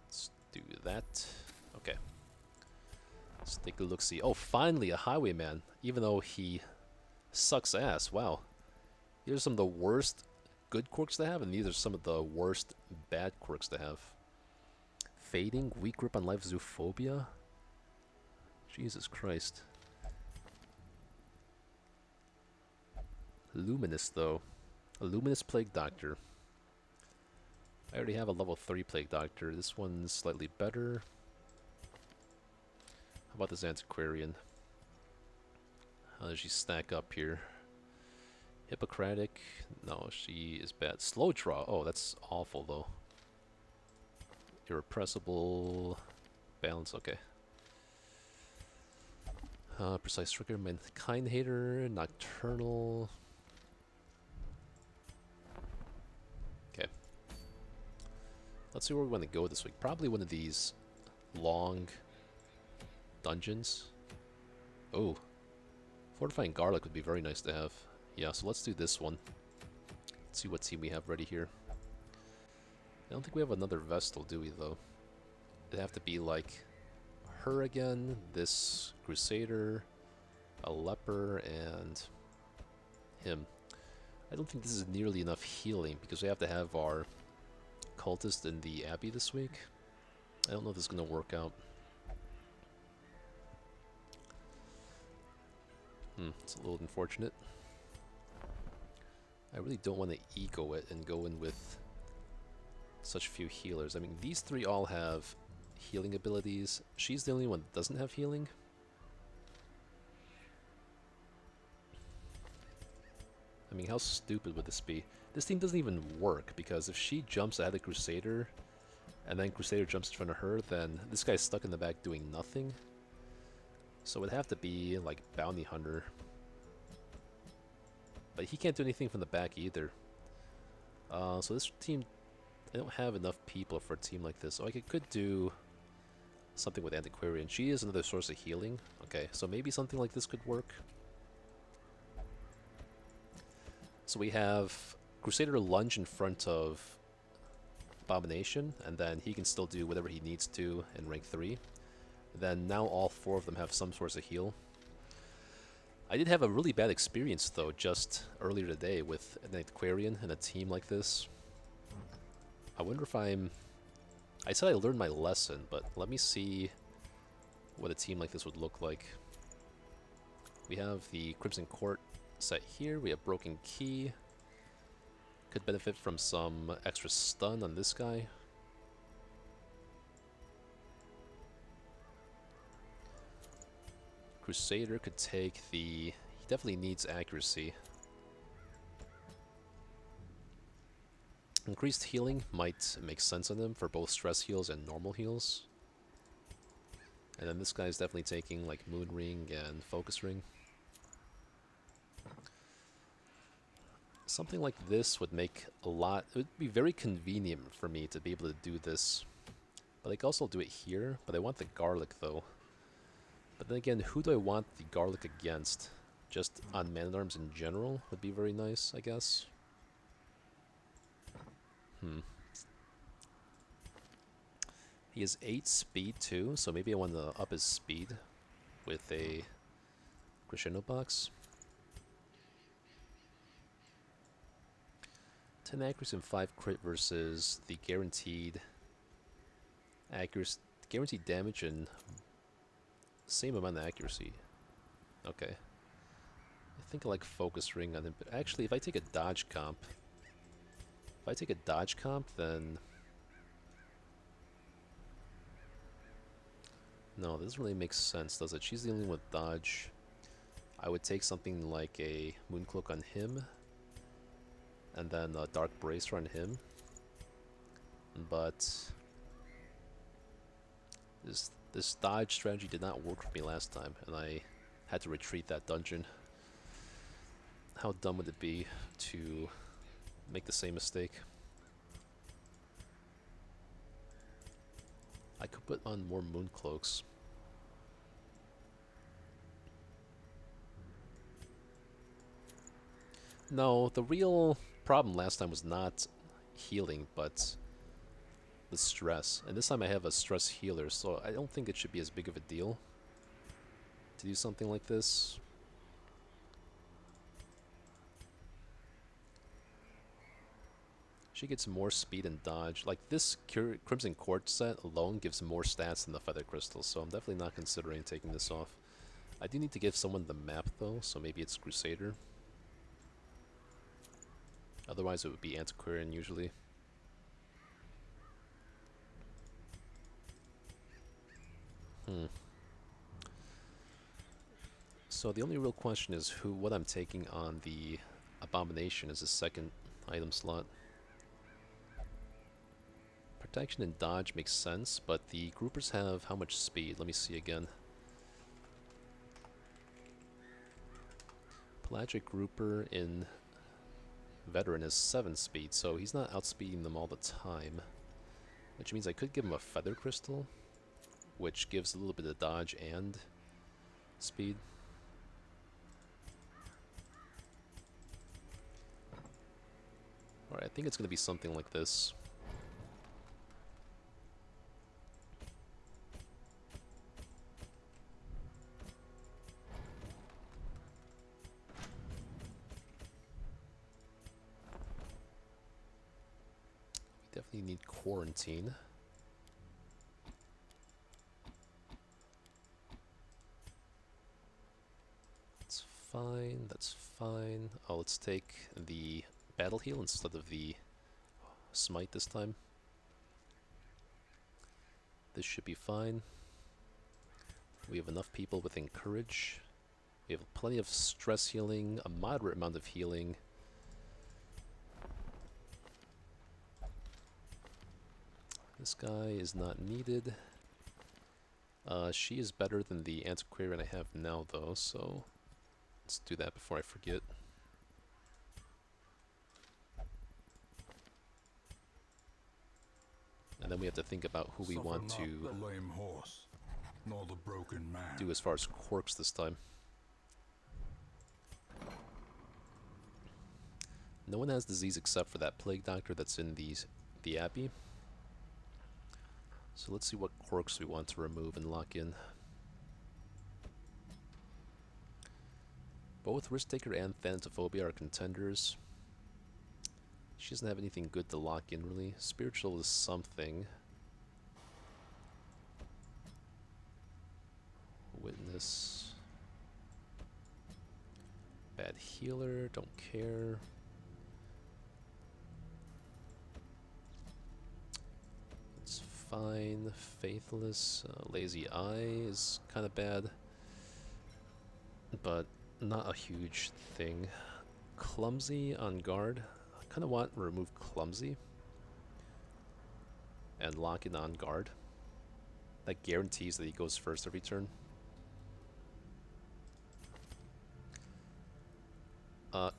Let's do that. Okay. Let's take a look-see. Oh, finally a Highwayman, even though he sucks ass. Wow. These are some of the worst good quirks to have, and these are some of the worst bad quirks to have. Fading, weak grip on life, zoophobia. Jesus Christ. Luminous, though. A Luminous Plague Doctor. I already have a level 3 Plague Doctor. This one's slightly better. How about this Antiquarian? How does she stack up here? Hippocratic. No, she is bad. Slow Draw. Oh, that's awful, though. Irrepressible. Balance. Okay. Precise Trigger. Mankind Hater. Nocturnal. Okay. Let's see where we want to go this week. Probably one of these long dungeons. Oh. Fortifying Garlic would be very nice to have. Yeah, so let's do this one. Let's see what team we have ready here. I don't think we have another Vestal, do we, though? It'd have to be, like, her again, this Crusader, a Leper, and him. I don't think this is nearly enough healing, because we have to have our Cultist in the Abbey this week. I don't know if this is going to work out. It's a little unfortunate. I really don't want to ego it and go in with such few healers. I mean, these 3 all have healing abilities. She's the only one that doesn't have healing. I mean, how stupid would this be? This team doesn't even work, because if she jumps ahead of Crusader, and then Crusader jumps in front of her, then this guy's stuck in the back doing nothing. So it'd have to be, like, Bounty Hunter. But he can't do anything from the back either. So this team, I don't have enough people for a team like this. So I could do something with Antiquarian. She is another source of healing. Okay, so maybe something like this could work. So we have Crusader lunge in front of Abomination, and then he can still do whatever he needs to in rank 3. And Then now all 4 of them have some source of heal. I did have a really bad experience though just earlier today with an Aquarian and a team like this. I wonder if I said I learned my lesson, but let me see what a team like this would look like. We have the Crimson Court set here. We have Broken Key. Could benefit from some extra stun on this guy. Crusader could take the... He definitely needs accuracy. Increased healing might make sense on him for both stress heals and normal heals. And then this guy's definitely taking like Moon Ring and Focus Ring. Something like this would make a lot... It would be very convenient for me to be able to do this. But I could also do it here, but I want the Garlic though. But then again, who do I want the Garlic against? Just on Man-at-Arms in general would be very nice, I guess. He has 8 speed too, so maybe I want to up his speed with a Crescendo Box. 10 accuracy and 5 crit versus the guaranteed accuracy, guaranteed damage and same amount of accuracy. Okay. I think I like Focus Ring on him, but actually if I take a dodge comp, then no, this doesn't really make sense, does it? She's dealing with dodge. I would take something like a Mooncloak on him, and then a Dark Bracer on him. But this dodge strategy did not work for me last time, and I had to retreat that dungeon. How dumb would it be to make the same mistake? I could put on more Mooncloaks. No, the real problem last time was not healing, but the stress. And this time I have a stress healer, so I don't think it should be as big of a deal to do something like this. She gets more speed and dodge. Like this Crimson Court set alone gives more stats than the Feather Crystal, so I'm definitely not considering taking this off. I do need to give someone the map though, so maybe it's Crusader. Otherwise it would be Antiquarian usually. So the only real question is what I'm taking on the Abomination as a second item slot. Protection and dodge makes sense, but the groupers have how much speed? Let me see again. Pelagic grouper in Veteran is 7 speed, so he's not outspeeding them all the time. Which means I could give him a Feather Crystal, which gives a little bit of dodge and speed. Alright, I think it's going to be something like this. We definitely need Quarantine. That's fine, that's fine. Oh, let's take the Battle Heal instead of the Smite this time. This should be fine. We have enough people with Encourage. We have plenty of stress healing, a moderate amount of healing. This guy is not needed. She is better than the Antiquarian I have now though, so let's do that before I forget. And then we have to think about who we want to the lame horse, nor the broken man. do as far as quirks this time. No one has disease except for that plague doctor that's in the Abbey. So let's see what quirks we want to remove and lock in. Both Risk Taker and Thanatophobia are contenders. She doesn't have anything good to lock in, really. Spiritual is something. Witness. Bad healer, don't care. It's fine. Faithless. Lazy Eye is kind of bad, but not a huge thing. Clumsy on guard. I kind of want to remove Clumsy and lock in on guard. That guarantees that he goes first every turn.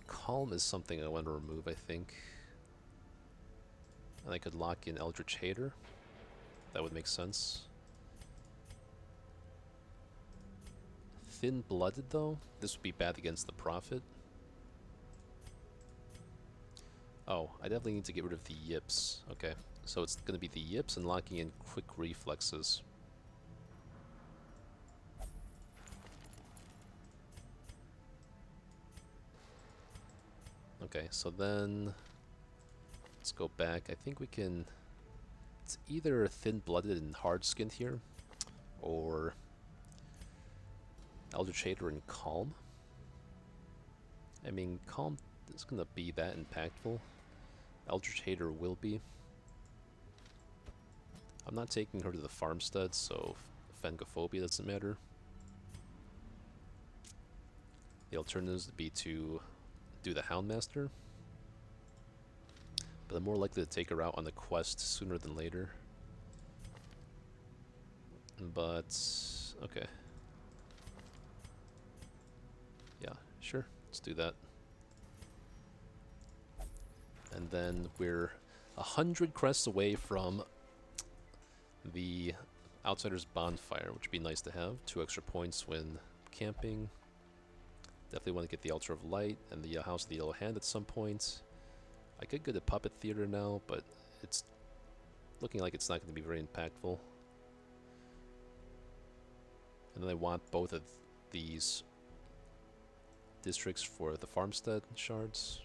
Calm is something I want to remove, I think. And I could lock in Eldritch Hater. That would make sense. Thin-blooded, though? This would be bad against the Prophet. Oh, I definitely need to get rid of the Yips. Okay, so it's going to be the Yips and locking in Quick Reflexes. Okay, so then let's go back. I think we can... It's either Thin-blooded and Hard-skinned here, or Eldritch Hater and Calm. I mean, Calm is going to be that impactful. Eldritch Hater will be. I'm not taking her to the farmstead, so Phangophobia doesn't matter. The alternatives would be to do the Houndmaster, but I'm more likely to take her out on the quest sooner than later. But, okay. Yeah, sure, let's do that. And then we're 100 crests away from the Outsider's Bonfire, which would be nice to have. 2 extra points when camping. Definitely want to get the Altar of Light and the House of the Yellow Hand at some point. I could go to Puppet Theater now, but it's looking like it's not going to be very impactful. And then I want both of these districts for the Farmstead shards.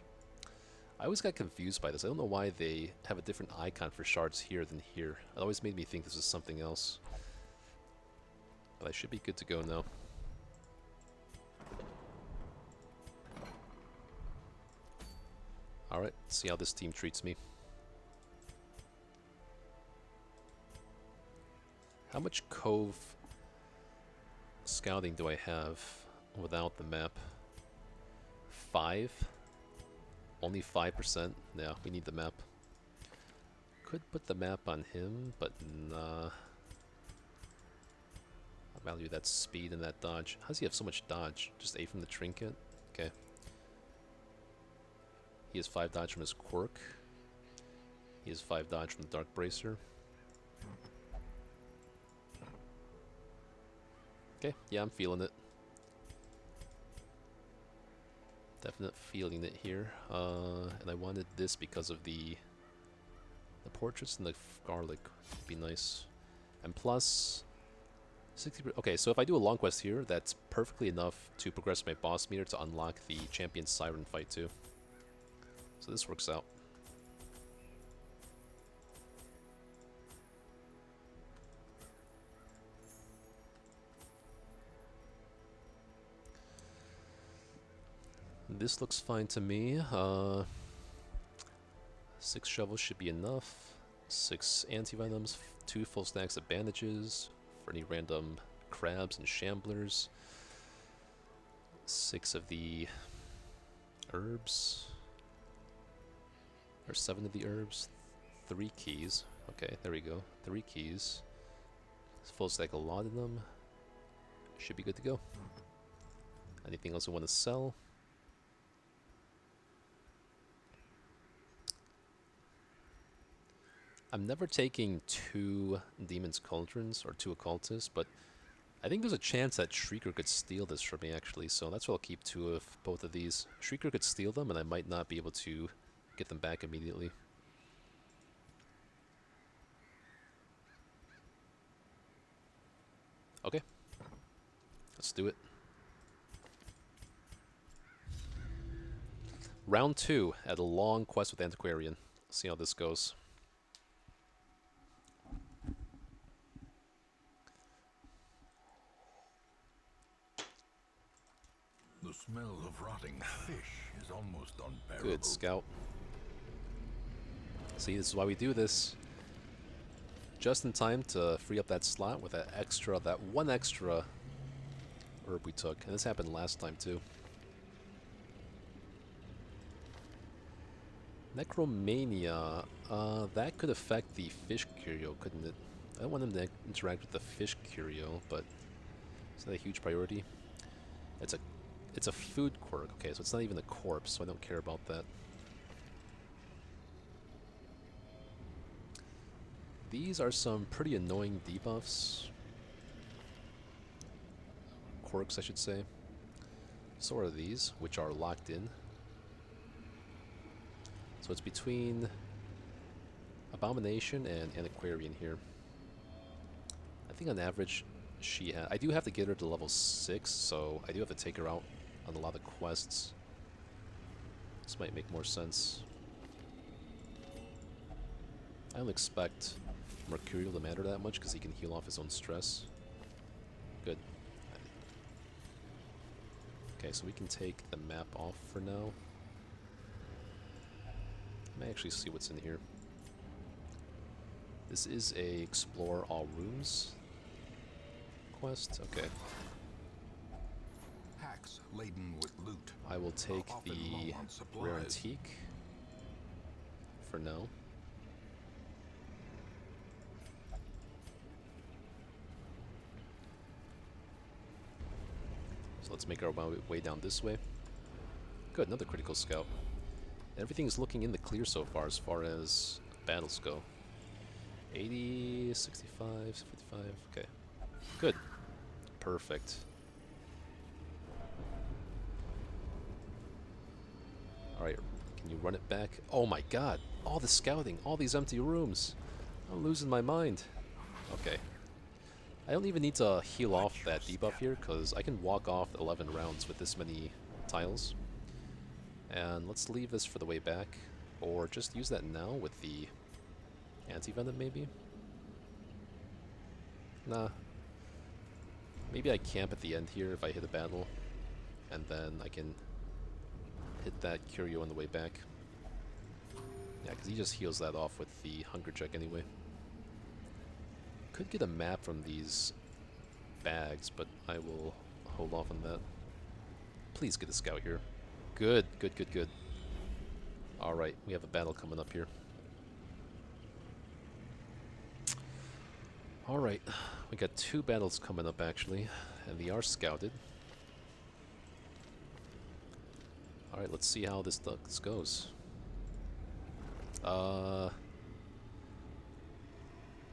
I always got confused by this. I don't know why they have a different icon for shards here than here. It always made me think this was something else. But I should be good to go now. Alright, see how this team treats me. How much Cove scouting do I have without the map? 5? Only 5%? Yeah, we need the map. Could put the map on him, but nah. I value that speed and that dodge. How does he have so much dodge? Just 8 from the trinket? Okay. He has 5 dodge from his quirk. He has 5 dodge from the Dark Bracer. Okay, yeah, I'm feeling it. Definite feeling it here. And I wanted this because of the portraits and the garlic. Would be nice. And plus 60%. Okay, so if I do a long quest here, that's perfectly enough to progress my boss meter to unlock the Champion Siren fight too. So this works out. This looks fine to me. 6 shovels should be enough. 6 antivenoms, 2 full stacks of bandages for any random crabs and shamblers. 6 of the herbs. Or 7 of the herbs. 3 keys. Okay, there we go. 3 keys. Full stack of laudanum. Should be good to go. Anything else I want to sell? I'm never taking 2 Demon's Cauldrons or 2 Occultists, but I think there's a chance that Shrieker could steal this from me, actually, so that's why I'll keep 2 of both of these. Shrieker could steal them, and I might not be able to get them back immediately. Okay, let's do it. Round 2 at a long quest with Antiquarian. Let's see how this goes. The smell of rotting fish is almost unbearable. Good, Scout. See, this is why we do this. Just in time to free up that slot with that one extra herb we took. And this happened last time too. Necromania, that could affect the fish curio, couldn't it? I don't want him to interact with the fish curio, but it's not a huge priority. It's a food quirk, okay, so it's not even a corpse, so I don't care about that. These are some pretty annoying debuffs. Quirks, I should say. So are these, which are locked in. So it's between Abomination and Antiquarian here. I think on average, I do have to get her to level 6, so I do have to take her out on a lot of quests. This might make more sense. I don't expect Mercurial to matter that much because he can heal off his own stress. Good. Okay, so we can take the map off for now. Let me actually see what's in here. This is a explore all rooms quest. Okay. Hacks laden with loot. I will take the rare antique for now. So let's make our way down this way. Good, another critical scout. Everything's looking in the clear so far as battles go. 80, 65, 55, okay. Good. Perfect. Alright, can you run it back? Oh my god! All the scouting, all these empty rooms! I'm losing my mind. Okay. I don't even need to heal off that debuff here, because I can walk off 11 rounds with this many tiles. And let's leave this for the way back, or just use that now with the anti-venom maybe? Nah. Maybe I camp at the end here if I hit a battle, and then I can hit that curio on the way back. Yeah, because he just heals that off with the hunger check anyway. Could get a map from these bags, but I will hold off on that. Please get a scout here. Good, good, good, good. Alright, we have a battle coming up here. Alright, we got 2 battles coming up actually, and they are scouted. Alright, let's see how this goes.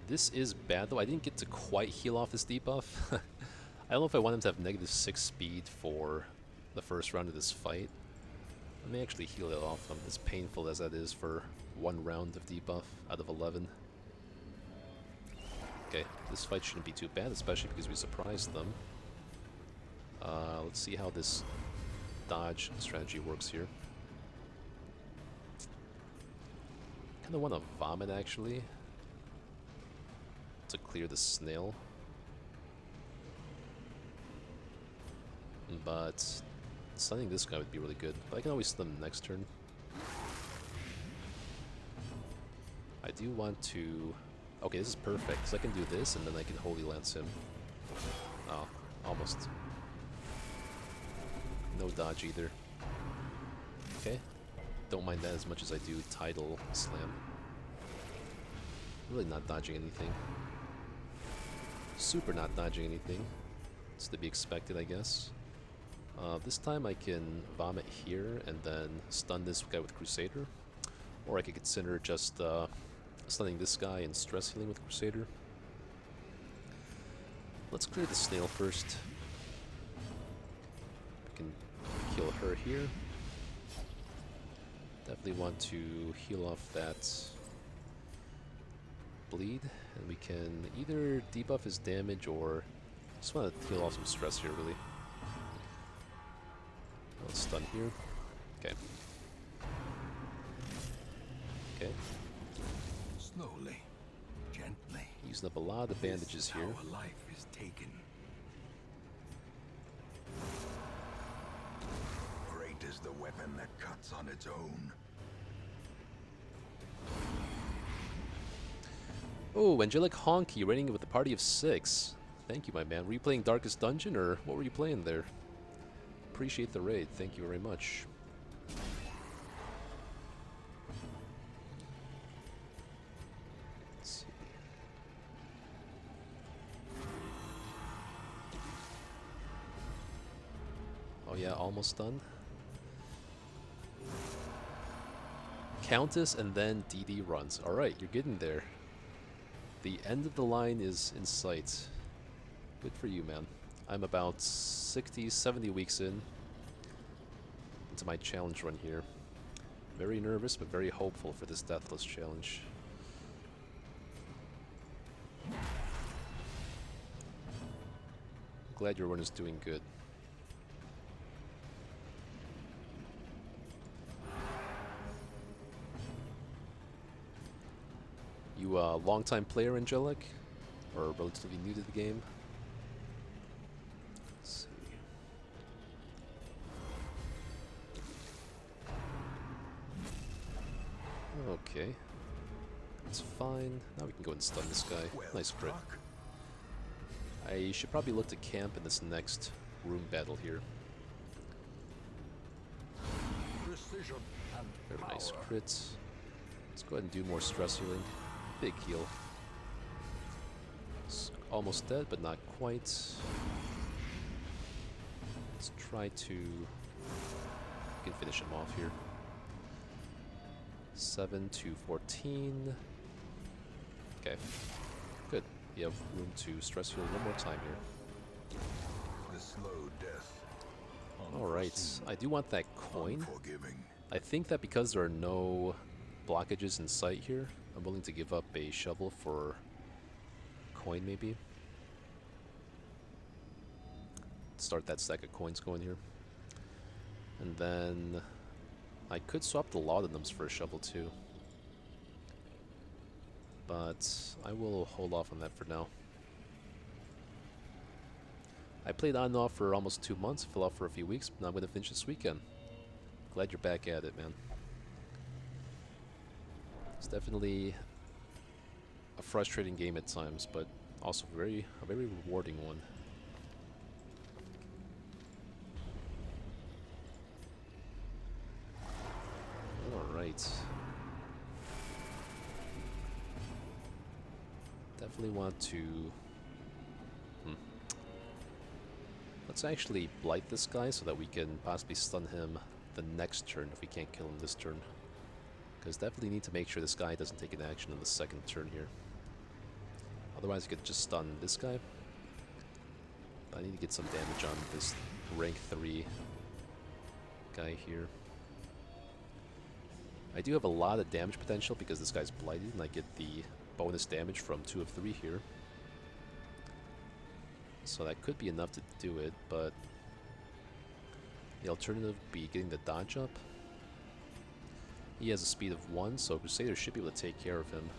This is bad though. I didn't get to quite heal off this debuff. I don't know if I want him to have -6 speed for the first round of this fight. Let me actually heal it off him, as painful as that is for 1 round of debuff out of 11. Okay, this fight shouldn't be too bad, especially because we surprised them. Let's see how this dodge strategy works here. Kinda wanna vomit actually, to clear the snail. But stunning this guy would be really good. But I can always stun him next turn. I do want to... Okay, this is perfect, so I can do this and then I can Holy Lance him. Oh, almost. No dodge either. Okay. Don't mind that as much as I do Tidal Slam. Really not dodging anything. Super not dodging anything. It's to be expected, I guess. This time I can Vomit here and then stun this guy with Crusader. Or I could consider just stunning this guy and stress healing with Crusader. Let's clear the snail first. I can kill her here. Definitely want to heal off that bleed, and we can either debuff his damage or Just want to heal off some stress here, really. I'll stun here. Okay. Okay. Slowly, gently. Using up a lot of bandages here. This is how a life is taken. Great is the weapon that cuts on its own. Oh, Angelic Honky raiding with a party of 6. Thank you, my man. Were you playing Darkest Dungeon, or what were you playing there? Appreciate the raid. Thank you very much. Let's see. Oh yeah, almost done. Countess and then DD runs. Alright, you're getting there. The end of the line is in sight. Good for you, man. I'm about 60, 70 weeks into my challenge run here. Very nervous, but very hopeful for this Deathless challenge. Glad your run is doing good. You a long-time player, Angelic? Or relatively new to the game? Let's see. Okay. That's fine. Now we can go and stun this guy. Nice crit. I should probably look to camp in this next room battle here. Precision and Very nice power. crits. Let's go ahead and do more stress healing. Big heal. It's almost dead, but not quite. Let's try to... We can finish him off here. 7 to 14. Okay. Good. You have room to stress heal one more time here. The slow death. Alright. I do want that coin. Unforgiving. I think that because there are no blockages in sight here, I'm willing to give up a shovel for coin, maybe. Start that stack of coins going here. And then I could swap the laudanums for a shovel too. But I will hold off on that for now. I played on and off for almost 2 months, fell off for a few weeks, but now I'm going to finish this weekend. Glad you're back at it, man. It's definitely a frustrating game at times, but also a very rewarding one. Alright. Definitely want to... Let's actually blight this guy so that we can possibly stun him the next turn if we can't kill him this turn. Because definitely need to make sure this guy doesn't take an action on the second turn here. Otherwise, you could just stun this guy. I need to get some damage on this rank 3 guy here. I do have a lot of damage potential because this guy's blighted, and I get the bonus damage from 2 of 3 here. So that could be enough to do it, but the alternative would be getting the dodge up. He has a speed of 1, so Crusader should be able to take care of him.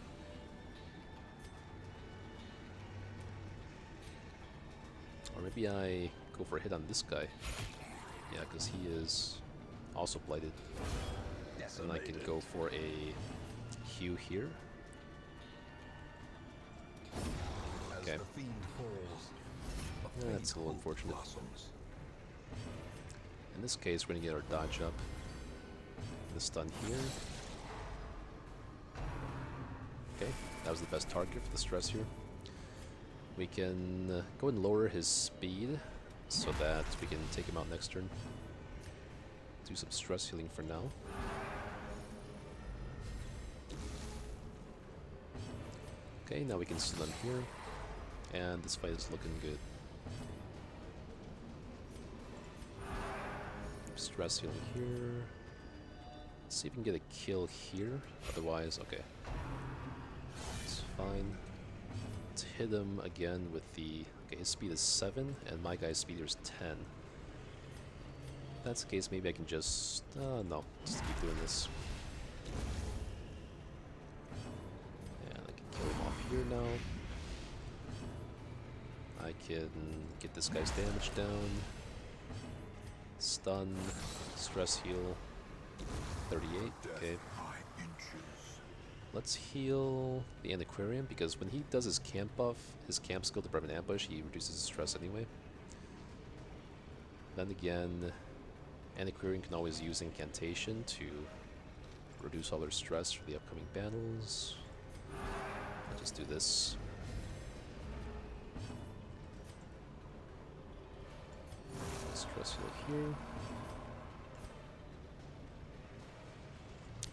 Or maybe I go for a hit on this guy. Yeah, because he is also blighted. And I can go for a hew here. Okay. That's a little unfortunate. In this case, we're going to get our dodge up. The stun here. Okay, that was the best target for the stress here. We can go and lower his speed so that we can take him out next turn. Do some stress healing for now. Okay, now we can stun here. And this fight is looking good. Stress healing here. Let's see if we can get a kill here. Otherwise, okay. It's fine. to hit him again with the... Okay, his speed is 7, and my guy's speed is 10. If that's the case, maybe I can just... no, just keep doing this. And I can kill him off here now. I can get this guy's damage down. Stun, stress heal, 38, okay. Let's heal the Antiquarian, because when he does his camp buff, his camp skill to prevent ambush, he reduces his stress anyway. Then again, Antiquarian can always use Incantation to reduce all their stress for the upcoming battles. I'll just do this. Stress heal here.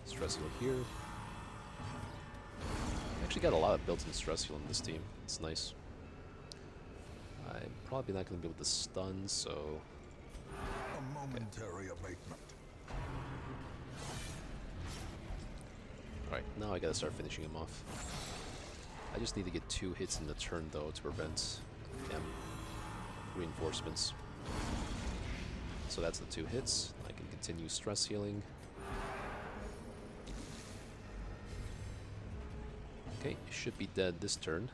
Stress heal here. Actually got a lot of built-in stress heal in this team. It's nice. I'm probably not going to be able to stun, so... A momentary abatement. Alright, now I gotta start finishing him off. I just need to get 2 hits in the turn, though, to prevent reinforcements. So that's the 2 hits. I can continue stress healing. Okay, should be dead this turn.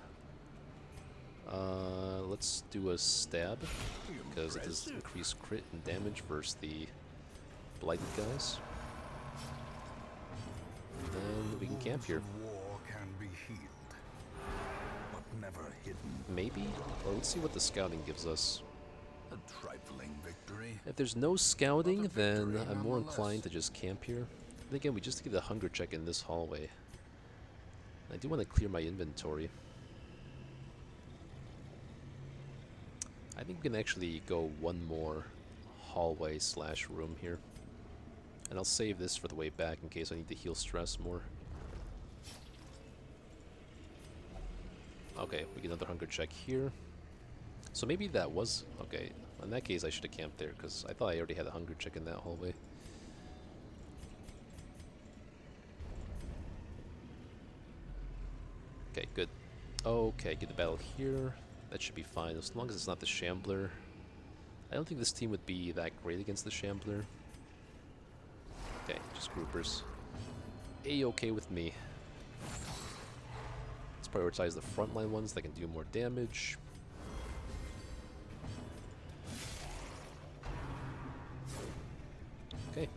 Let's do a stab, because it does increase crit and damage versus the blighted guys. Then we can camp here. War can be healed, but never hidden. Maybe? Or let's see what the scouting gives us. A trifling victory. If there's no scouting, then I'm more inclined to just camp here. And again, we just get a hunger check in this hallway. I do want to clear my inventory. I think we can actually go one more hallway slash room here. And I'll save this for the way back in case I need to heal stress more. Okay, we get another hunger check here. So maybe that was... Okay, in that case I should have camped there, because I thought I already had a hunger check in that hallway. Okay, good. Okay, get the battle here. That should be fine, as long as it's not the Shambler. I don't think this team would be that great against the Shambler. Okay, just groupers. A-okay with me. Let's prioritize the frontline ones that can do more damage. Okay.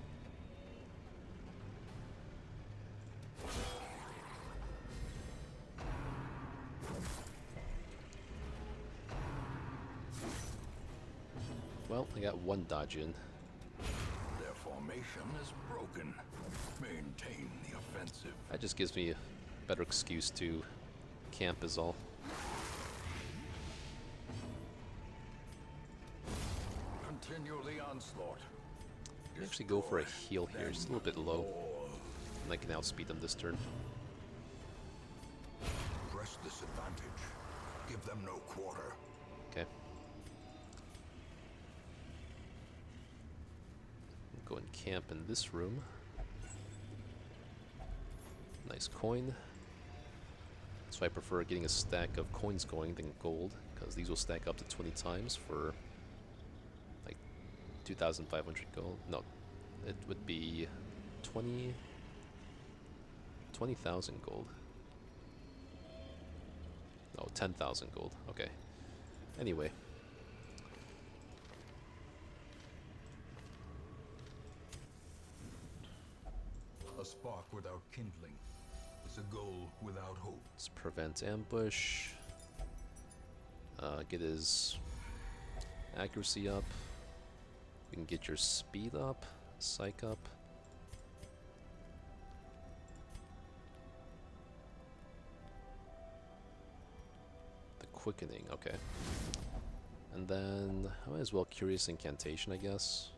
Well, I got one dodge in. Their formation is broken. Maintain the offensive. That just gives me a better excuse to camp is all. Continue the onslaught. I can actually go for a heal here, just a little bit low. And I can outspeed them this turn. Press this advantage. Give them no quarter. Okay. Go and camp in this room. Nice coin. So I prefer getting a stack of coins going than gold, because these will stack up to 20 times for like 2,500 gold. No, it would be 20,000 gold. No, 10,000 gold. Okay. Anyway. A spark without kindling is a goal without hope. Let's prevent ambush. Get his accuracy up. We can get your speed up, psych up. The quickening, okay. And then I might as well Curious Incantation, I guess.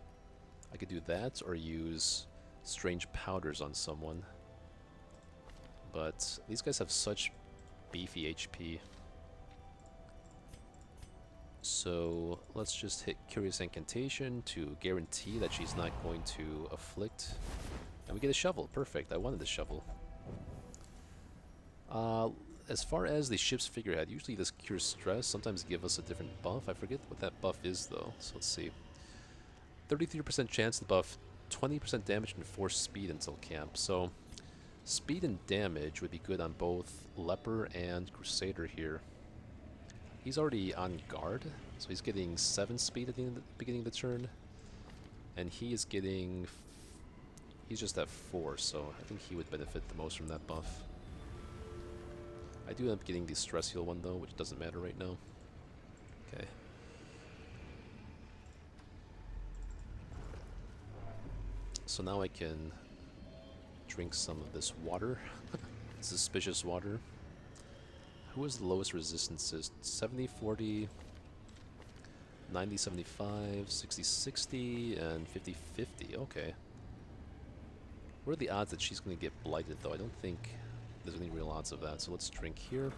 I could do that or use Strange Powders on someone. But these guys have such beefy HP. So let's just hit Curious Incantation to guarantee that she's not going to afflict. And we get a shovel. Perfect. I wanted a shovel. as far as the ship's figurehead, usually this cures stress, sometimes give us a different buff. I forget what that buff is though, so let's see. 33% chance to buff 20% damage and 4 speed until camp. So speed and damage would be good on both Leper and Crusader here. He's already on guard, so he's getting 7 speed at the beginning of the turn. And he is getting... he's just at 4, so I think he would benefit the most from that buff. I do end up getting the stress heal one though, which doesn't matter right now. Okay. So now I can drink some of this water. Suspicious water. Who is the lowest resistances? 70, 40, 90, 75, 60, 60, and 50, 50. Okay. What are the odds that she's going to get blighted though? I don't think there's any real odds of that. So let's drink here.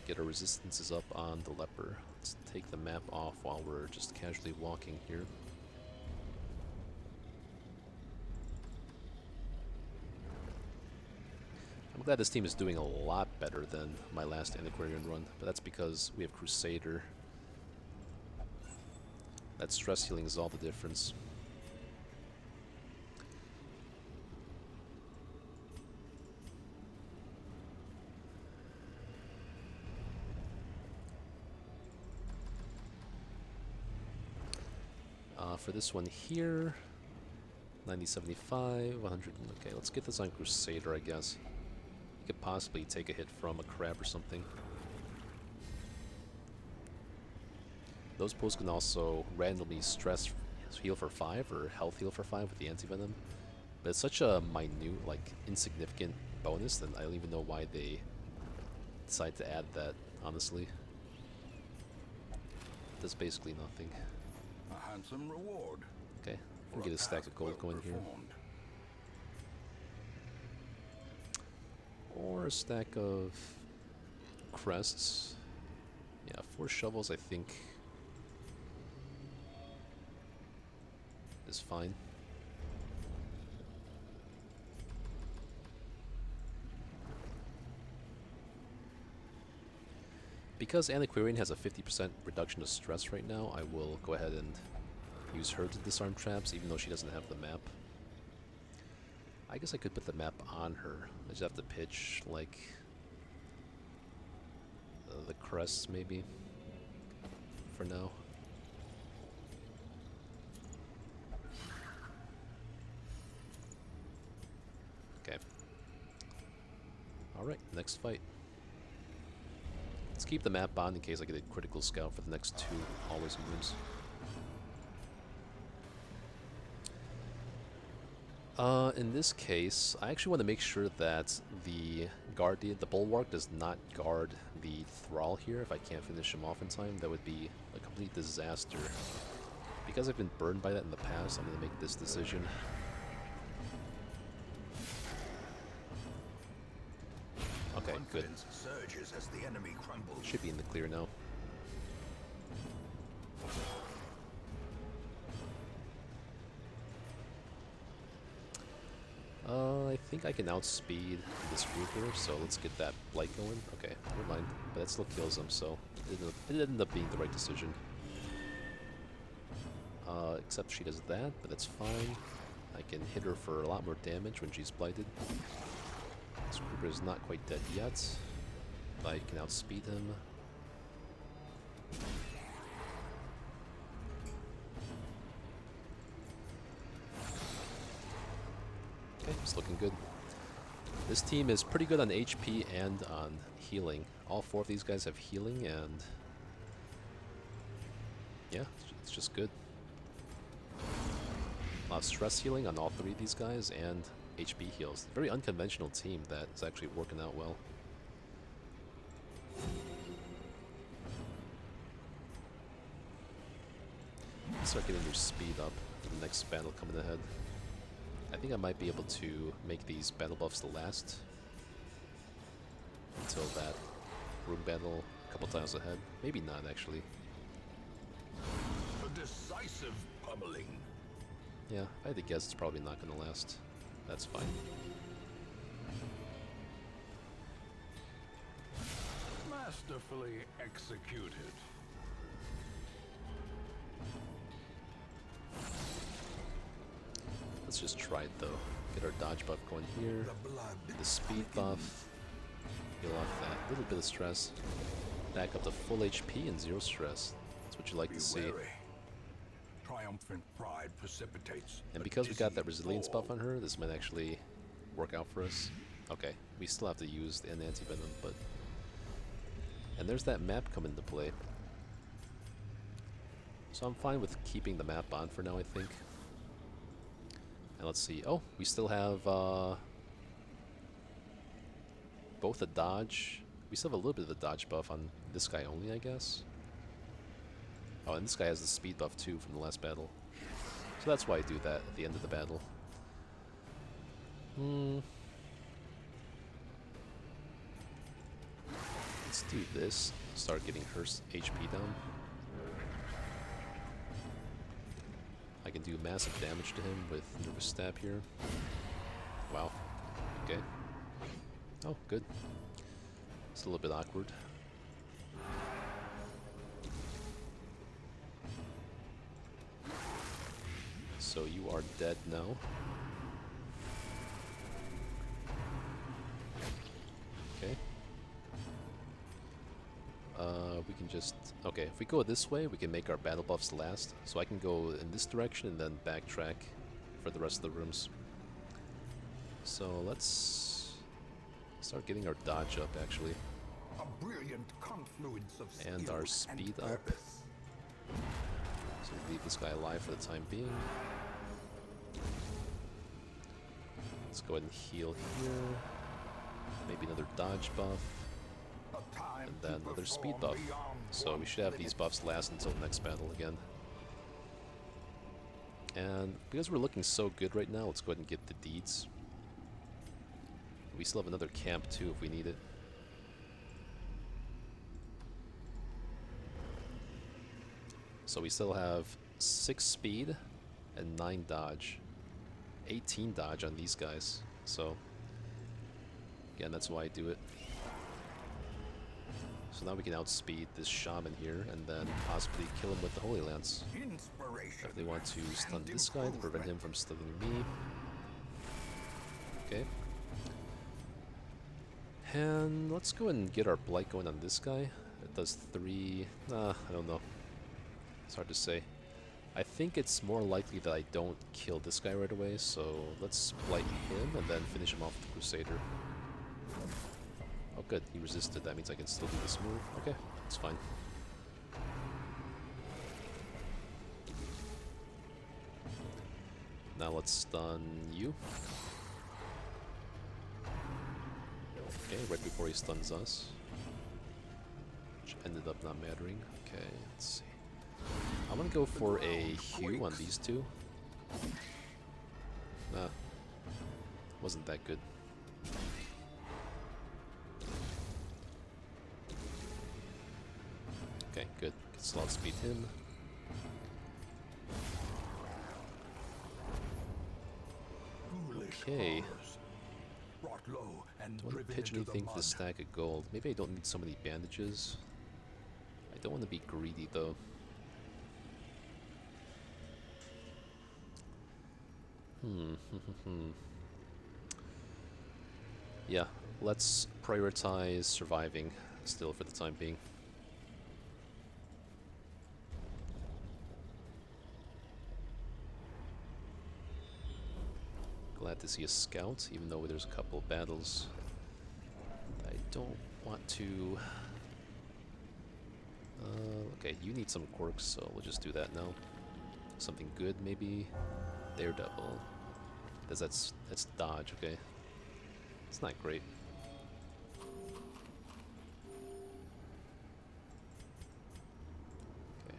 Get our resistances up on the Leper. Let's take the map off while we're just casually walking here. I'm glad this team is doing a lot better than my last Antiquarian run, but that's because we have Crusader. That stress healing is all the difference. For this one here, 90, 75, 100. Okay, let's get this on Crusader, I guess. You could possibly take a hit from a crab or something. Those pools can also randomly stress heal for 5 or health heal for 5 with the anti-venom. But it's such a minute, like, insignificant bonus that I don't even know why they decide to add that, honestly. It does basically nothing. A handsome reward. Okay, we'll get a stack of gold going here. Or a stack of crests. Yeah, 4 shovels I think is fine. Because Antiquarian has a 50% reduction to stress right now, I will go ahead and use her to disarm traps, even though she doesn't have the map. I guess I could put the map on her. I just have to pitch, like, the crests, maybe, for now. Okay. Alright, next fight. Let's keep the map on in case I get a critical scout for the next 2 always moves. In this case, I actually want to make sure that the Guardian, the Bulwark, does not guard the Thrall here. If I can't finish him off in time, that would be a complete disaster. Because I've been burned by that in the past, I'm going to make this decision. Okay, good. Surges as the enemy crumbles. Should be in the clear now. I think I can outspeed this group here, so let's get that blight going. Okay, never mind. But that still kills him, so it ended up being the right decision. Except she does that, but that's fine. I can hit her for a lot more damage when she's blighted. This grouper is not quite dead yet, but I can outspeed him. Okay, it's looking good. This team is pretty good on HP and on healing. All 4 of these guys have healing, and yeah, it's just good. A lot of stress healing on all 3 of these guys, and HP heals. Very unconventional team that is actually working out well. Start getting your speed up for the next battle coming ahead. I think I might be able to make these battle buffs last until that room battle a couple times ahead. Maybe not, actually. A decisive pummeling. Yeah, I had to guess it's probably not going to last. That's fine. Masterfully executed. Let's just try it though. Get our dodge buff going here. The blood. The speed buff. Heal off that little bit of stress. Back up to full HP and 0 stress. That's what you like Be to see. wary. Triumphant pride precipitates. And a because we got that dizzy resilience buff fall. on her, this might actually work out for us. Okay, we still have to use an anti-venom, but... And there's that map come into play. So I'm fine with keeping the map on for now, I think. And let's see. Oh, we still have both a dodge. We still have a little bit of the dodge buff on this guy only, I guess. Oh, and this guy has the speed buff too from the last battle. So that's why I do that at the end of the battle. Let's do this. Start getting her HP down. I can do massive damage to him with Nervous Stab here. Wow. Okay. Oh, good. It's a little bit awkward. So you are dead now. Okay. We can just... Okay, if we go this way, we can make our battle buffs last. So I can go in this direction and then backtrack for the rest of the rooms. So let's start getting our dodge up, actually. A brilliant confluence of And skill our speed up. purpose. So leave this guy alive for the time being. Let's go ahead and heal here. Maybe another dodge buff. A time And then to another speed perform buff. beyond So we one's should have these limits. buffs last until the next battle again. And because we're looking so good right now, let's go ahead and get the deeds. We still have another camp too if we need it. So we still have 6 speed and 9 dodge. 18 dodge on these guys. So again, that's why I do it. So now we can outspeed this shaman here and then possibly kill him with the Holy Lance. Inspiration If they want to stun and this guy to prevent him improvement. from stunning me. Okay. And let's go and get our blight going on this guy. It does 3... I don't know. It's hard to say. I think it's more likely that I don't kill this guy right away, so let's blight him and then finish him off with the Crusader. Oh good, he resisted. That means I can still do this move. Okay, it's fine. Now let's stun you. Okay, right before he stuns us. Which ended up not mattering. Okay, let's see. I'm gonna go for a Hue on these two. Nah, wasn't that good. Okay, good. Can slot speed him. Foolish Okay. horrors, brought low and Don't want to driven pitch into the anything for the mud. stack of gold. Maybe I don't need so many bandages. I don't want to be greedy though. Yeah, let's prioritize surviving still for the time being. Glad to see a scout, even though there's a couple of battles. I don't want to... okay, you need some quirks, so we'll just do that now. Something good, maybe? Daredevil. That's dodge, okay. It's not great. Okay.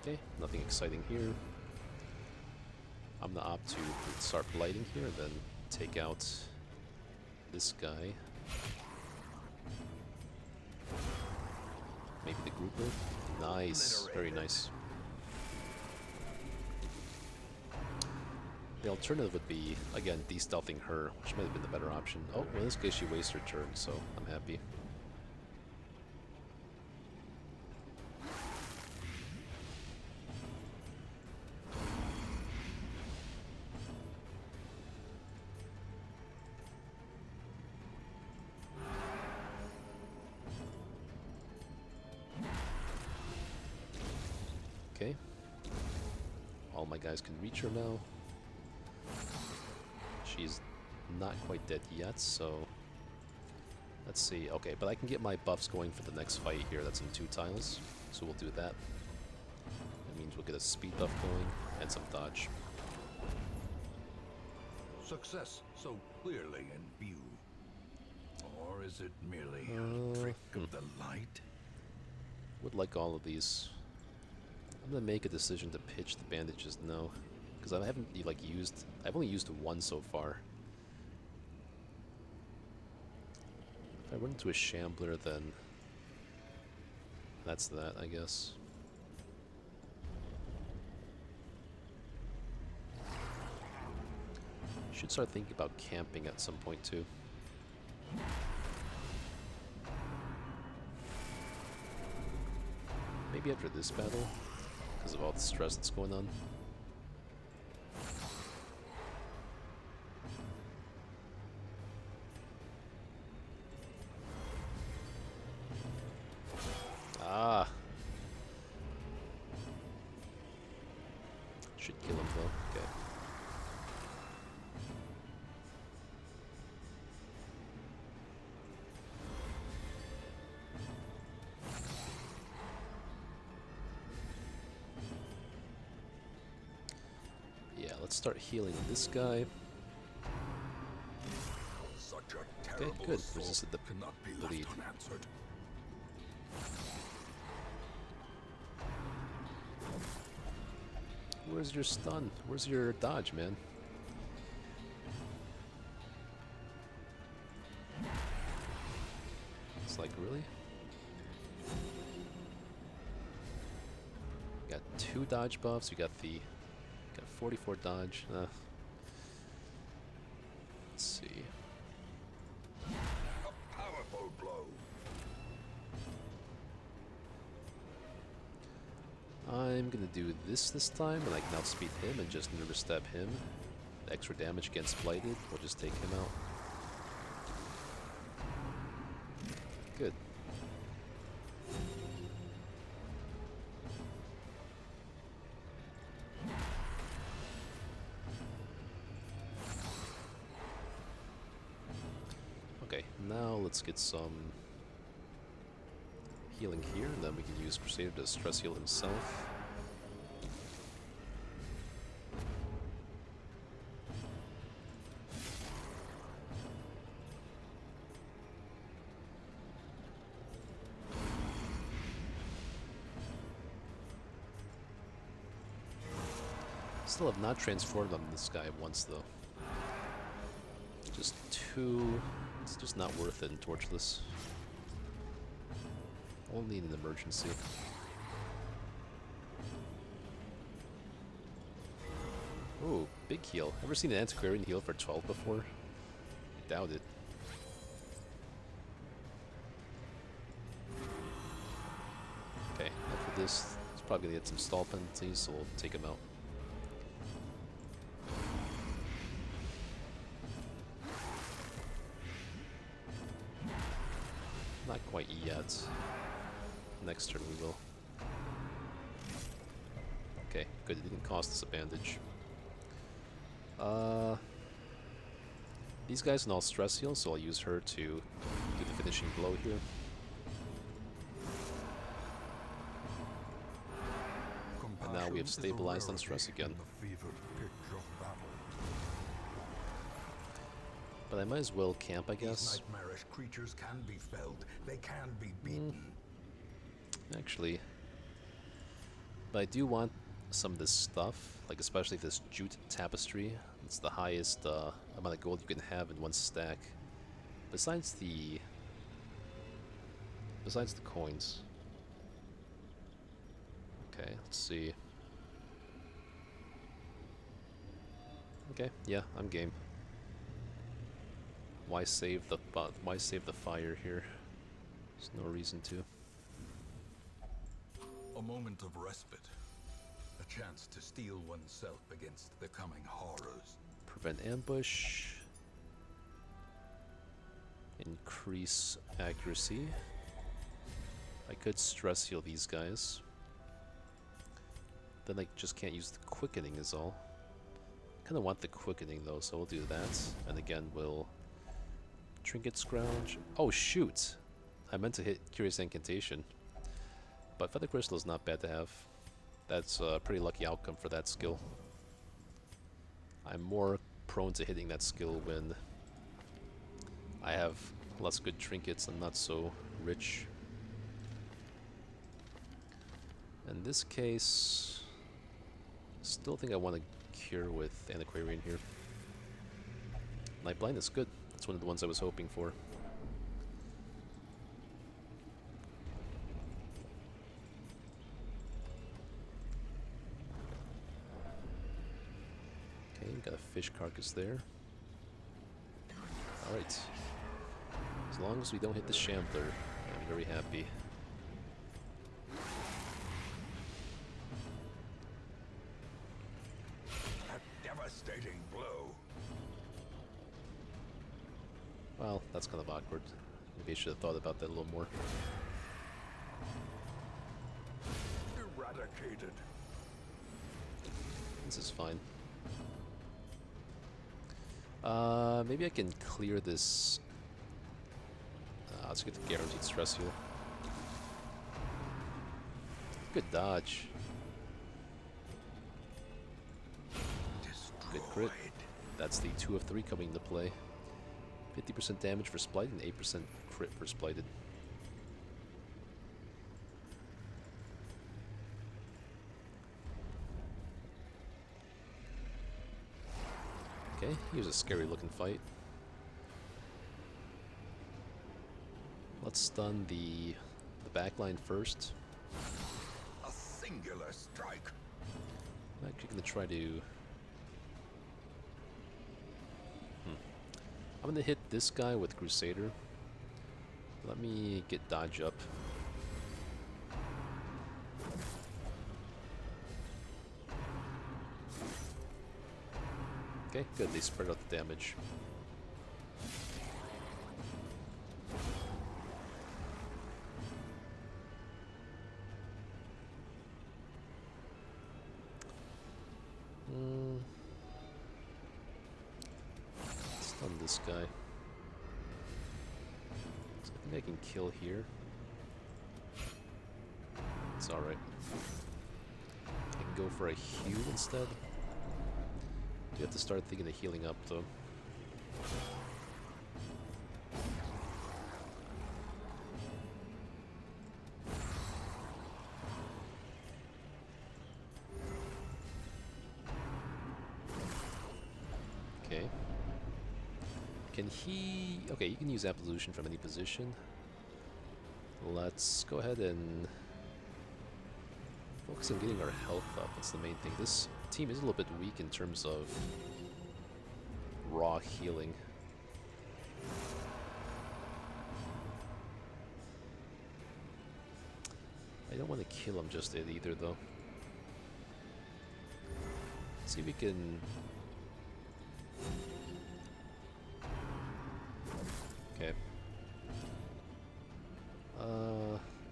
Okay, nothing exciting here. I'm gonna opt to start blighting here and then take out this guy. Maybe the grouper. Nice, very nice. The alternative would be, again, de-stealthing her, which might have been the better option. Oh, well, in this case she wastes her turn, so I'm happy. my guys can reach her now. She's not quite dead yet, so let's see. Okay, but I can get my buffs going for the next fight here. That's in 2 tiles, so we'll do that. That means we'll get a speed buff going and some dodge. Success so clearly in view. Or is it merely a trick of the light? Would like all of these. I'm gonna make a decision to pitch the bandages now, because I haven't I've only used 1 so far. If I run into a shambler, then that's that, I guess. Should start thinking about camping at some point too. Maybe after this battle, because of all the stress that's going on. Ah! Should kill him though. Okay. Yeah, let's start healing this guy. Such a Okay, terrible good. assault Resisted the cannot be bleed. left unanswered. Where's your stun? Where's your dodge, man? It's like, really? Got 2 dodge buffs. You got 44 dodge. Let's see. A powerful blow. I'm gonna do this time, and I can outspeed him and just nervous stab him. Extra damage against Blighted. We'll just take him out. Good. Okay, now let's get some healing here, and then we can use Crusader to stress heal himself. Still have not transformed on this guy once though. Just it's just not worth it in Torchless. Only in an emergency. Ooh, big heal. Ever seen an antiquarian heal for 12 before? Doubt it. Okay, after this, he's probably gonna get some stall penalties, so we'll take him out. Not quite yet. Next turn we will. Okay, good. It didn't cost us a bandage. These guys can all stress heal, so I'll use her to do the finishing blow here. And now we have stabilized on stress again. But I might as well camp, I guess. These nightmarish creatures can be felled. They can be beaten. Actually, but I do want some of this stuff, like especially this jute tapestry. It's the highest amount of gold you can have in one stack. Besides the coins. Okay, let's see. Okay, yeah, I'm game. Why save the fire here? There's no reason to. A moment of respite. A chance to steel oneself against the coming horrors. Prevent ambush. Increase accuracy. I could stress heal these guys. Then I just can't use the quickening is all. Kind of want the quickening though, so we'll do that. And again, we'll trinket scrounge. Oh shoot! I meant to hit Curious Incantation. But Feather Crystal is not bad to have. That's a pretty lucky outcome for that skill. I'm more prone to hitting that skill when I have less good trinkets and not so rich. In this case, still think I want to cure with Antiquarian here. Night Blind is good. That's one of the ones I was hoping for. Okay, we got a fish carcass there. Alright. As long as we don't hit the Shambler, I'm very happy. A devastating blow. Well, that's kind of awkward. Maybe I should have thought about that a little more. Eradicated. This is fine. Maybe I can clear this. Let's get the guaranteed stress heal. Good dodge. Good crit. That's the 2 of 3 coming into play. 50% damage for Splited and 8% crit for Splited. Okay, he was a scary looking fight. Let's stun the backline first. A singular strike. I'm actually going to try to... I'm going to hit this guy with Crusader. Let me get dodge up. Okay, good. They spread out the damage. Stun this guy. So I think I can kill here. It's alright. I can go for a heal instead. You have to start thinking of healing up though. Okay. Can he... Okay, you can use Absolution from any position. Let's go ahead and focus on getting our health up. That's the main thing. This team is a little bit weak in terms of raw healing. I don't want to kill him just yet either, though. Let's see if we can... Okay.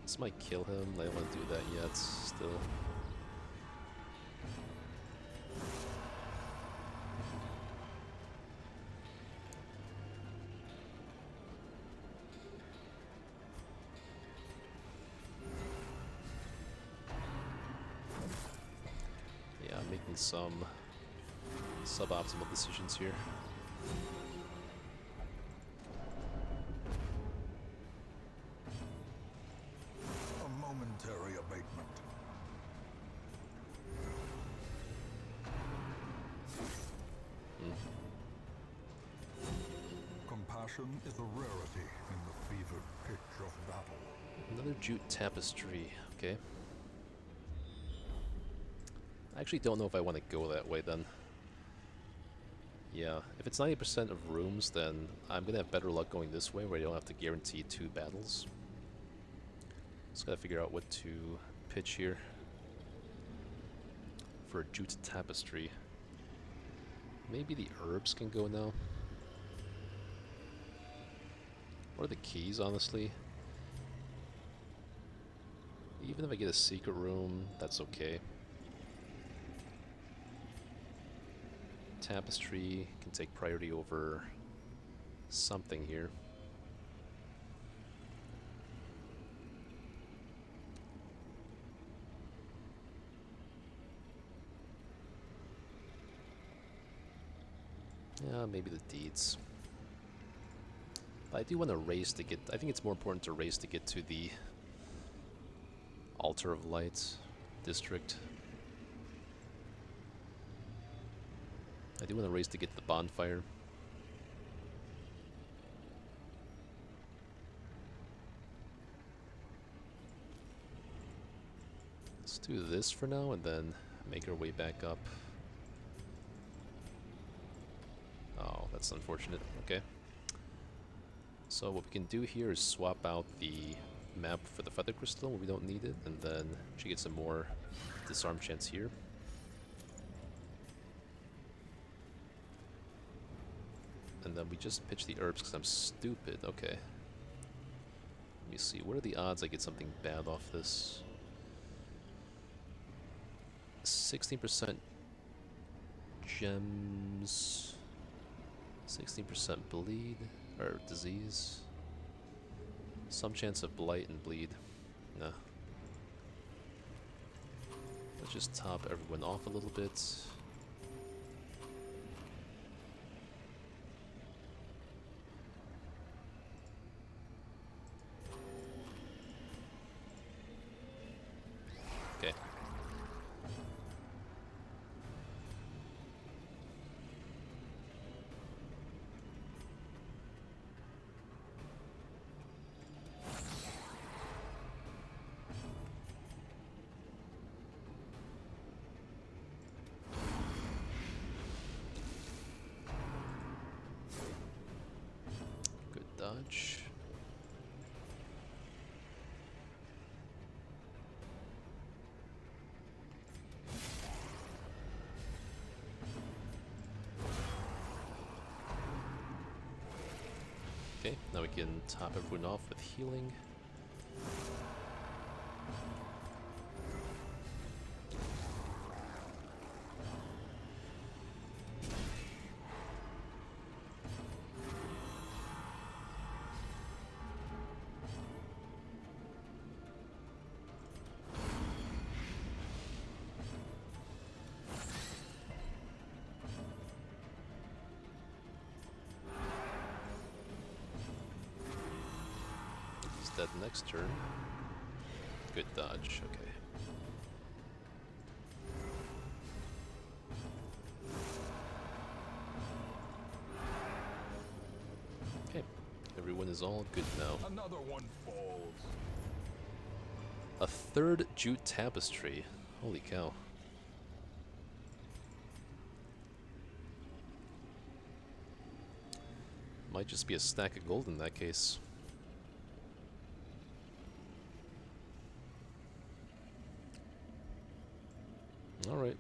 This might kill him. I don't want to do that yet, still. Yeah, I'm making some suboptimal decisions here. A momentary abatement. Compassion is a rarity in the fevered pitch of battle. Another jute tapestry, okay. I actually don't know if I want to go that way then. Yeah, if it's 90% of rooms, then I'm going to have better luck going this way where I don't have to guarantee 2 battles. Just gotta figure out what to pitch here for a jute tapestry. Maybe the herbs can go now. What are the keys, honestly? Even if I get a secret room, that's okay. Tapestry can take priority over something here. Yeah, maybe the deeds. But I do want to race to get... I think it's more important to race to get to the Altar of Light district. I do want to race to get the bonfire. Let's do this for now and then make our way back up. Oh, that's unfortunate. Okay. So what we can do here is swap out the map for the Feather Crystal when we don't need it, and then she gets some more disarm chance here. And then we just pitch the herbs because I'm stupid. Okay. Let me see. What are the odds I get something bad off this? 16% gems. 16% bleed. Or disease. Some chance of blight and bleed. Nah. Let's just top everyone off a little bit. Okay. Good dodge. Okay, now we can top everyone off with healing. Dead next turn. Good dodge, okay. Okay, everyone is all good now. Another one falls. A third jute tapestry. Holy cow. Might just be a stack of gold in that case. Alright.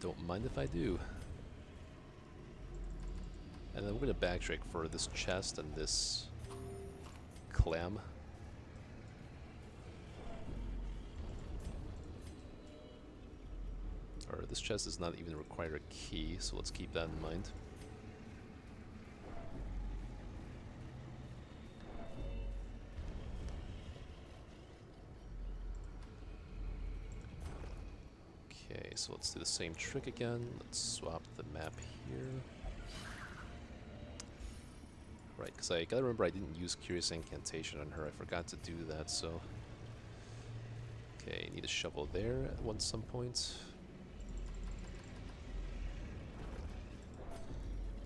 Don't mind if I do. And then we're going to backtrack for this chest and this clam. Or this chest does not even require a key, so let's keep that in mind. Okay, so let's do the same trick again. Let's swap the map here. Right, because I gotta remember I didn't use Curious Incantation on her. I forgot to do that, so... Okay, need a shovel there at some point.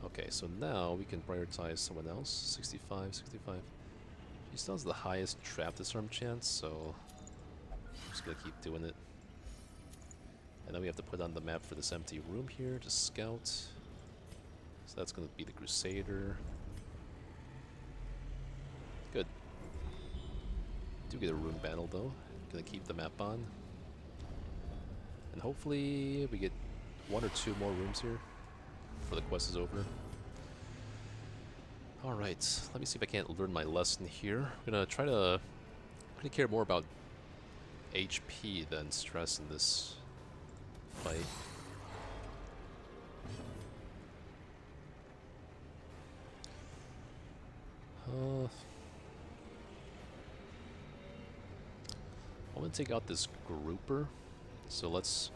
Okay, so now we can prioritize someone else. 65, 65. She still has the highest trap disarm chance, so... I'm just gonna keep doing it. And then we have to put on the map for this empty room here to scout. So that's going to be the Crusader. Good. Do get a room battle though. Gonna keep the map on. And hopefully we get 1 or 2 more rooms here before the quest is over. Alright, let me see if I can't learn my lesson here. I'm gonna try to care more about HP than stress in this fight. want to take out this grouper, so let's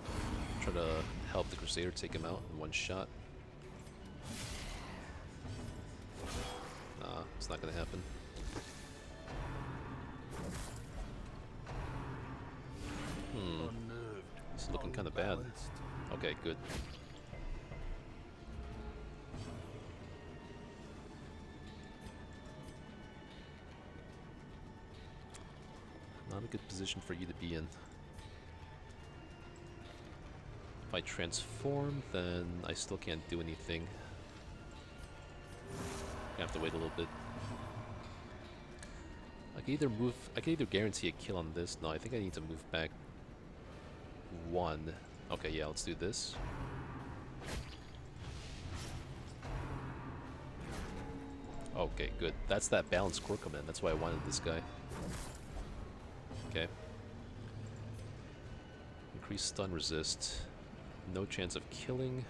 try to help the Crusader take him out in one shot. Nah, it's not gonna happen. It's looking kind of bad. Okay, good. Not a good position for you to be in. If I transform, then I still can't do anything. I have to wait a little bit. I can either guarantee a kill on this. No, I think I need to move back one. Okay, yeah, let's do this. Okay, good. That's that balanced core command. That's why I wanted this guy. Okay. Increase stun resist. No chance of killing.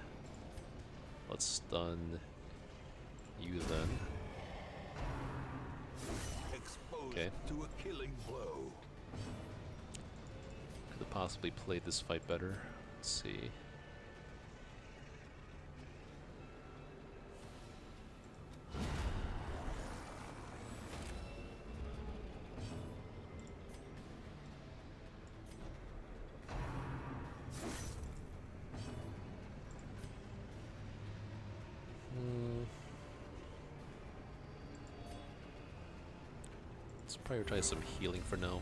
Let's stun you then. Okay. To a killing blow. Could have possibly played this fight better. Let's see. Let's prioritize some healing for now.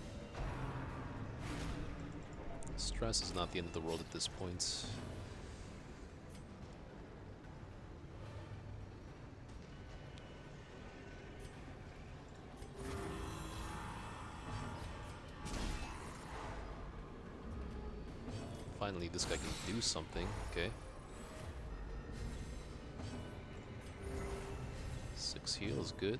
Stress is not the end of the world at this point. Finally, this guy can do something. Okay. 6 heal is good.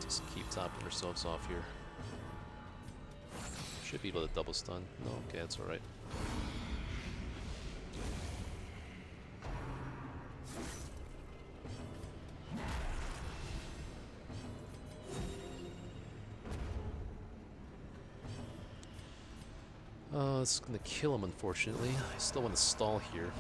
Just keep topping ourselves off here. Should be able to double stun. No, okay, that's alright. It's gonna kill him, unfortunately. I still want to stall here.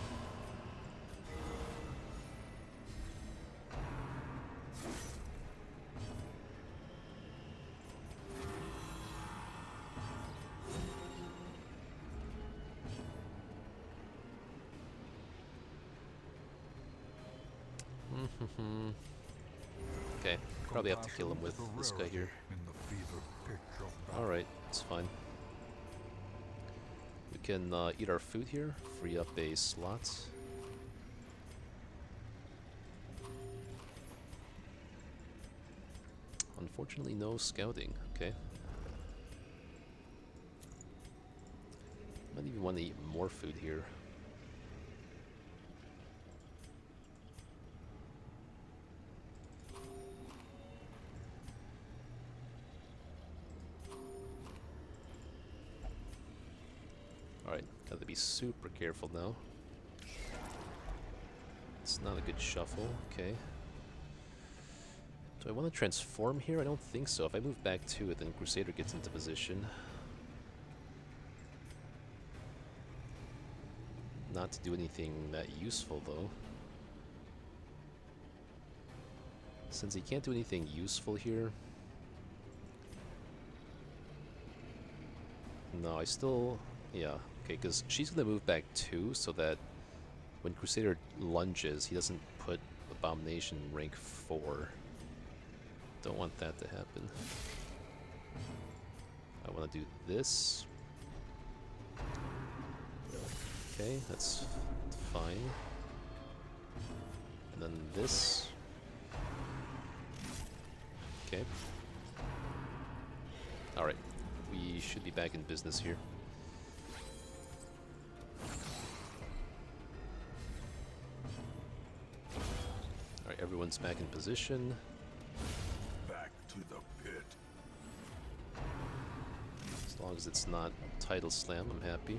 Okay, probably have to kill him with this guy here. Alright, it's fine. We can eat our food here, free up a slot. Unfortunately, no scouting. Okay. Might even want to eat more food here. Alright, gotta be super careful now. It's not a good shuffle, okay. Do I want to transform here? I don't think so. If I move back to it, then Crusader gets into position. Not to do anything that useful, though. Since he can't do anything useful here... No, I still... Yeah, okay, because she's going to move back too, so that when Crusader lunges, he doesn't put Abomination rank 4. Don't want that to happen. I want to do this. Okay, that's fine. And then this. Okay. Alright, we should be back in business here. Alright, everyone's back in position. Back to the pit. As long as it's not Title Slam, I'm happy.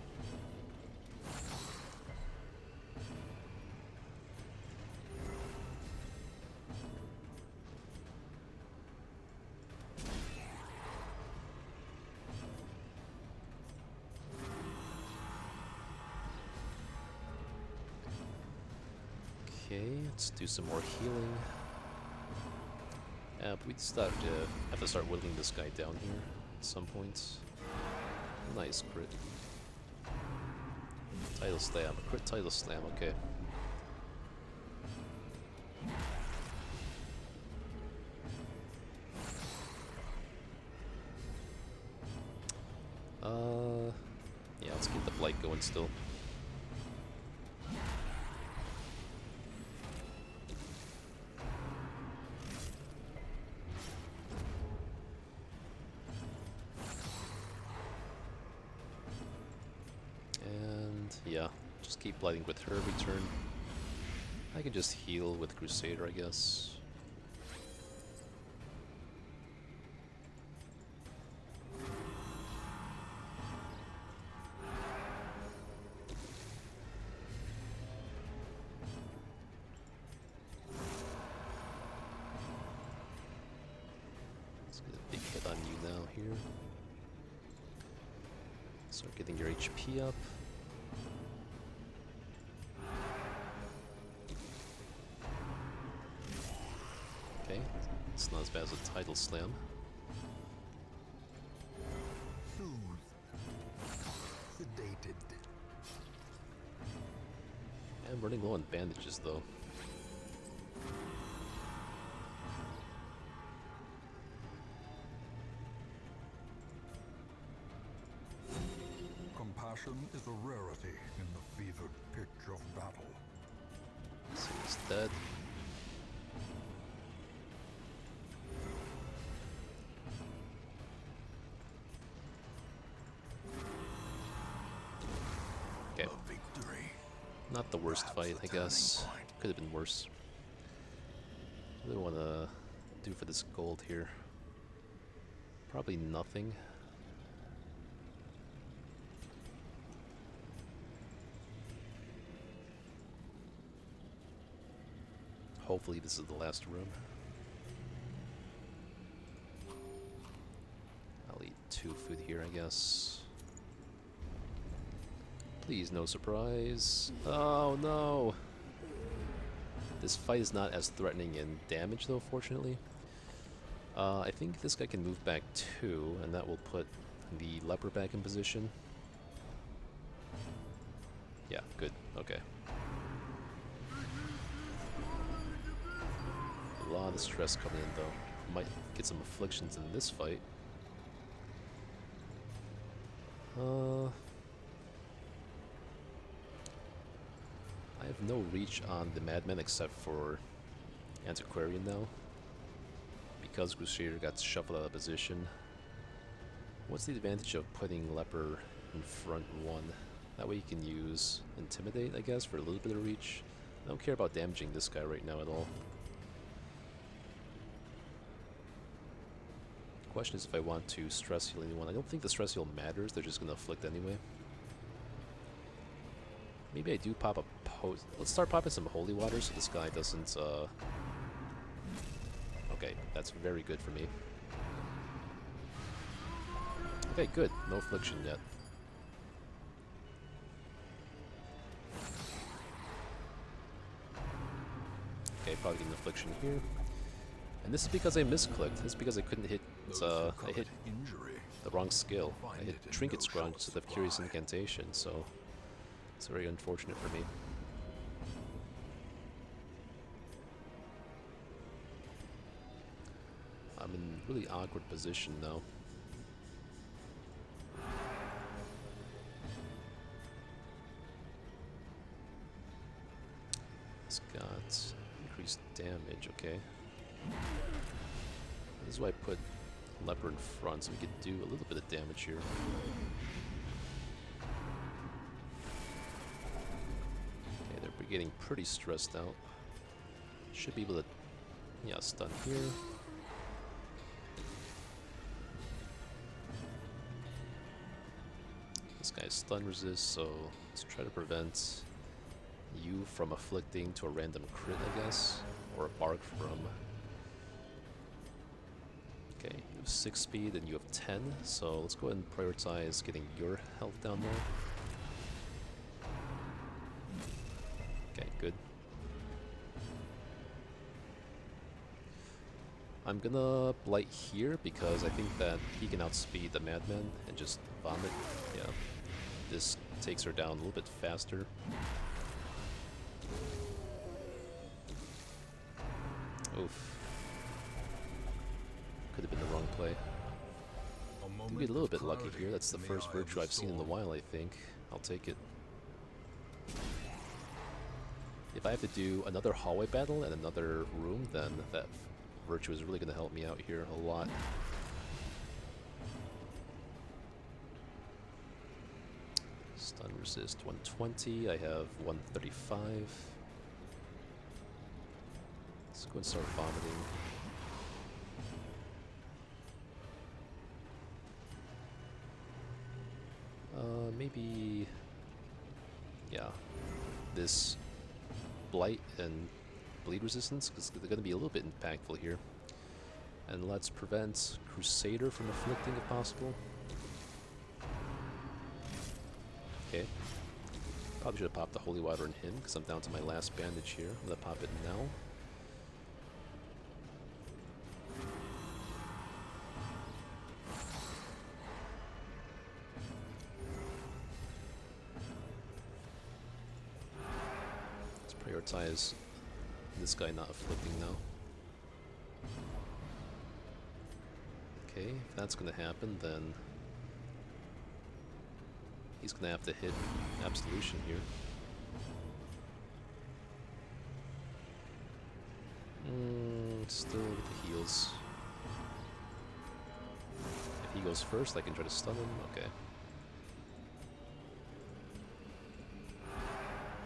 Okay, let's do some more healing. But we just have to start whittling this guy down here at some point. Nice crit. Title slam, a crit title slam, okay. Yeah, let's keep the blight going still. And yeah, just keep blighting with her return. I can just heal with Crusader, I guess. Let's get a big hit on you now here. Start getting your HP up. Okay, it's not as bad as a title slam. Sedated. I'm running low on bandages though. Compassion is a rarity in the fevered pitch of battle. So he's dead. Okay. A victory. Not the worst fight, I guess. Could have been worse. What do I want to do for this gold here? Probably nothing. Hopefully this is the last room. I'll eat 2 food here, I guess. Please, no surprise. Oh no! This fight is not as threatening in damage though, fortunately. I think this guy can move back 2, and that will put the leper back in position. Yeah, good. Okay. A lot of stress coming in though. Might get some afflictions in this fight. I have no reach on the Madman except for Antiquarian now. Because Crusader got shuffled out of position. What's the advantage of putting Leper in front 1? That way you can use Intimidate, I guess, for a little bit of reach. I don't care about damaging this guy right now at all. The question is if I want to stress heal anyone. I don't think the stress heal matters, they're just going to afflict anyway. Maybe I do pop a post. Let's start popping some holy water so this guy doesn't, Okay, that's very good for me. Okay, good. No affliction yet. Okay, probably get an affliction here. And this is because I misclicked. This is because I couldn't hit, I hit the wrong skill. I hit Trinket Scrunch instead of Curious Incantation, so it's very unfortunate for me. I'm in a really awkward position now. It's got increased damage, okay. This is why I put Leper in front, so we could do a little bit of damage here. Okay, they're getting pretty stressed out. Should be able to, yeah, stun here. This guy's stun resist, so let's try to prevent you from afflicting to a random crit, I guess, or a bark from. Okay, you have 6 speed and you have 10, so let's go ahead and prioritize getting your health down there. Okay, good. I'm gonna Blight here because I think that he can outspeed the Madman and just vomit. Yeah, this takes her down a little bit faster. Oof. Could have been the wrong play. Do get a little bit lucky here. That's the first virtue I've seen in a while, I think. I'll take it. If I have to do another hallway battle and another room, then that virtue is really going to help me out here a lot. Stun resist 120. I have 135. Let's go and start vomiting. Maybe... yeah. This Blight and Bleed resistance, because they're going to be a little bit impactful here. And let's prevent Crusader from afflicting if possible. Okay. Probably should have popped the Holy Water in him, because I'm down to my last bandage here. I'm going to pop it now. Prioritize this guy not afflicting now. Okay, if that's gonna happen, then he's gonna have to hit Absolution here. Still with the heals. If he goes first, I can try to stun him. Okay.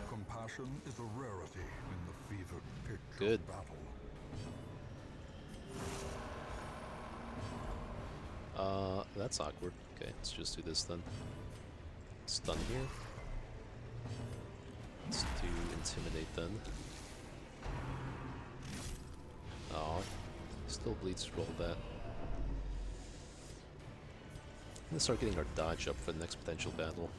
Compassion is a rarity in the fevered pitch Good. of battle. That's awkward. Okay, let's just do this then. Stun here. Let's do Intimidate then. Oh, still bleeds roll that. I'm gonna start getting our dodge up for the next potential battle.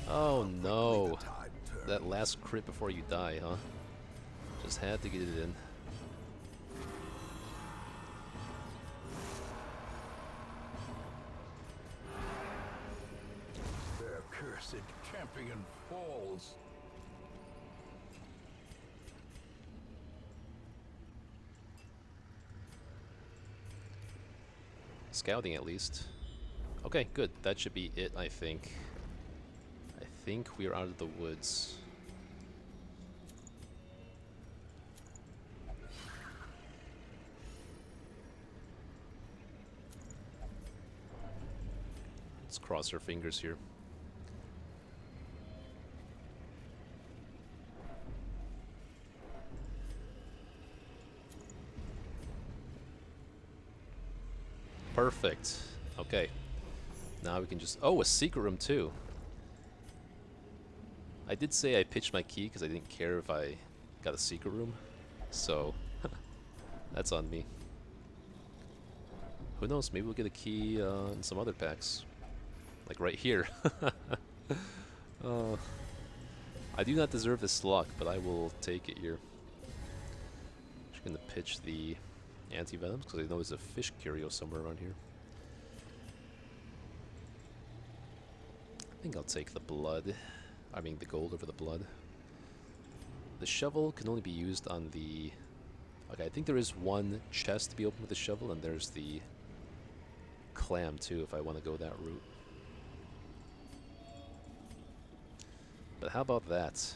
Oh no! That last crit before you die, huh? Just had to get it in. Their cursed champion falls. Scouting at least. Okay, good. That should be it, I think. I think we are out of the woods. Let's cross our fingers here. Perfect. Okay. Now we can just... oh, a secret room too. I did say I pitched my key because I didn't care if I got a secret room. So, that's on me. Who knows, maybe we'll get a key in some other packs. Like right here. I do not deserve this luck, but I will take it here. Just gonna pitch the anti-venoms because I know there's a fish curio somewhere around here. I think I'll take the blood. I mean the gold over the blood. The shovel can only be used on the... okay, I think there is one chest to be opened with the shovel, and there's the clam too if I want to go that route. But how about that?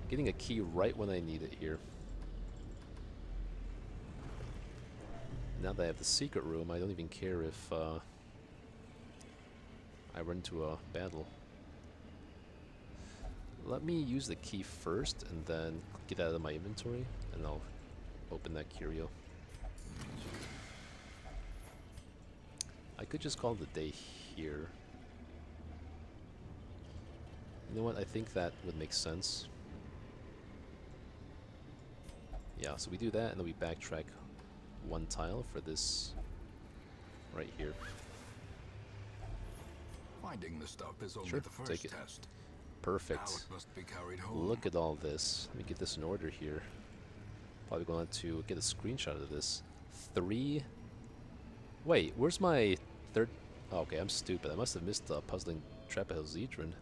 Getting a key right when I need it here. Now that I have the secret room, I don't even care if I I run into a battle. Let me use the key first and then get out of my inventory, and I'll open that curio. I could just call it a day here. You know what? I think that would make sense. Yeah, so we do that, and then we backtrack one tile for this right here. Finding the stuff is only Sure, the first take it. test. Perfect. Now it must be carried home. Look at all this. Let me get this in order here. Probably going to get a screenshot of this. 3... Wait, where's my third... Oh, okay, I'm stupid. I must have missed the puzzling trapezohedron.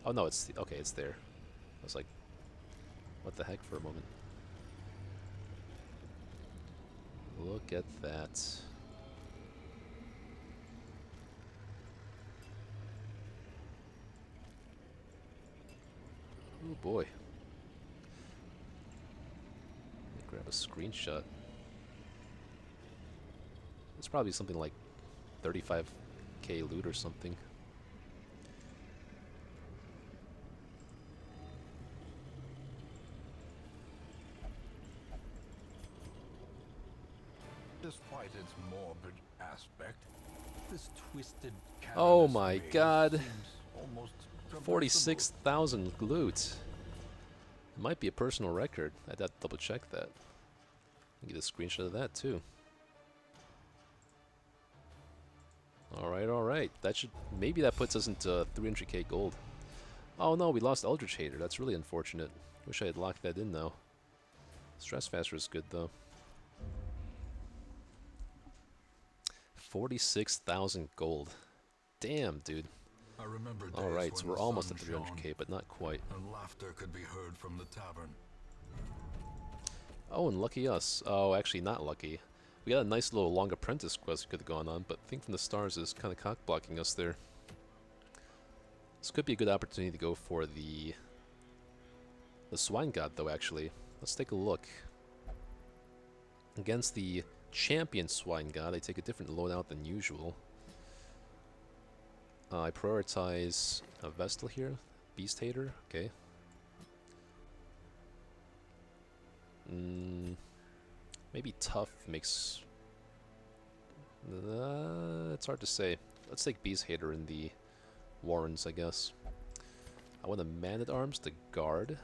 Oh, no, it's... Okay, it's there. I was like, what the heck for a moment. Look at that. Oh boy. Let me grab a screenshot. It's probably something like 35k loot or something. Despite its morbid aspect, this twisted Oh cavernous my maze god. seems almost traversable. 46,000 loot. It might be a personal record. I'd have to double check that. Get a screenshot of that too. Alright. That should... Maybe that puts us into 300k gold. Oh no, we lost Eldritch Hater. That's really unfortunate. Wish I had locked that in though. Stress Faster is good though. 46,000 gold. Damn, dude. I remember days Alright, when so the we're almost sun at shone 300k, but not quite. and laughter could be heard from the tavern. Oh, and lucky us. Oh, actually not lucky. We got a nice little long apprentice quest we could have gone on, but Think from the Stars is kind of cock-blocking us there. This could be a good opportunity to go for the Swine God, though, actually. Let's take a look. Against the Champion Swine God, I take a different loadout than usual. I prioritize a Vestal here. Beast Hater, okay. Maybe Tough makes... it's hard to say. Let's take Beast Hater in the Warrens, I guess. I want a Man-at-Arms to guard.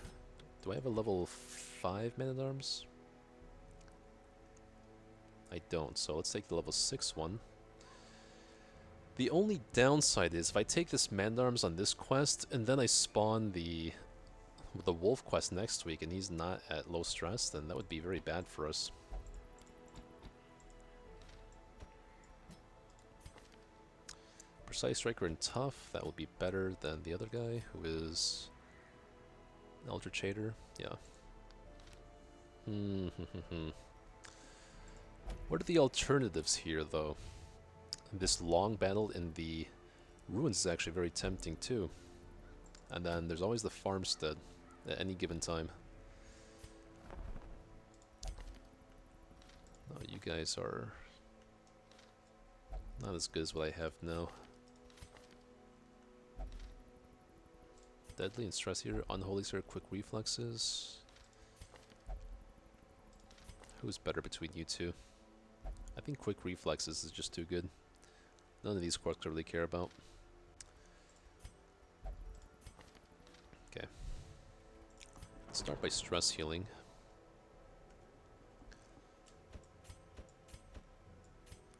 Do I have a level 5 Man-at-Arms? I don't, so let's take the level 6 one. The only downside is if I take this Man-at-Arms on this quest, and then I spawn the Wolf quest next week, and he's not at low stress, then that would be very bad for us. Precise Striker and Tough, that will be better than the other guy, who is Eldritch Hater. Yeah. What are the alternatives here, though? This long battle in the Ruins is actually very tempting, too. And then there's always the Farmstead at any given time. Oh, you guys are not as good as what I have now. Deadly and Stress here, Unholy Sphere, Quick Reflexes. Who's better between you two? I think Quick Reflexes is just too good. None of these quirks I really care about. Okay. Let's start by Stress Healing.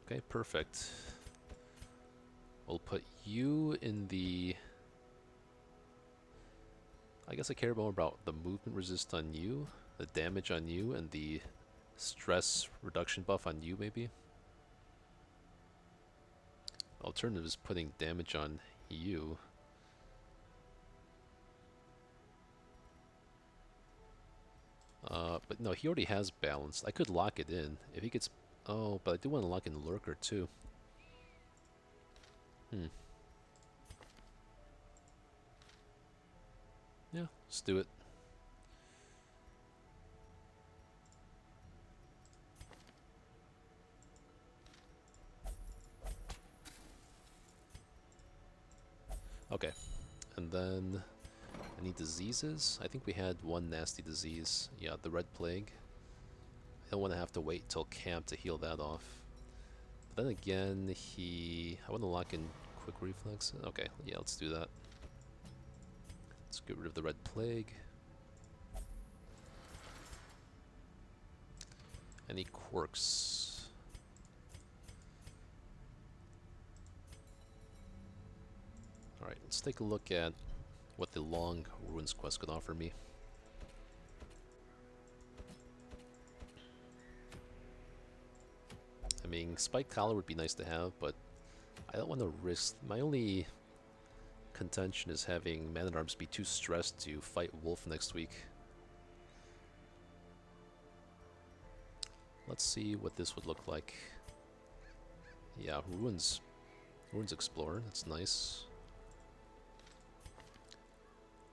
Okay, perfect. We'll put you in the... I guess I care more about the movement resist on you, the damage on you, and the stress reduction buff on you, maybe. Alternative is putting damage on you. But no, he already has balance. I could lock it in. If he gets... Oh, but I do want to lock in Lurker, too. Yeah, let's do it. And then any diseases? I think we had one nasty disease. Yeah, the Red Plague. I don't want to have to wait till camp to heal that off. But then again, I want to lock in quick reflex. Okay, yeah, let's do that. Let's get rid of the Red Plague. Any quirks? Alright, let's take a look at what the long Ruins quest could offer me. I mean, Spike Collar would be nice to have, but I don't want to risk... My only contention is having Man-at-Arms be too stressed to fight Wolf next week. Let's see what this would look like. Yeah, Ruins Explorer, that's nice.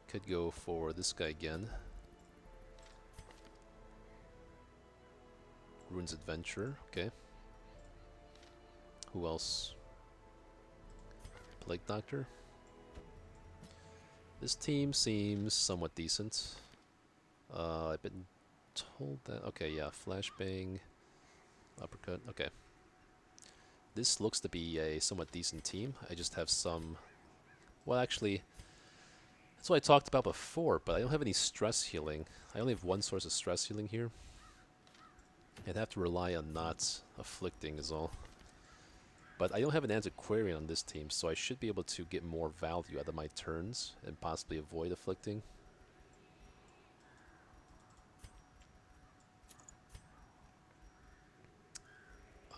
Could go for this guy again. Ruins Adventure, okay. Who else? Plague Doctor. This team seems somewhat decent. I've been told that... Okay, yeah, Flashbang, Uppercut, okay. This looks to be a somewhat decent team. I just have some... Well, actually, that's what I talked about before, but I don't have any stress healing. I only have one source of stress healing here. I'd have to rely on not afflicting is all. But I don't have an Antiquarian on this team, so I should be able to get more value out of my turns and possibly avoid afflicting.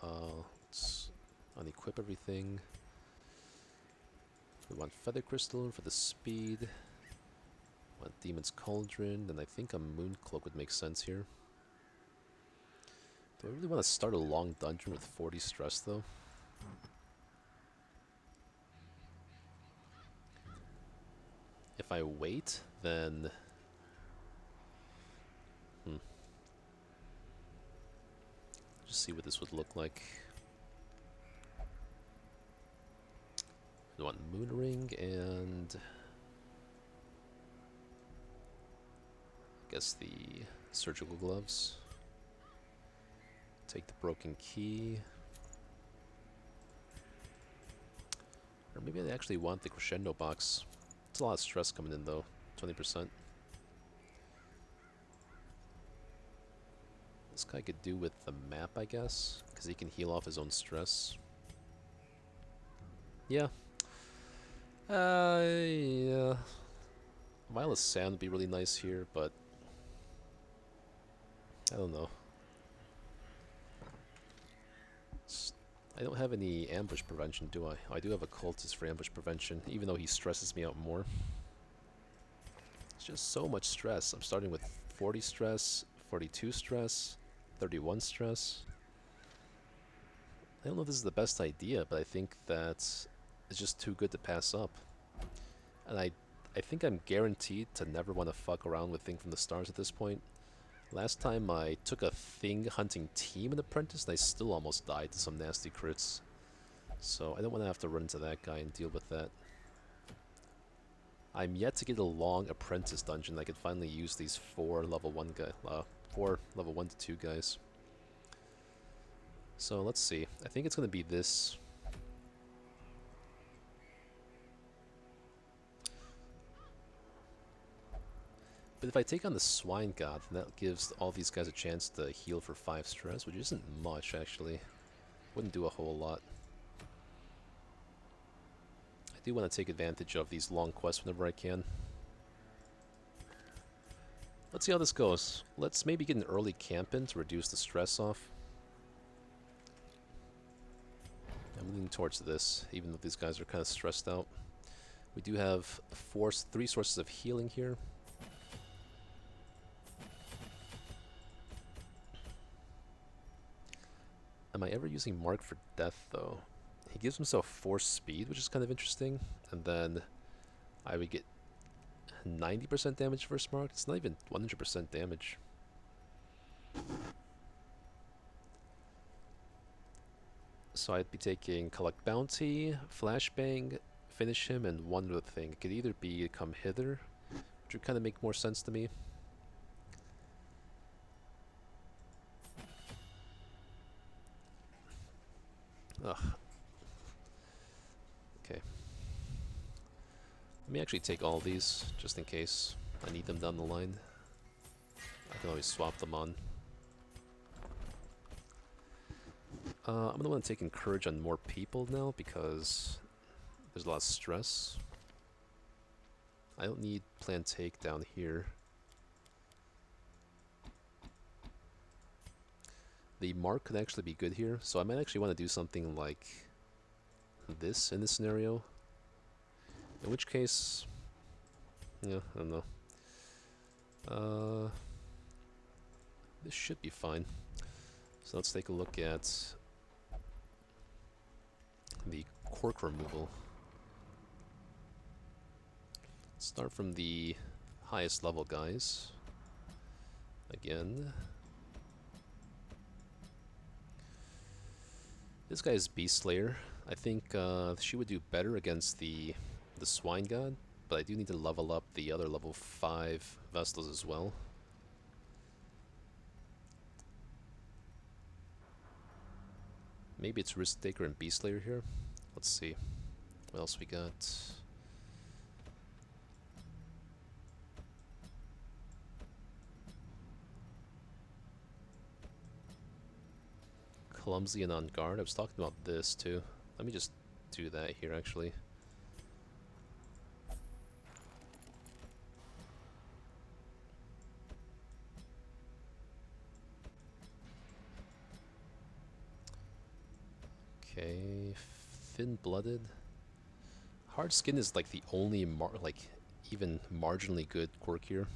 Let's unequip everything. We want Feather Crystal for the speed. We want Demon's Cauldron, and I think a Moon Cloak would make sense here. Do I really want to start a long dungeon with 40 stress, though? If I wait, then... Just see what this would look like. I want Moon Ring and... I guess the surgical gloves. Take the broken key. Or maybe I actually want the crescendo box. It's a lot of stress coming in though. 20%. This guy could do with the map, I guess, because he can heal off his own stress. Yeah. Yeah. Vial of Sand would be really nice here, but I don't know. I don't have any ambush prevention, do I? Oh, I do have a cultist for ambush prevention, even though he stresses me out more. It's just so much stress. I'm starting with 40 stress, 42 stress, 31 stress. I don't know if this is the best idea, but I think that it's just too good to pass up. And I think I'm guaranteed to never want to fuck around with Thing from the Stars at this point. Last time I took a Thing hunting team in Apprentice and I still almost died to some nasty crits. So I don't want to have to run into that guy and deal with that. I'm yet to get a long Apprentice dungeon that I could finally use these 4 level 1 to 2 guys. So let's see. I think it's going to be this. But if I take on the Swine God, then that gives all these guys a chance to heal for 5 stress, which isn't much, actually. Wouldn't do a whole lot. I do want to take advantage of these long quests whenever I can. Let's see how this goes. Let's maybe get an early camp in to reduce the stress off. I'm leaning towards this, even though these guys are kind of stressed out. We do have 3 sources of healing here. Am I ever using Mark for death, though? He gives himself force speed, which is kind of interesting. And then I would get 90% damage versus Mark. It's not even 100% damage. So I'd be taking Collect Bounty, Flashbang, finish him, and one other thing. It could either be come hither, which would kind of make more sense to me. Ugh. Okay. Let me actually take all these, just in case I need them down the line. I can always swap them on. I'm going to want to take Encourage on more people now, because there's a lot of stress. I don't need Plan Take down here. The Mark could actually be good here, so I might actually want to do something like this in this scenario. In which case, yeah, I don't know. This should be fine. So let's take a look at the cork removal. Start from the highest level guys. Again. This guy is Beast Slayer. I think she would do better against the Swine God, but I do need to level up the other level 5 Vestals as well. Maybe it's Risk Taker and Beast Slayer here. Let's see. What else we got? Clumsy and on guard. I was talking about this too. Let me just do that here actually. Okay, thin-blooded. Hard skin is like the only even marginally good quirk here.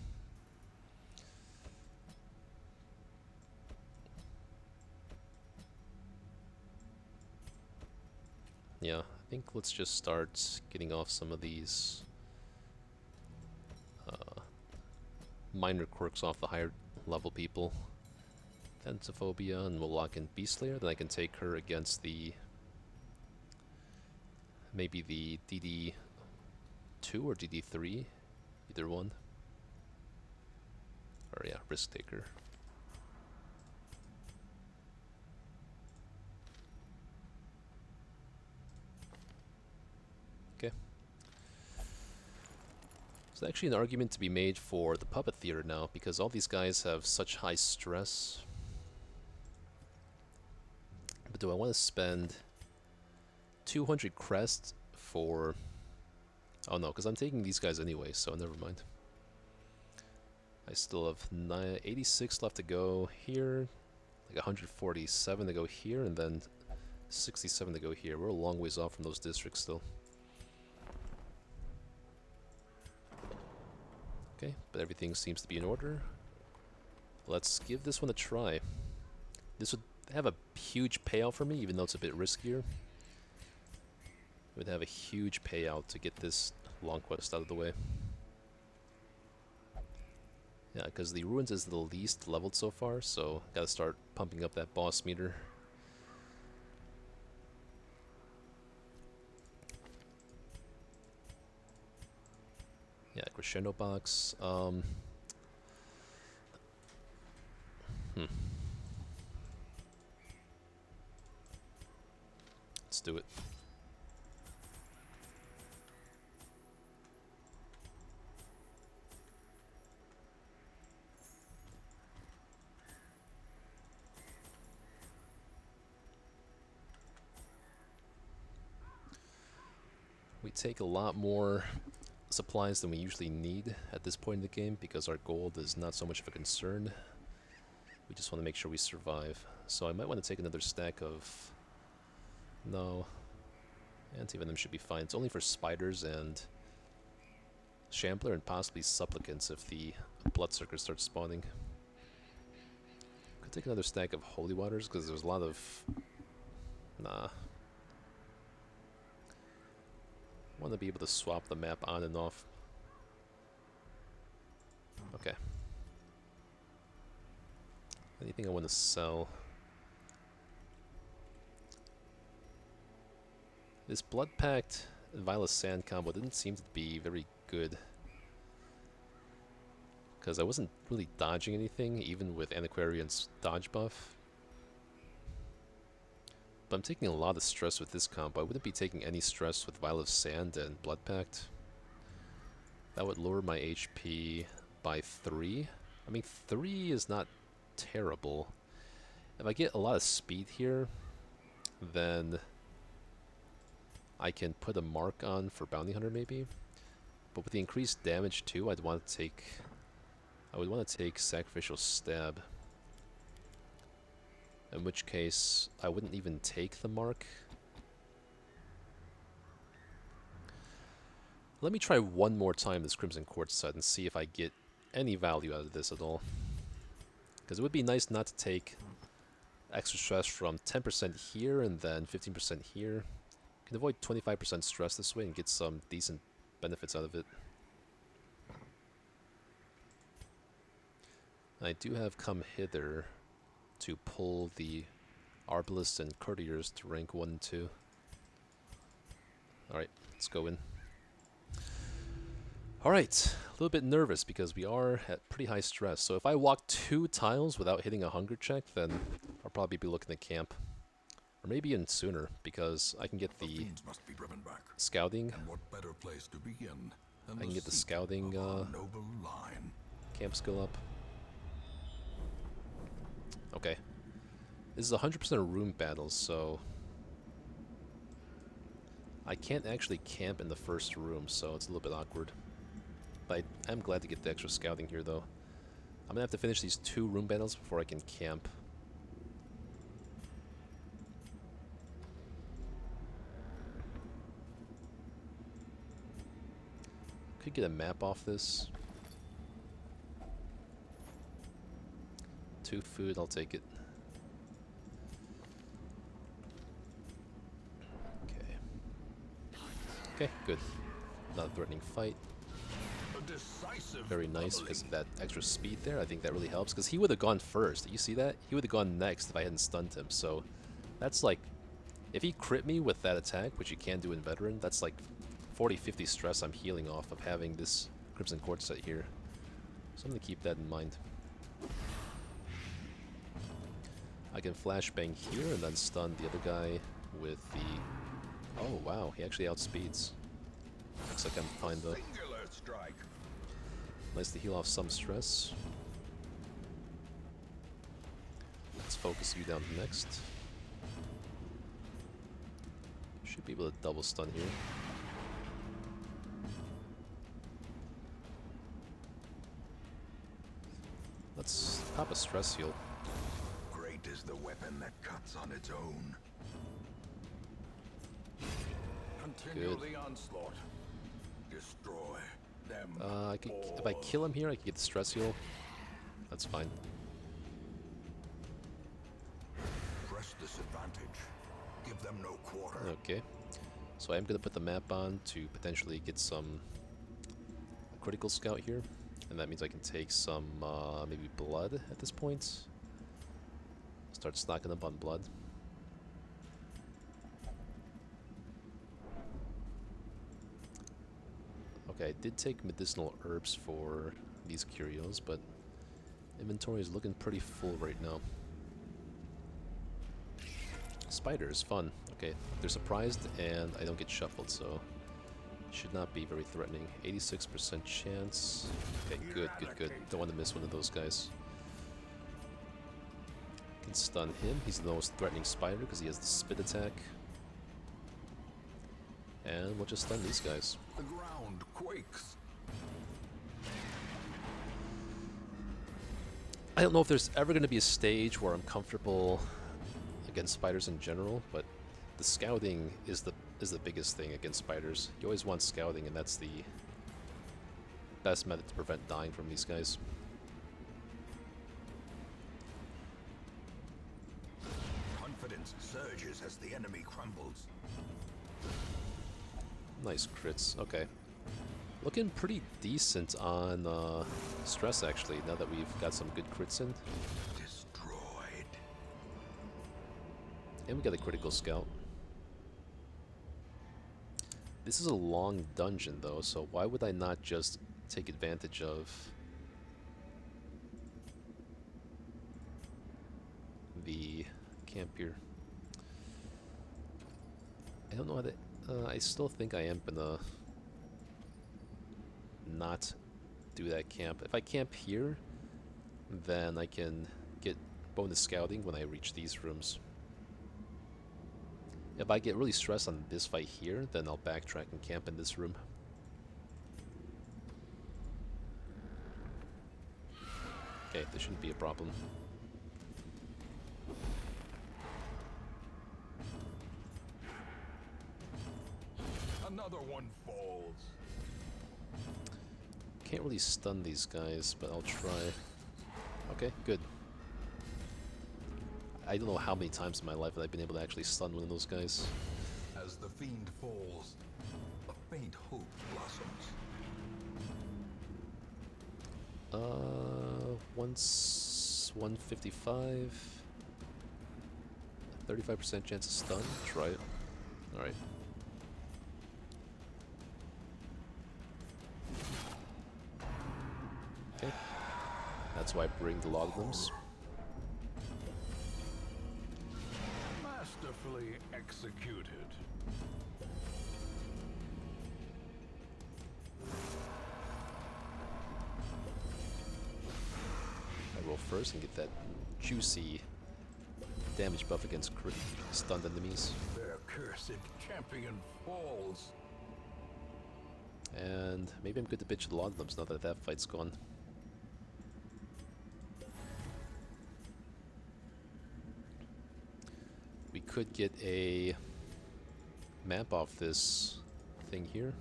Yeah, I think let's just start getting off some of these minor quirks off the higher level people. Thanatophobia, and we'll lock in Beast Slayer. Then I can take her against the maybe the DD2 or DD3, either one. Or yeah, Risk Taker. Okay. There's actually an argument to be made for the Puppet Theater now, because all these guys have such high stress. But do I want to spend 200 crests for... Oh no, because I'm taking these guys anyway, so never mind. I still have 86 left to go here, like 147 to go here, and then 67 to go here. We're a long ways off from those districts still. Okay, but everything seems to be in order. Let's give this one a try. This would have a huge payout for me, even though it's a bit riskier. It would have a huge payout to get this long quest out of the way. Yeah, because the Ruins is the least leveled so far, so gotta start pumping up that boss meter. Yeah, Crescendo box. Let's do it. We take a lot more supplies than we usually need at this point in the game because our gold is not so much of a concern. We just want to make sure we survive. So I might want to take another stack of... No. Anti-venom should be fine. It's only for spiders and Shambler and possibly supplicants if the bloodsucker starts spawning. Could take another stack of holy waters because there's a lot of... Nah. Want to be able to swap the map on and off. Okay. Anything I want to sell? This Blood Pact Violet Sand combo didn't seem to be very good. Because I wasn't really dodging anything, even with Antiquarian's dodge buff. But I'm taking a lot of stress with this combo. I wouldn't be taking any stress with Violet Sand and Blood Pact. That would lower my HP by 3. I mean, 3 is not terrible. If I get a lot of speed here, then I can put a mark on for Bounty Hunter maybe. But with the increased damage too, I would want to take Sacrificial Stab. In which case, I wouldn't even take the mark. Let me try one more time this Crimson Quartz set and see if I get any value out of this at all. Because it would be nice not to take extra stress from 10% here and then 15% here. You can avoid 25% stress this way and get some decent benefits out of it. I do have Come Hither to pull the Arbalists and Courtiers to rank 1 and 2. Alright, let's go in. Alright, a little bit nervous because we are at pretty high stress. So if I walk 2 tiles without hitting a hunger check, then I'll probably be looking at camp. Or maybe even sooner, because I can get the must be driven back. scouting. And what better place to begin than I can get the seat scouting of our noble line. camp skill up. Okay. This is 100% room battles, so I can't actually camp in the first room, so it's a little bit awkward. But I'm glad to get the extra scouting here, though. I'm gonna have to finish these 2 room battles before I can camp. Could get a map off this. 2 food, I'll take it. Okay. Okay, good. Not a threatening fight. Very nice because of that extra speed there. I think that really helps because he would have gone first. You see that? He would have gone next if I hadn't stunned him. So that's like, if he crit me with that attack, which you can do in Veteran, that's like 40-50 stress I'm healing off of having this Crimson Quartz set here. So I'm going to keep that in mind. I can flashbang here and then stun the other guy with the... Oh wow, he actually outspeeds. Looks like I'm fine though. Nice to heal off some stress. Let's focus you down next. Should be able to double stun here. Let's pop a stress heal. Great is the weapon that cuts on its own. Continue the onslaught. Destroy them. If I kill him here, I can get the stress heal. That's fine. Press this advantage. Give them no quarter. Okay. So I am going to put the map on to potentially get some critical scout here. And that means I can take some maybe blood at this point. Start stocking up on blood. Okay, I did take medicinal herbs for these curios, but inventory is looking pretty full right now. Spider is fun. Okay, they're surprised and I don't get shuffled, so it should not be very threatening. 86% chance. Okay, good, good, good. Don't want to miss one of those guys. Can stun him. He's the most threatening spider because he has the spit attack. And we'll just stun these guys. The ground quakes. I don't know if there's ever going to be a stage where I'm comfortable against spiders in general, but the scouting is the biggest thing against spiders. You always want scouting, and that's the best method to prevent dying from these guys. Confidence surges as the enemy crumbles. Nice crits. Okay. Looking pretty decent on stress, actually, now that we've got some good crits in. Destroyed. And we got a critical scout. This is a long dungeon though, so why would I not just take advantage of the camp here? I don't know how to... I still think I am gonna not do that camp. If I camp here, then I can get bonus scouting when I reach these rooms. If I get really stressed on this fight here, then I'll backtrack and camp in this room. Okay, this shouldn't be a problem. Another one falls. Can't really stun these guys, but I'll try. Okay, good. I don't know how many times in my life that I've been able to actually stun one of those guys. As the fiend falls, a faint hope blossoms. Once 155. 35% chance of stun. Try it. Alright. Okay. That's why I bring the logarithms. Masterfully executed. I roll first and get that juicy damage buff against stunned enemies. Their cursed champion falls. And maybe I'm good to bitch the logarithms now that that fight's gone. We could get a map off this thing here.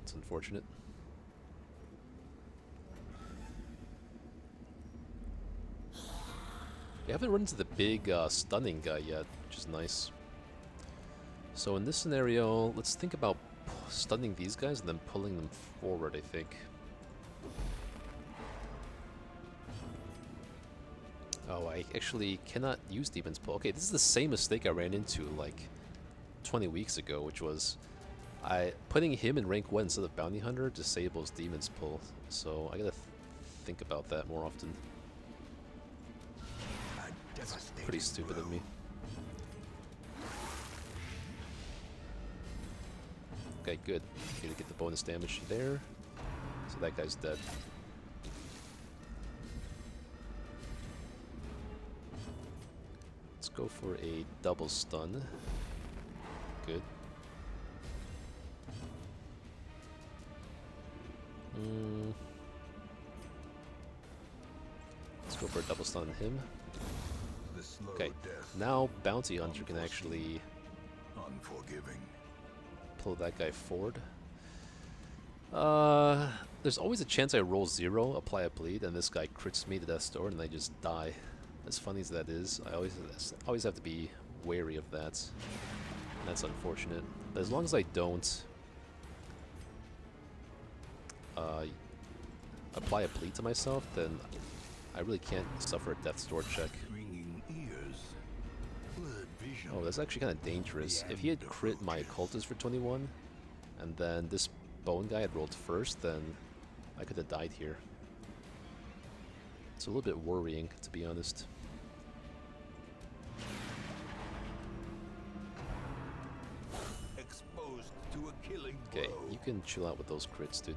It's unfortunate. We haven't run into the big stunning guy yet, which is nice. So in this scenario, let's think about stunning these guys and then pulling them forward, I think. Oh, I actually cannot use Demon's Pull. Okay, this is the same mistake I ran into like 20 weeks ago, which was putting him in rank 1 instead of Bounty Hunter disables Demon's Pull. So I gotta think about that more often. It's pretty stupid of me. Okay, good. Need to get the bonus damage there. So that guy's dead. Let's go for a double stun. Good. Let's go for a double stun on him. Okay, now Bounty Hunter can actually unforgiving. Pull that guy forward. There's always a chance I roll 0, apply a bleed, and this guy crits me to Death's Door, and I just die. As funny as that is, I always have to be wary of that. That's unfortunate. But as long as I don't apply a bleed to myself, then I really can't suffer a Death's Door check. Oh, that's actually kind of dangerous. If he had crit my Occultist for 21, and then this Bone guy had rolled first, then I could have died here. It's a little bit worrying, to be honest. Exposed to a killing blow. Okay, you can chill out with those crits, dude.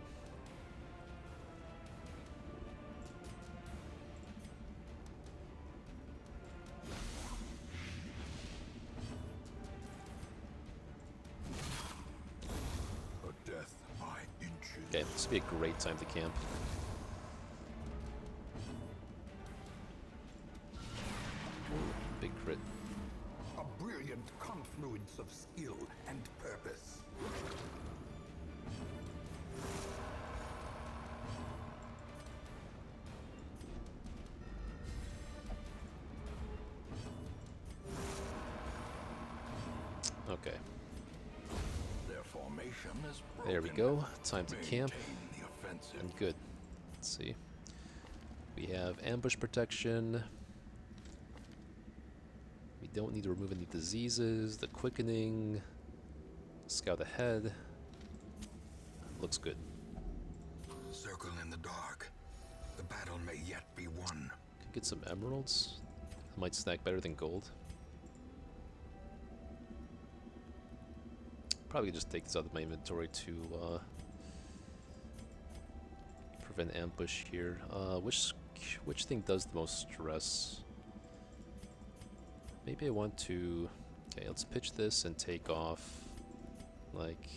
Okay, this would be a great time to camp. Ooh, big crit. A brilliant confluence of skill and purpose. Okay. Their formation is broken. There we go. Time to camp. The offensive. And good. Let's see. We have ambush protection. don't need to remove any diseases. The quickening. Scout ahead. Looks good. Circle in the dark. The battle may yet be won. Could get some emeralds. Might stack better than gold. Probably just take this out of my inventory to prevent ambush here. Which thing does the most stress? Maybe I want to... Okay, let's pitch this and take off, like...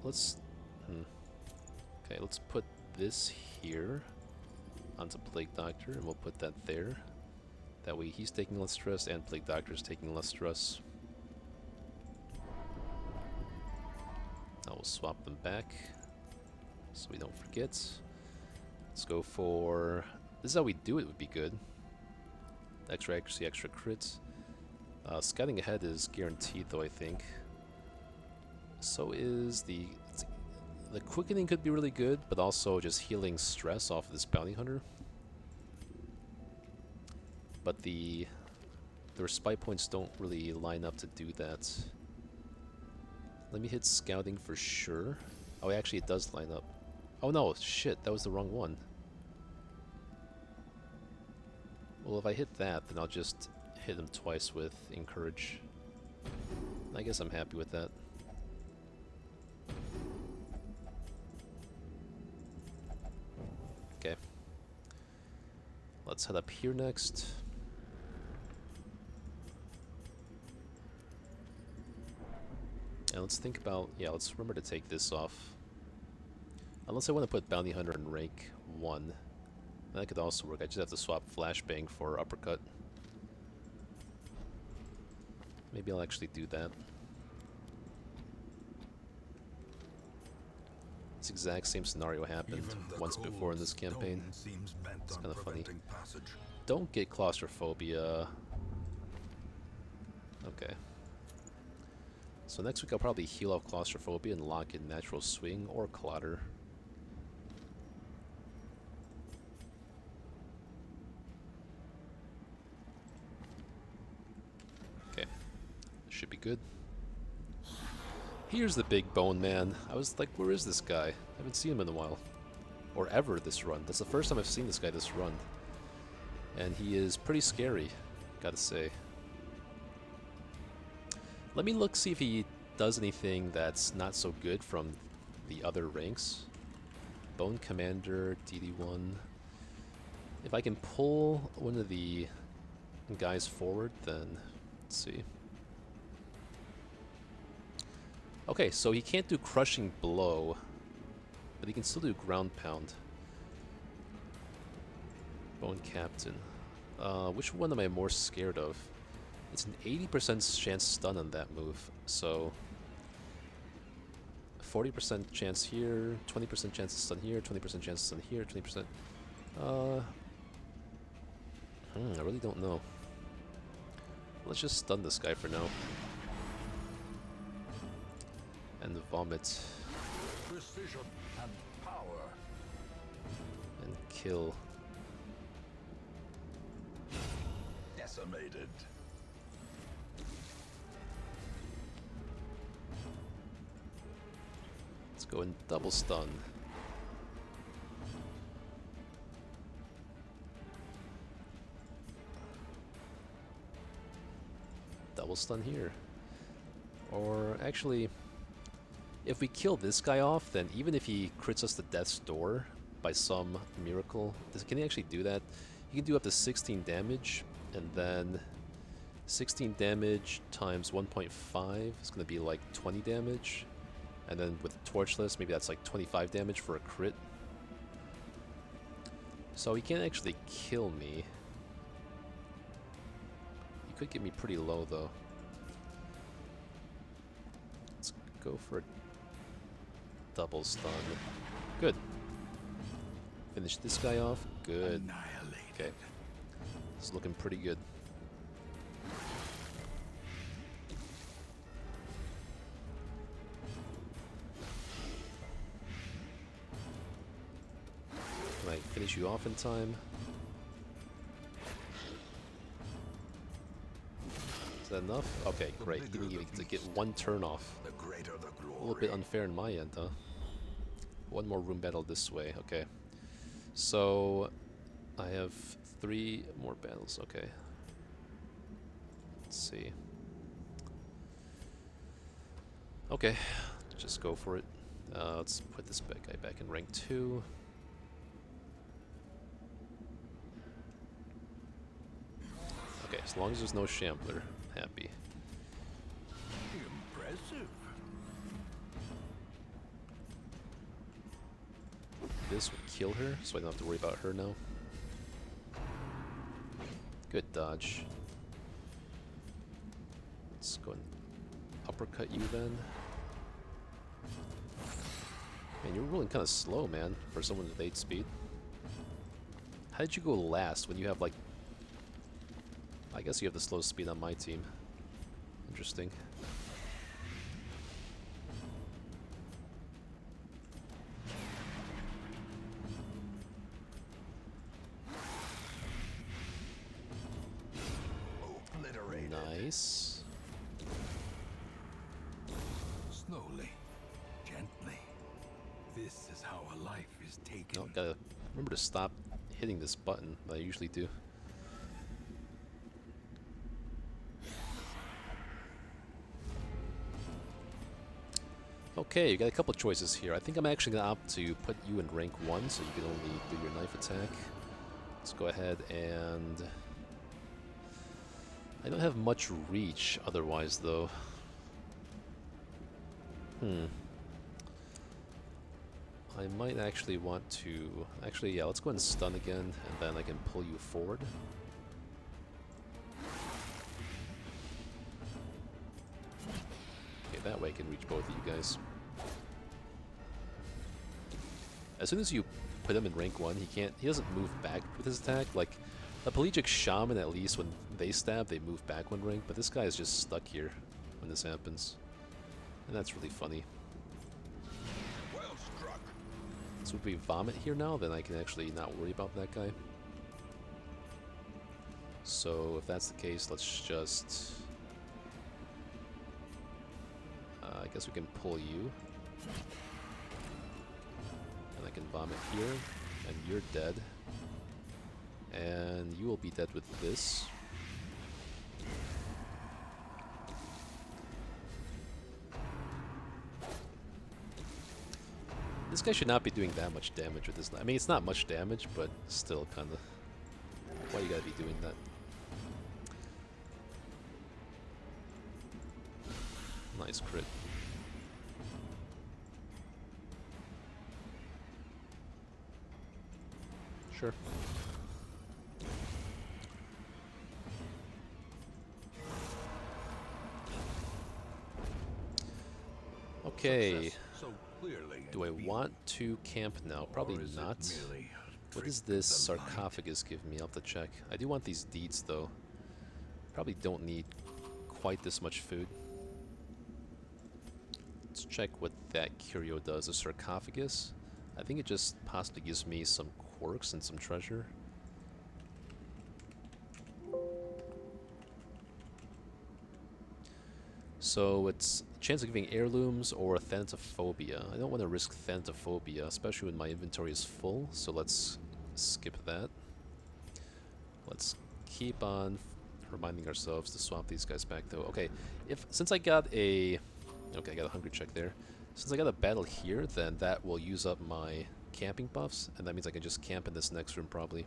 Let's... Okay, let's put this here onto Plague Doctor, and we'll put that there. That way he's taking less stress, and Plague Doctor's taking less stress. Now we'll swap them back, so we don't forget. Let's go for... This is how we do it, would be good. Extra accuracy, extra crits. Scouting ahead is guaranteed, though, I think. So is the quickening could be really good, but also just healing stress off of this bounty hunter. But the respite points don't really line up to do that. Let me hit scouting for sure. Oh, actually it does line up. Oh no, shit, that was the wrong one. Well, if I hit that, then I'll just hit him twice with encourage. I guess I'm happy with that. Okay. Let's head up here next. And let's think about, yeah, let's remember to take this off. Unless I want to put Bounty Hunter in rank 1. That could also work. I just have to swap Flashbang for Uppercut. Maybe I'll actually do that. This exact same scenario happened once before in this campaign. It's kind of funny. Don't get claustrophobia. Okay. So next week I'll probably heal off claustrophobia and lock in Natural Swing or Clotter. Okay. Should be good. Here's the big bone man. I was like, where is this guy? I haven't seen him in a while. Or ever this run. That's the first time I've seen this guy this run. And he is pretty scary, gotta say. Let me look, see if he does anything that's not so good from the other ranks. Bone Commander, DD1. If I can pull one of the guys forward, then let's see. Okay, so he can't do Crushing Blow, but he can still do Ground Pound. Bone Captain. Which one am I more scared of? It's an 80% chance stun on that move, so 40% chance here, 20% chance to stun here, 20% chance to stun here, 20%. I really don't know. Let's just stun this guy for now. And vomit. Precision and power. And kill. Decimated. Let's go and double stun. Double stun here. Or actually, if we kill this guy off, then even if he crits us to death's door by some miracle, can he actually do that? He can do up to 16 damage, and then 16 damage times 1.5 is going to be like 20 damage. And then with Torchless, maybe that's like 25 damage for a crit. So he can't actually kill me. He could get me pretty low though. Let's go for a double stun. Good. Finish this guy off. Good. Okay. It's looking pretty good. Can I finish you off in time? that enough? Okay, great. He didn't even get to get one turn off. The greater the glory. A little bit unfair in my end, huh? One more room battle this way. Okay. So, I have 3 more battles. Okay. Let's see. Okay, just go for it. Let's put this guy back in rank 2. Okay, as long as there's no Shambler, happy. Impressive. This would kill her, so I don't have to worry about her now. Good dodge. Let's go and uppercut you then. Man, you're rolling kind of slow, man, for someone with 8 speed. How did you go last when you have, like... I guess you have the slowest speed on my team. Interesting. Obliterated. Nice. Slowly, gently. This is how a life is taken. No, gotta remember to stop hitting this button that I usually do. Okay, you got a couple choices here. I think I'm actually gonna opt to put you in rank 1, so you can only do your knife attack. Let's go ahead and... I don't have much reach otherwise, though. I might actually want to... Actually, yeah, let's go ahead and stun again, and then I can pull you forward. Okay, that way I can reach both of you guys. As soon as you put him in rank 1, he doesn't move back with his attack. Like, a Pelagic Shaman, at least, when they stab, they move back 1 rank, but this guy is just stuck here when this happens. And that's really funny. Well struck. So if we vomit here now, then I can actually not worry about that guy. So if that's the case, let's just... I guess we can pull you. And I can vomit here, and you're dead. And you will be dead with this. This guy should not be doing that much damage with this. I mean, it's not much damage, but still kind of... Why you gotta be doing that? Nice crit. Sure. Okay. So clearly Do I in view. want to camp now? Probably Or is it not. merely a What does trick of this the light? sarcophagus give me? I'll have to check. I do want these deeds, though. Probably don't need quite this much food. Let's check what that curio does. The sarcophagus? I think it just possibly gives me some quirks and some treasure. So it's a chance of giving heirlooms or thanatophobia. I don't want to risk thanatophobia, especially when my inventory is full, so let's skip that. Let's keep on reminding ourselves to swap these guys back, though. Okay, since I got a... Okay, I got a hungry check there. Since I got a battle here, then that will use up my camping buffs, and that means I can just camp in this next room, probably.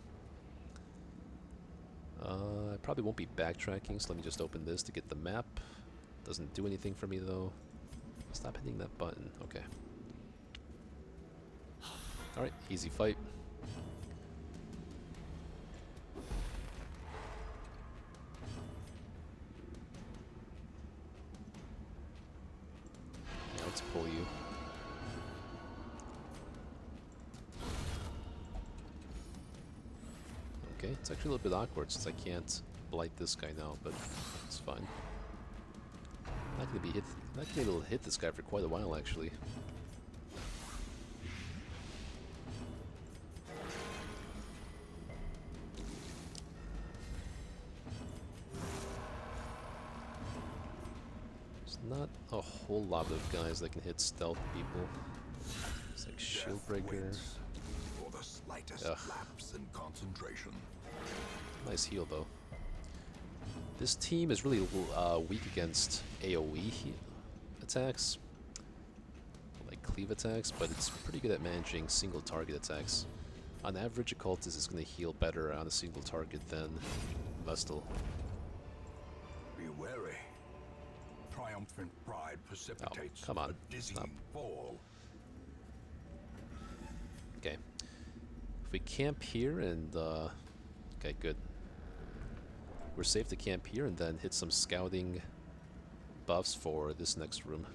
I probably won't be backtracking, so let me just open this to get the map. Doesn't do anything for me, though. Stop hitting that button. Okay. Alright, easy fight. Yeah, let's pull you. Okay, it's actually a little bit awkward since I can't blight this guy now, but it's fine. Not gonna be able to hit this guy for quite a while, actually. There's not a whole lot of guys that can hit stealth people. It's like Shieldbreaker. For the slightest Ugh. lapse in concentration. Nice heal though. This team is really weak against AoE attacks, like cleave attacks, but it's pretty good at managing single target attacks. On average, a cultist is going to heal better on a single target than Vestal. Be wary. Triumphant pride precipitates come on. a dizzying fall. Okay. If we camp here and... okay, good. We're safe to camp here and then hit some scouting buffs for this next room.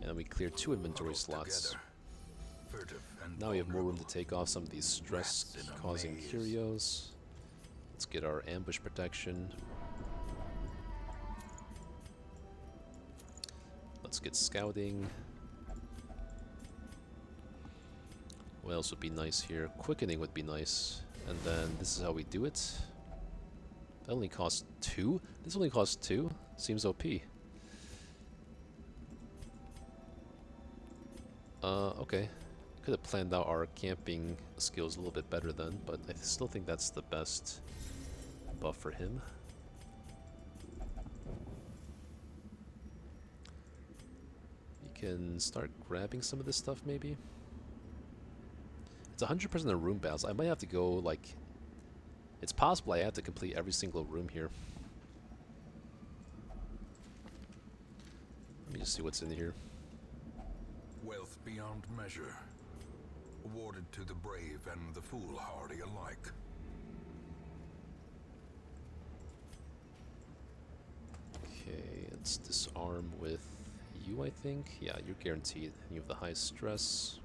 And we cleared 2 inventory slots. Now we have more room to take off some of these stress-causing curios. Let's get our ambush protection. Let's get scouting. What else would be nice here? Quickening would be nice. And then this is how we do it. That only costs 2? This only costs 2? Seems OP. Okay. Could have planned out our camping skills a little bit better then, but I still think that's the best buff for him. You can start grabbing some of this stuff maybe. It's 100% of room battles. I might have to go, like... It's possible I have to complete every single room here. Let me just see what's in here. Wealth beyond measure. Awarded to the brave and the foolhardy alike. Okay, let's disarm with you, I think. Yeah, you're guaranteed. You have the highest stress.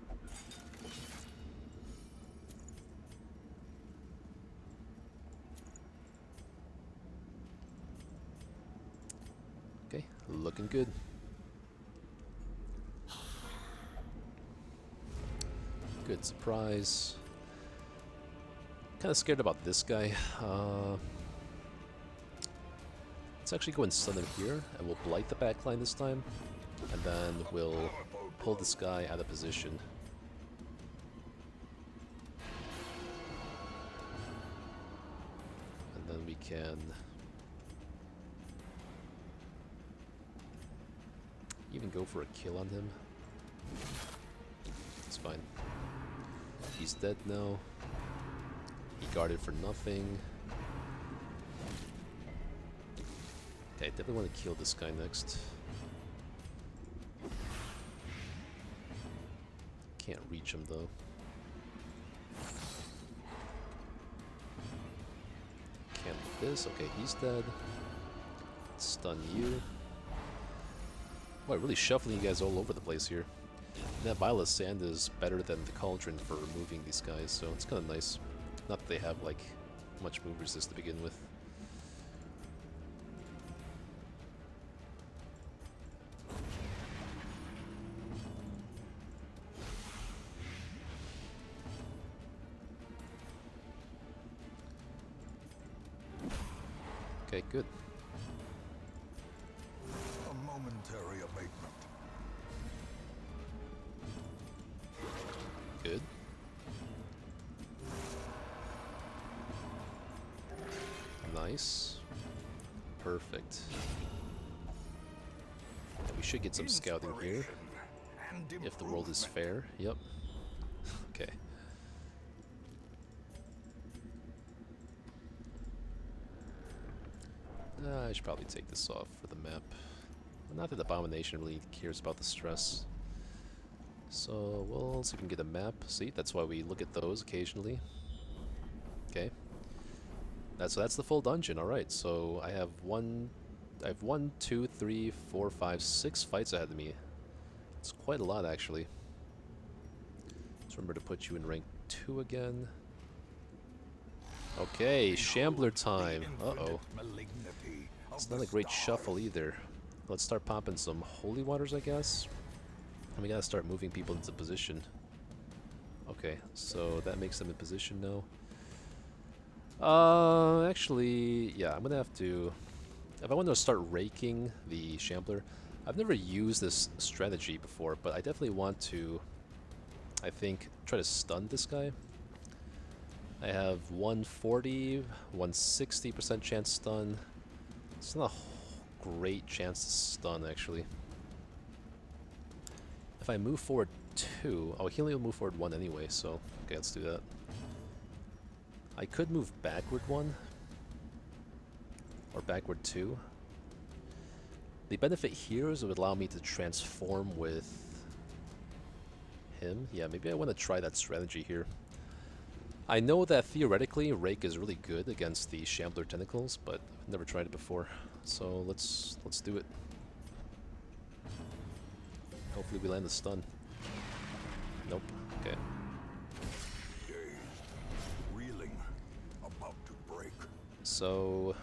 Okay, looking good. Good surprise. Kind of scared about this guy. Let's actually go and stun him here, and we'll blight the backline this time, and then we'll pull this guy out of position. And then we can even go for a kill on him. It's fine. He's dead now. He guarded for nothing. Okay, I definitely want to kill this guy next. Can't reach him though. Can't with this. Okay, he's dead. Stun you. Boy, really shuffling you guys all over the place here. That Violet Sand is better than the Cauldron for removing these guys, so it's kind of nice. Not that they have, like, much move resist to begin with. Okay, good. A momentary abatement. Good. Nice. Perfect. We should get some scouting here. If the world is fair. Yep. Okay. I should probably take this off for the map. Not that Abomination really cares about the stress. So, we'll see if we can get a map. See, that's why we look at those occasionally. Okay. That's the full dungeon. Alright, so I have 1, 2, 3, 4, 5, 6 fights ahead of me. It's quite a lot, actually. Let's remember to put you in rank 2 again. Okay, Shambler time. Uh-oh. It's not a great shuffle either. Let's start popping some holy waters, I guess. And we gotta start moving people into position. Okay, so that makes them in position now. Actually, yeah, I'm gonna have to... If I want to start raking the Shambler, I've never used this strategy before, but I definitely want to, I think, try to stun this guy. I have 140, 160% chance stun. It's not a great chance to stun, actually. If I move forward 2... Oh, he only will move forward 1 anyway, so... Okay, let's do that. I could move backward 1. Or backward 2. The benefit here is it would allow me to transform with him. Yeah, maybe I want to try that strategy here. I know that theoretically Rake is really good against the Shambler Tentacles, but I've never tried it before. So let's do it. Hopefully we land the stun. Nope. Okay. Reeling, about to break. So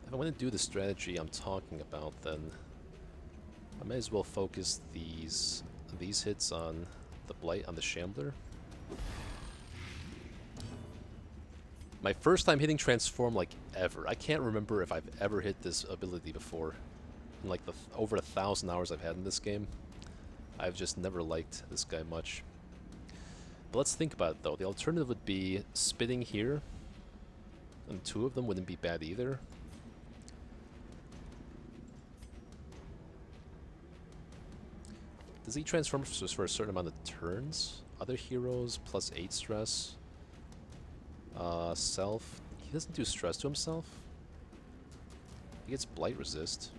if I want to do the strategy I'm talking about, then I might as well focus these hits on the Blight on the Shambler. My first time hitting Transform, like, ever. I can't remember if I've ever hit this ability before. In, like, the over 1,000 hours I've had in this game. I've just never liked this guy much. But let's think about it, though. The alternative would be spitting here. And 2 of them wouldn't be bad either. Does he transform just for a certain amount of turns? Other heroes, plus 8 stress. Self. He doesn't do stress to himself. He gets Blight Resist.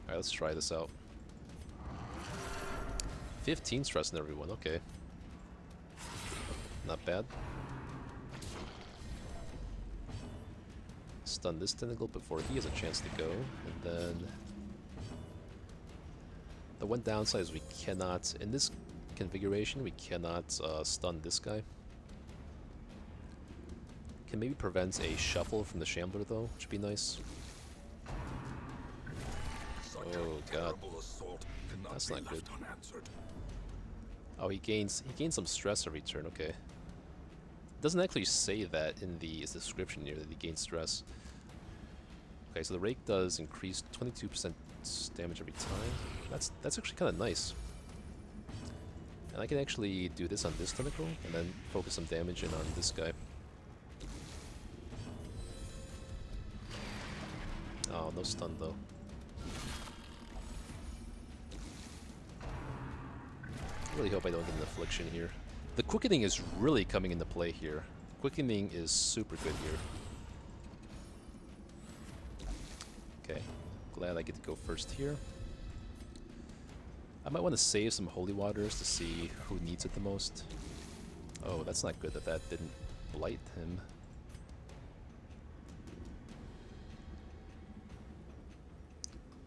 Alright, let's try this out. 15 stress in everyone, okay. Not bad. Stun this tentacle before he has a chance to go, and then... The one downside is we cannot, in this configuration, we cannot stun this guy. Can maybe prevent a shuffle from the Shambler though, which would be nice. Oh god, that's not good. Oh, he gains some stress every turn. Okay, doesn't actually say that in the description here that he gains stress. Okay, so the Rake does increase 22% damage every time. That's actually kind of nice. And I can actually do this on this tentacle and then focus some damage in on this guy. Oh, no stun though. I really hope I don't get an affliction here. The quickening is really coming into play here. Quickening is super good here. Okay, glad I get to go first here. I might want to save some holy waters to see who needs it the most. Oh, that's not good that that didn't blight him.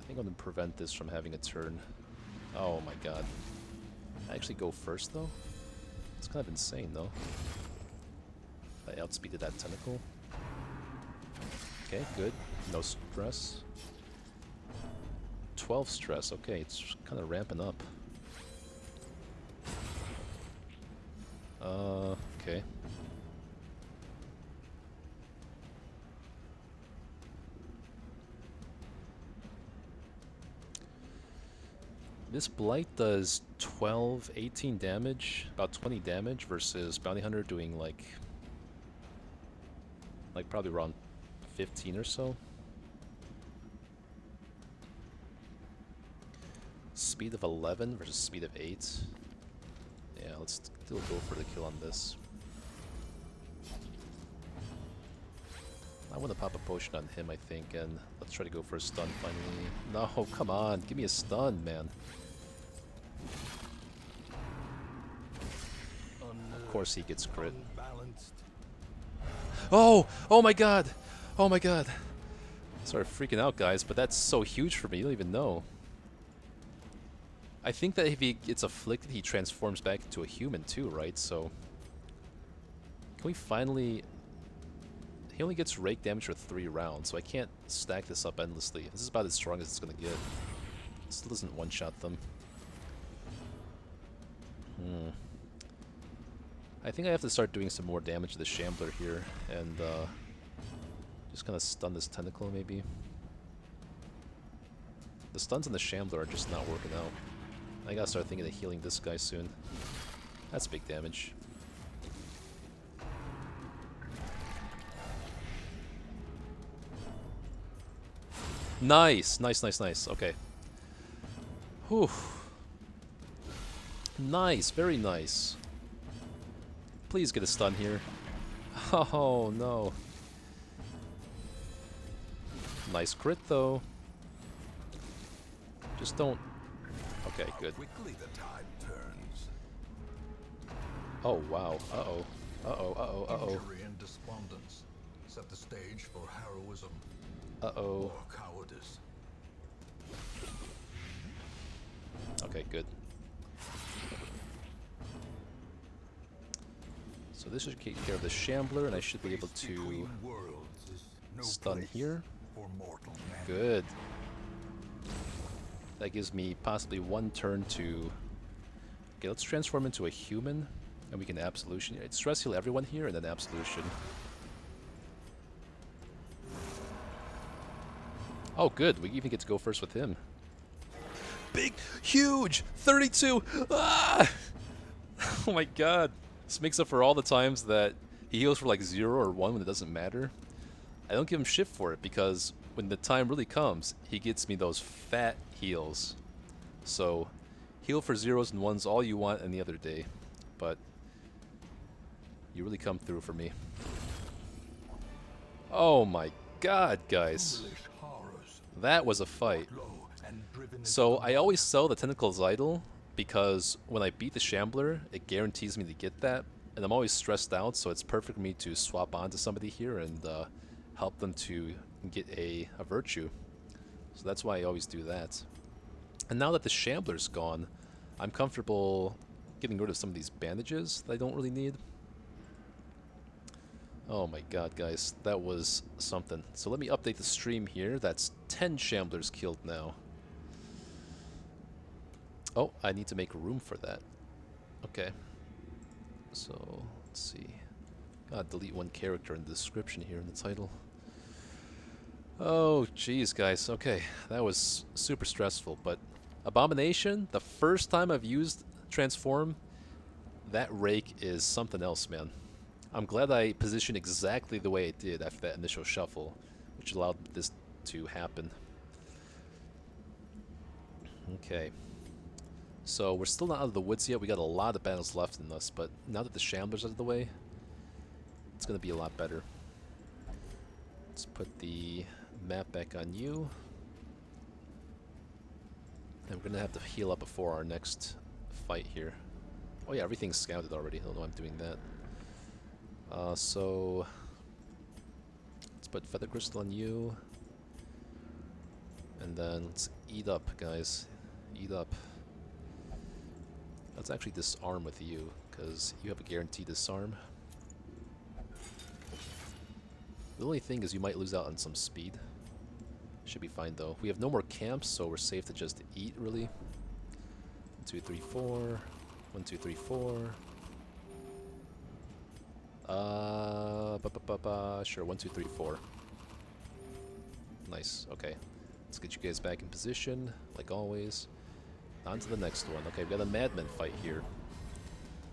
I think I'm going to prevent this from having a turn. Oh my god. I actually go first though? It's kind of insane though. I outspeeded that tentacle. Okay, good. No stress. 12 stress, okay, it's kind of ramping up. Okay. This Blight does 12, 18 damage, about 20 damage, versus Bounty Hunter doing like probably around 15 or so. Speed of 11 versus speed of 8. Yeah, let's still go for the kill on this. I want to pop a potion on him, I think, and let's try to go for a stun finally. No, come on, give me a stun, man. Of course he gets crit. Oh! Oh my god! Oh my god! Sorry freaking out, guys, but that's so huge for me, you don't even know. I think that if he gets afflicted, he transforms back into a human too, right? So, can we finally... He only gets rake damage for 3 rounds, so I can't stack this up endlessly. This is about as strong as it's gonna get. Still doesn't one-shot them. I think I have to start doing some more damage to the Shambler here, and just kind of stun this Tentacle, maybe. The stuns on the Shambler are just not working out. I gotta start thinking of healing this guy soon. That's big damage. Nice! Nice, nice, nice. Okay. Whew. Nice, very nice. Please get a stun here. Oh, no. Nice crit, though. Just don't... Okay, good. Quickly the tide turns. Oh, wow. Uh-oh. Uh-oh, uh-oh, uh-oh. Injury and despondence set the stage for heroism Uh-oh. or cowardice. Okay, good. So this should take care of the Shambler, and I should be able to stun here. Good. That gives me possibly one turn to... Okay, let's transform into a human, and we can Absolution. It's stress heal everyone here, and then Absolution. Oh, good. We even get to go first with him. Big, huge, 32. Ah! Oh my god. This makes up for all the times that he heals for like 0 or 1 when it doesn't matter. I don't give him shit for it because when the time really comes, he gets me those fat heals. So, heal for 0s and 1s all you want any other day. But, you really come through for me. Oh my god, guys. That was a fight. So, I always sell the Tentacles Idol because when I beat the Shambler, it guarantees me to get that. And I'm always stressed out, so it's perfect for me to swap onto somebody here and help them to get a virtue. So that's why I always do that. And now that the Shambler's gone, I'm comfortable getting rid of some of these bandages that I don't really need. Oh my god, guys, that was something. So let me update the stream here. That's 10 Shamblers killed now. Oh, I need to make room for that. Okay. So, let's see. Gotta delete one character in the description here in the title. Oh, jeez, guys. Okay, that was super stressful, but Abomination, the first time I've used Transform, that rake is something else, man. I'm glad I positioned exactly the way it did after that initial shuffle, which allowed this to happen. Okay. So, we're still not out of the woods yet. We got a lot of battles left in us, but now that the Shambler's out of the way, it's going to be a lot better. Let's put the map back on you. And we're going to have to heal up before our next fight here. Oh yeah, everything's scouted already. I don't know why I'm doing that. So, let's put Feather Crystal on you. And then let's eat up, guys. Eat up. Let's actually disarm with you, because you have a guaranteed disarm. The only thing is you might lose out on some speed. Should be fine though. We have no more camps, so we're safe to just eat, really. 1, 2, 3, 4. 1, 2, 3, 4. Sure, 1, 2, 3, 4. Nice, okay. Let's get you guys back in position, like always. On to the next one. Okay, we got a Madman fight here.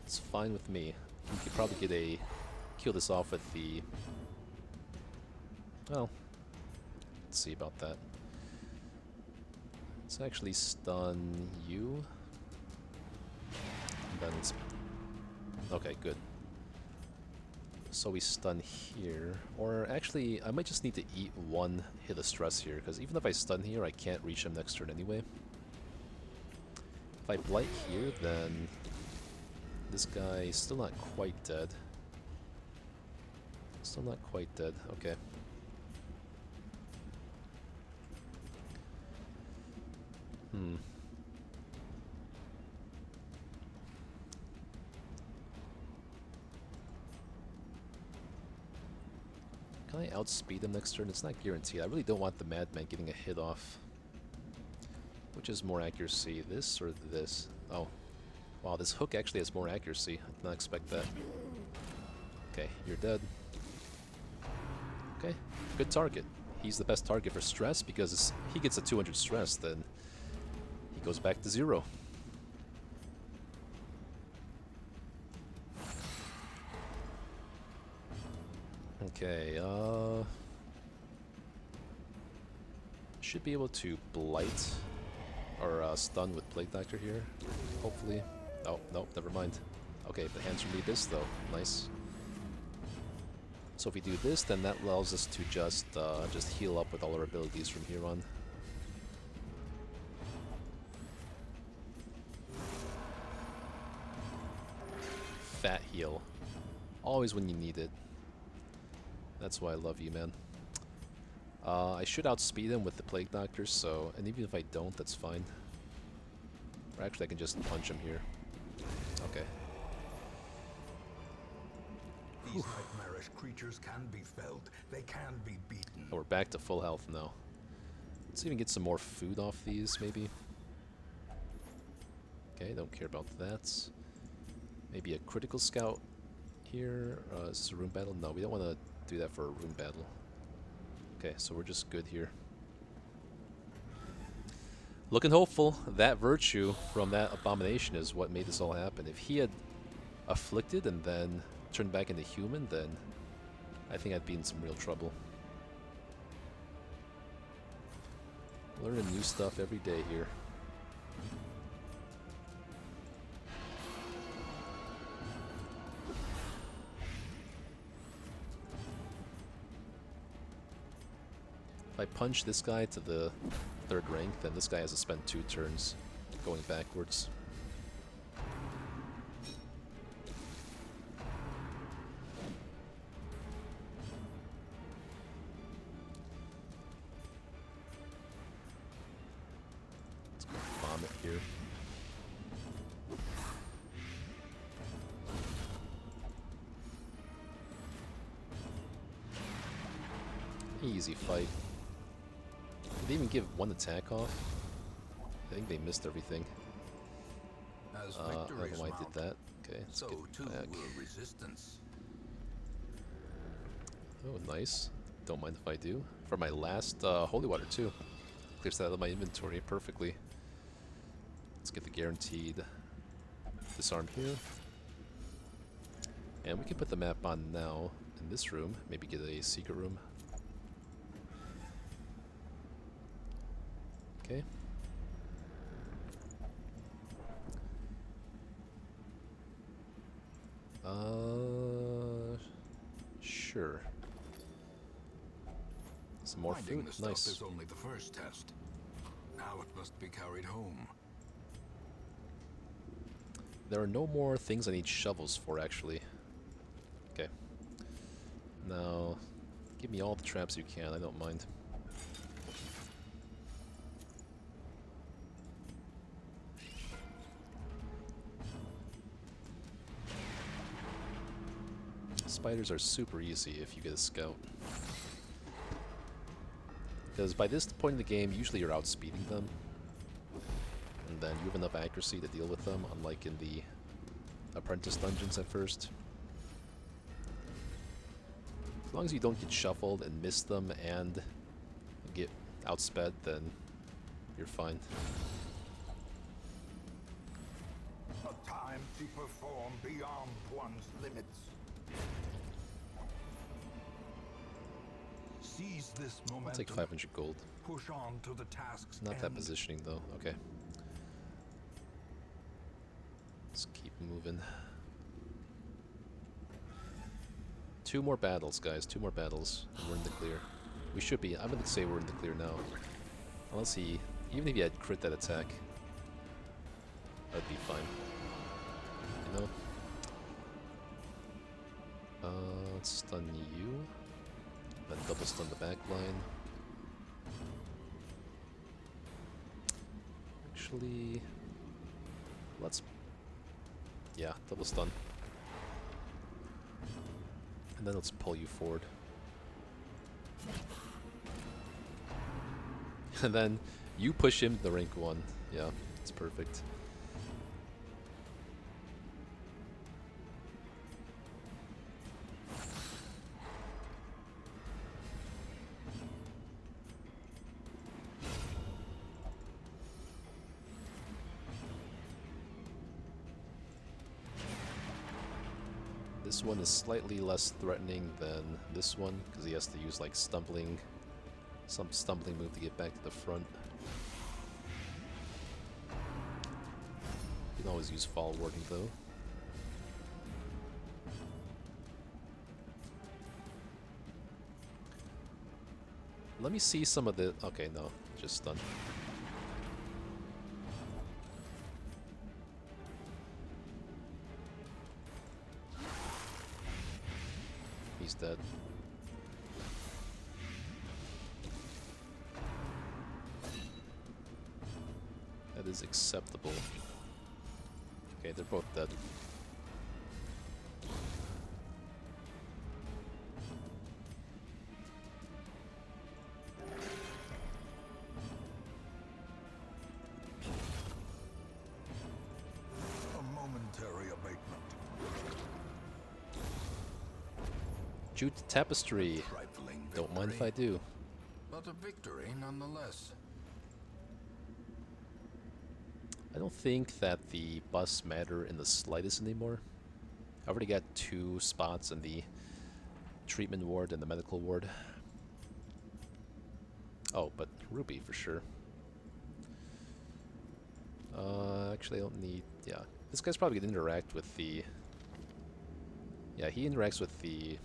It's fine with me. We could probably get a... kill this off with the... Well, let's see about that. Let's actually stun you. And then it's... Okay, good. So we stun here. Or actually, I might just need to eat one hit of stress here, because even if I stun here, I can't reach him next turn anyway. If I blight here, then this guy is still not quite dead. Still not quite dead. Okay. Can I outspeed him next turn? It's not guaranteed. I really don't want the Madman getting a hit off. Which is more accuracy, this or this? Oh. Wow, this hook actually has more accuracy. I did not expect that. Okay, you're dead. Okay, good target. He's the best target for stress because he gets a 200 stress, then he goes back to 0. Okay, should be able to blight or stun with Plague Doctor here, hopefully. Oh, no, never mind. Okay, but hands from me this though, nice. So if we do this, then that allows us to just heal up with all our abilities from here on. Fat heal. Always when you need it. That's why I love you, man. I should outspeed him with the Plague Doctor, so... And even if I don't, that's fine. Or actually, I can just punch him here. Okay. These nightmarish creatures can be felled. They can be beaten. Oh, we're back to full health now. Let's even get some more food off these, maybe. Okay, don't care about that. Maybe a critical scout here. Is this a room battle? No, we don't want to do that for a room battle. Okay, so we're just good here. Looking hopeful. That virtue from that abomination is what made this all happen. If he had afflicted and then turned back into human, then I think I'd be in some real trouble. Learning new stuff every day here. If I punch this guy to the 3rd rank, then this guy has to spend 2 turns going backwards. Let's go vomit here. Easy fight. Did they even give 1 attack off? I think they missed everything. As I don't know victories why I mount, did that. Okay, let's so get too back. will resistance. Oh, nice. Don't mind if I do. For my last holy water too. Clears that out of my inventory perfectly. Let's get the guaranteed disarm here. And we can put the map on now in this room. Maybe get a secret room. Okay. Sure. Some more Finding food. the stuff Nice. is only the first test. Now it must be carried home. There are no more things I need shovels for, actually. Okay. Now, give me all the traps you can. I don't mind. Spiders are super easy if you get a scout. Because by this point in the game, usually you're outspeeding them. And then you have enough accuracy to deal with them, unlike in the apprentice dungeons at first. As long as you don't get shuffled and miss them and get outsped, then you're fine. A time to perform beyond one's limits. Seize this momentum. I'll take 500 gold. Push on to the task's Not that end. positioning though. Okay. Let's keep moving. 2 more battles, guys. 2 more battles. And we're in the clear. We should be. I'm going to say we're in the clear now. Unless he... Even if he had crit that attack, that'd be fine. You know? Let's stun you. Then double stun the back line. Actually... Let's... Yeah, double stun. And then let's pull you forward. And then you push him to rank 1. Yeah, it's perfect. This one is slightly less threatening than this one because he has to use like stumbling, some stumbling move to get back to the front. You can always use fall warding though. Let me see some of the... Okay, no, just stun. He's dead. That is acceptable. Okay, they're both dead. Jute Tapestry. Don't mind if I do. But a victory nonetheless. I don't think that the busts matter in the slightest anymore. I already got 2 spots in the treatment ward and the medical ward. Oh, but Ruby for sure. Actually I don't need... Yeah, this guy's probably gonna interact with the... Yeah, he interacts with the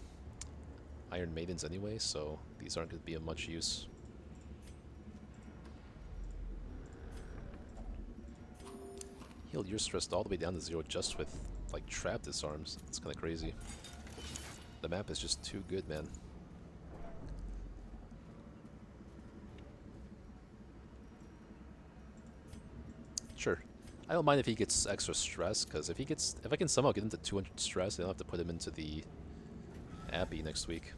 Iron Maidens anyway, so these aren't going to be of much use. Heal your stressed all the way down to 0 just with, like, trap disarms. It's kind of crazy. The map is just too good, man. Sure. I don't mind if he gets extra stress, because if I can somehow get him to 200 stress, I don't have to put him into the Abbey next week.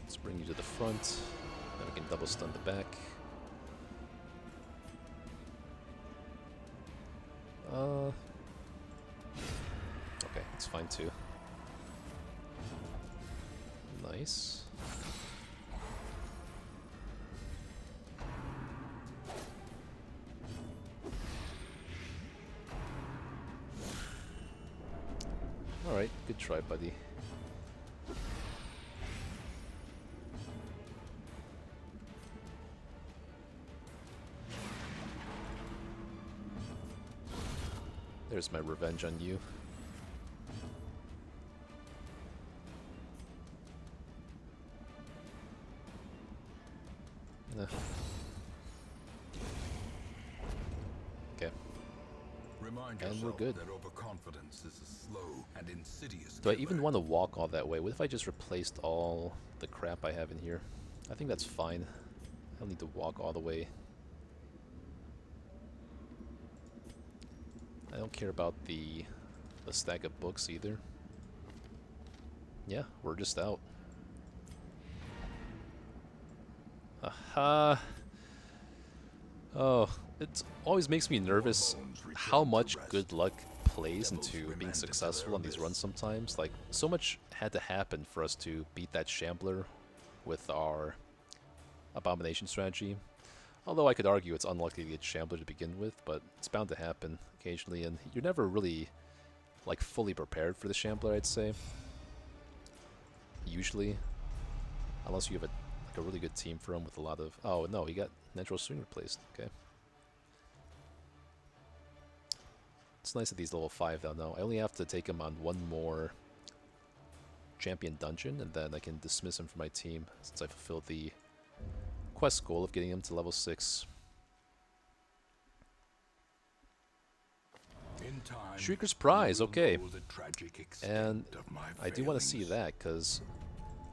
Let's bring you to the front. Then we can double stun the back. Okay, it's fine too. Nice. Alright, good try, buddy. There's my revenge on you. Nah. Okay. And we're good. That overconfidence is a slow and insidious Do I even want to walk all that way? What if I just replaced all the crap I have in here? I think that's fine. I don't need to walk all the way. I don't care about the stack of books either. Yeah, we're just out. Aha! Oh, it always makes me nervous how much good luck plays into being successful on these runs sometimes. Like, so much had to happen for us to beat that Shambler with our Abomination strategy. Although I could argue it's unlikely to get Shambler to begin with, but it's bound to happen occasionally, and you're never really, like, fully prepared for the Shambler, I'd say. Usually. Unless you have a really good team for him with a lot of... Oh, no, he got Natural Swing replaced. Okay. It's nice that he's level 5 though now. I only have to take him on one more champion dungeon, and then I can dismiss him from my team, since I fulfilled the quest goal of getting him to level 6. Shrieker's Prize, okay. And I do want to see that, because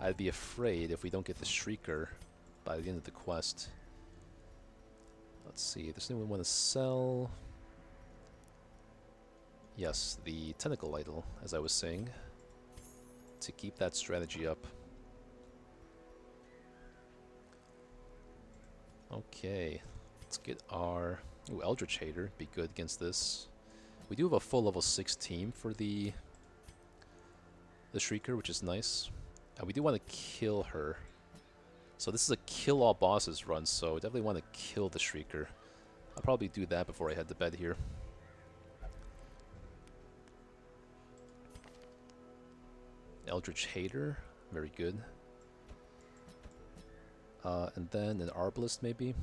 I'd be afraid if we don't get the Shrieker by the end of the quest. Let's see, does anyone want to sell? Yes, the Tentacle Idol, as I was saying, to keep that strategy up. Okay, let's get our... Ooh, Eldritch Hater, be good against this. We do have a full level 6 team for the Shrieker, which is nice. And we do want to kill her. So this is a kill all bosses run, so definitely want to kill the Shrieker. I'll probably do that before I head to bed here. Eldritch Hater, very good. And then an Arbalist maybe,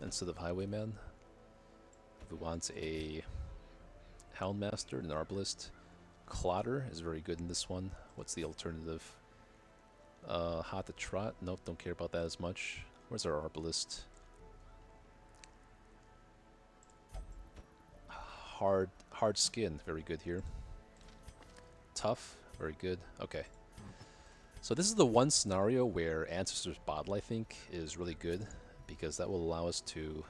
instead of Highwayman. If we want a Houndmaster, an Arbalist. Clotter is very good in this one. What's the alternative? Hot to Trot? Nope, don't care about that as much. Where's our Arbalist? Hard Skin, very good here. Tough, very good. Okay. So this is the one scenario where Ancestor's Bottle, I think, is really good, because that will allow us to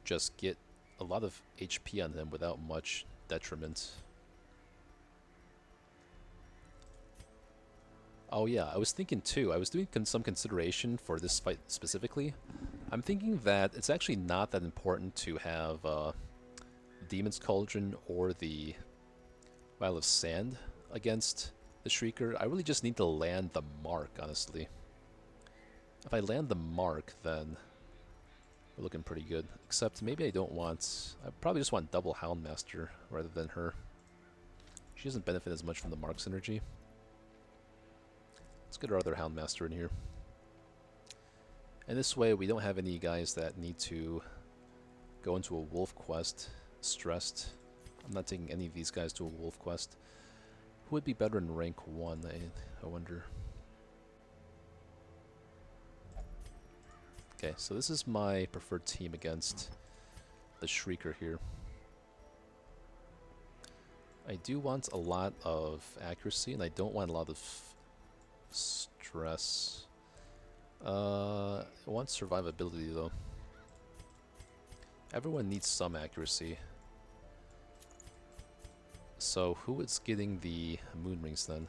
just get a lot of HP on them without much detriment. Oh yeah, I was thinking too, I was doing some consideration for this fight specifically. I'm thinking that it's actually not that important to have Demon's Cauldron or the Vial of Sand against the Shrieker. I really just need to land the mark, honestly. If I land the mark, then we're looking pretty good. Except maybe I don't want... I probably just want double Houndmaster rather than her. She doesn't benefit as much from the mark synergy. Let's get our other Houndmaster in here. And this way we don't have any guys that need to go into a wolf quest stressed. I'm not taking any of these guys to a wolf quest. Who would be better in rank 1, I wonder. Okay, so this is my preferred team against the Shrieker here. I do want a lot of accuracy, and I don't want a lot of stress. I want survivability, though. Everyone needs some accuracy. So who is getting the moon rings then?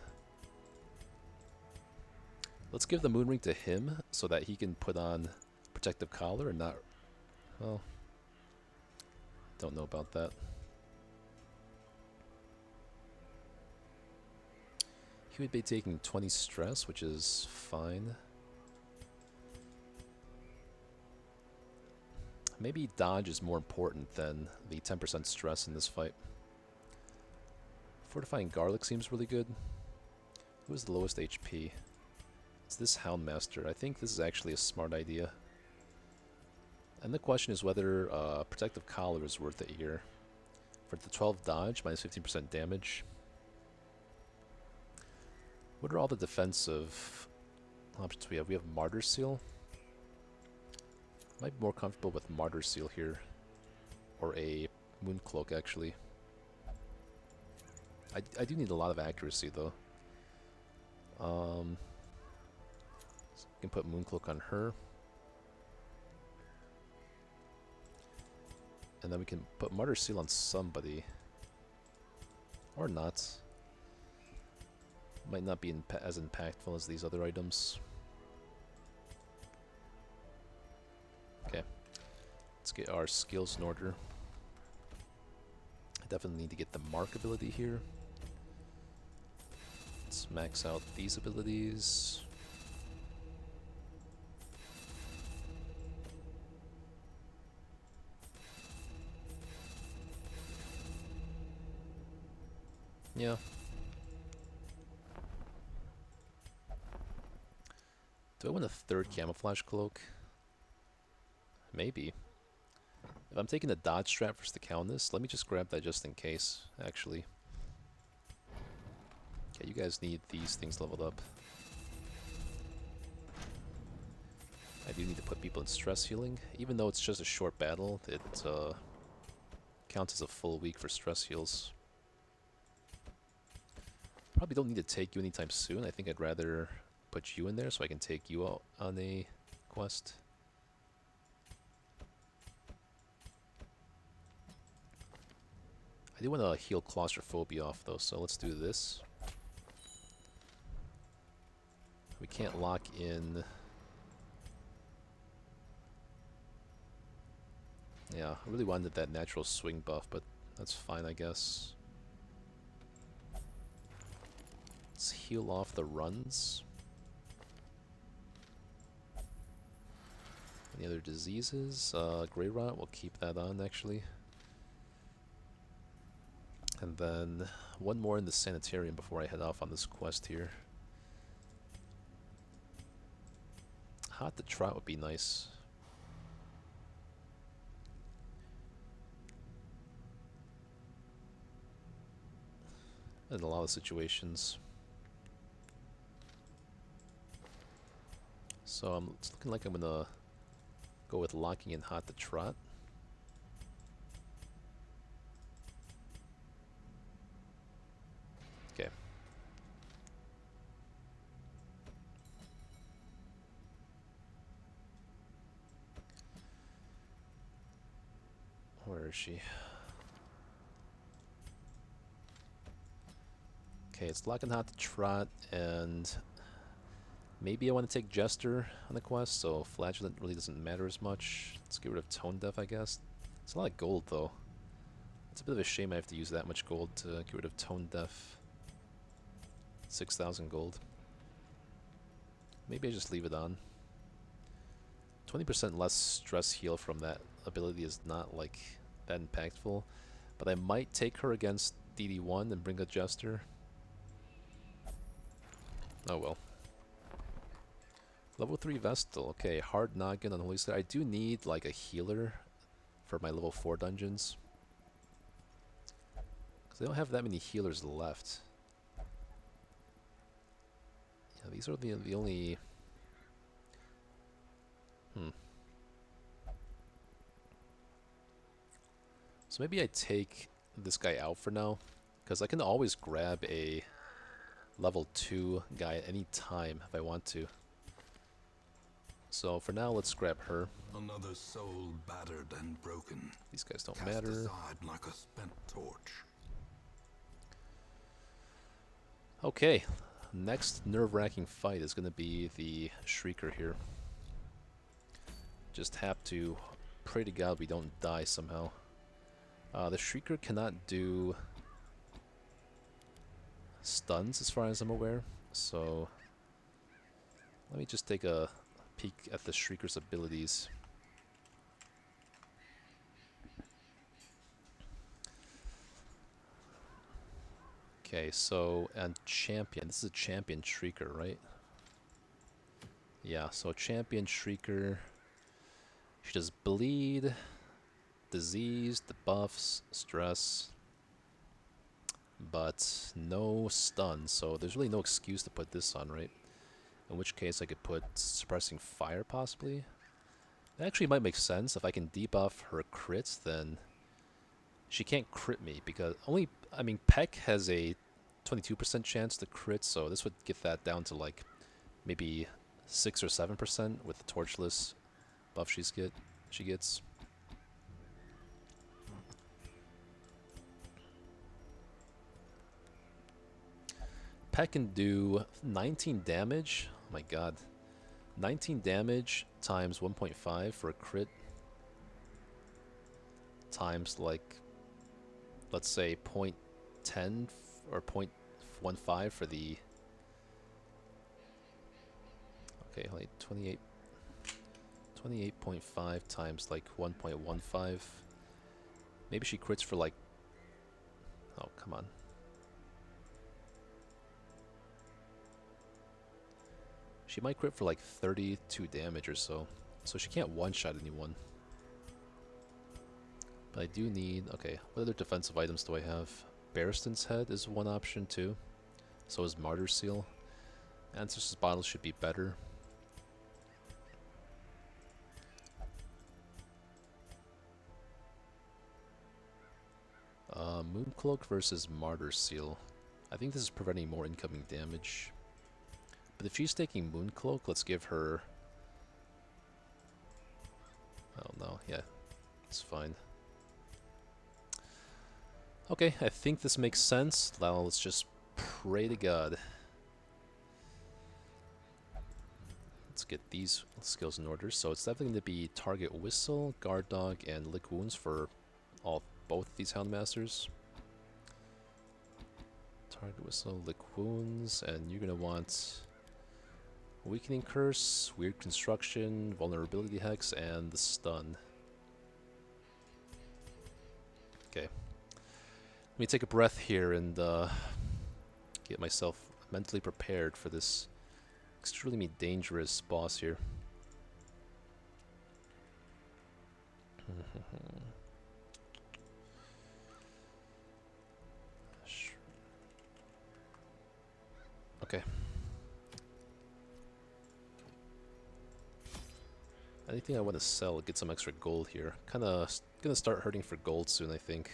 Let's give the moon ring to him so that he can put on protective collar and not... Well, don't know about that. He would be taking 20 stress, which is fine. Maybe dodge is more important than the 10% stress in this fight. Fortifying Garlic seems really good. Who has the lowest HP? It's this Houndmaster. I think this is actually a smart idea. And the question is whether Protective Collar is worth it here. For the 12 dodge, minus 15% damage. What are all the defensive options we have? We have Martyr Seal. Might be more comfortable with Martyr Seal here. Or a Moon Cloak, actually. I do need a lot of accuracy, though. So we can put Moon Cloak on her. And then we can put Martyr Seal on somebody. Or not. Might not be as impactful as these other items. Okay. Let's get our skills in order. I definitely need to get the Mark ability here. Let's max out these abilities. Yeah. Do I want a third camouflage cloak? Maybe. If I'm taking the dodge strat versus the Countess, let me just grab that just in case, actually. Okay, you guys need these things leveled up. I do need to put people in stress healing. Even though it's just a short battle, it counts as a full week for stress heals. Probably don't need to take you anytime soon. I think I'd rather put you in there so I can take you out on a quest. I do want to heal claustrophobia off though, so let's do this. We can't lock in... Yeah, I really wanted that natural swing buff, but that's fine, I guess. Let's heal off the runs. Any other diseases? Grey Rot, we'll keep that on, actually. And then one more in the sanitarium before I head off on this quest here. Hot to trot would be nice. In a lot of situations. So it's looking like I'm gonna go with locking in hot to trot. Okay. Where is she? Okay, it's locking hot to trot, and maybe I want to take Jester on the quest, so Flagellant really doesn't matter as much. Let's get rid of Tone Deaf, I guess. It's a lot of gold, though. It's a bit of a shame I have to use that much gold to get rid of Tone Deaf. 6,000 gold. Maybe I just leave it on. 20% less stress heal from that ability is not, like, that impactful. But I might take her against DD1 and bring a Jester. Oh well. Level 3 Vestal. Okay, Hard Noggin on Holy State. I do need, like, a healer for my level 4 dungeons. Because I don't have that many healers left. Yeah, these are the only... So maybe I take this guy out for now. Because I can always grab a level 2 guy at any time if I want to. So for now, let's grab her. Another soul battered and broken. These guys don't Cast matter. aside like a spent torch. Okay, next nerve-wracking fight is going to be the Shrieker here. Just have to pray to God we don't die somehow. The Shrieker cannot do stuns as far as I'm aware, so let me just take a peek at the Shrieker's abilities. Okay, so, and Champion. This is a Champion Shrieker, right? Yeah, so Champion Shrieker. She does bleed, disease, debuffs, stress, but no stun, so there's really no excuse to put this on, right? In which case I could put Suppressing Fire, possibly. That actually might make sense. If I can debuff her crits, then she can't crit me, because only, I mean, Peck has a 22% chance to crit, so this would get that down to like maybe 6 or 7% with the Torchless buff she gets. Peck can do 19 damage. Oh my god. 19 damage times 1.5 for a crit. Times like, let's say 0.10 or 0.15 for the... Okay, like 28.5 times like 1.15. Maybe she crits for like... Oh, come on. She might crit for like 32 damage or so. So she can't one-shot anyone. But I do need... Okay, what other defensive items do I have? Barristan's Head is one option too. So is Martyr Seal. Ancestor's Bottle should be better. Mooncloak versus Martyr Seal. I think this is preventing more incoming damage. But if she's taking Mooncloak, let's give her... Oh no, yeah, it's fine. Okay, I think this makes sense. Now let's just pray to God. Let's get these skills in order. So it's definitely going to be Target Whistle, Guard Dog, and Lick Wounds for both these Houndmasters. Target Whistle, Lick Wounds, and you're going to want Weakening Curse, Weird Construction, Vulnerability Hex, and the Stun. Okay. Let me take a breath here and get myself mentally prepared for this extremely dangerous boss here. Okay. Anything I want to sell, get some extra gold here. Kinda gonna start hurting for gold soon, I think.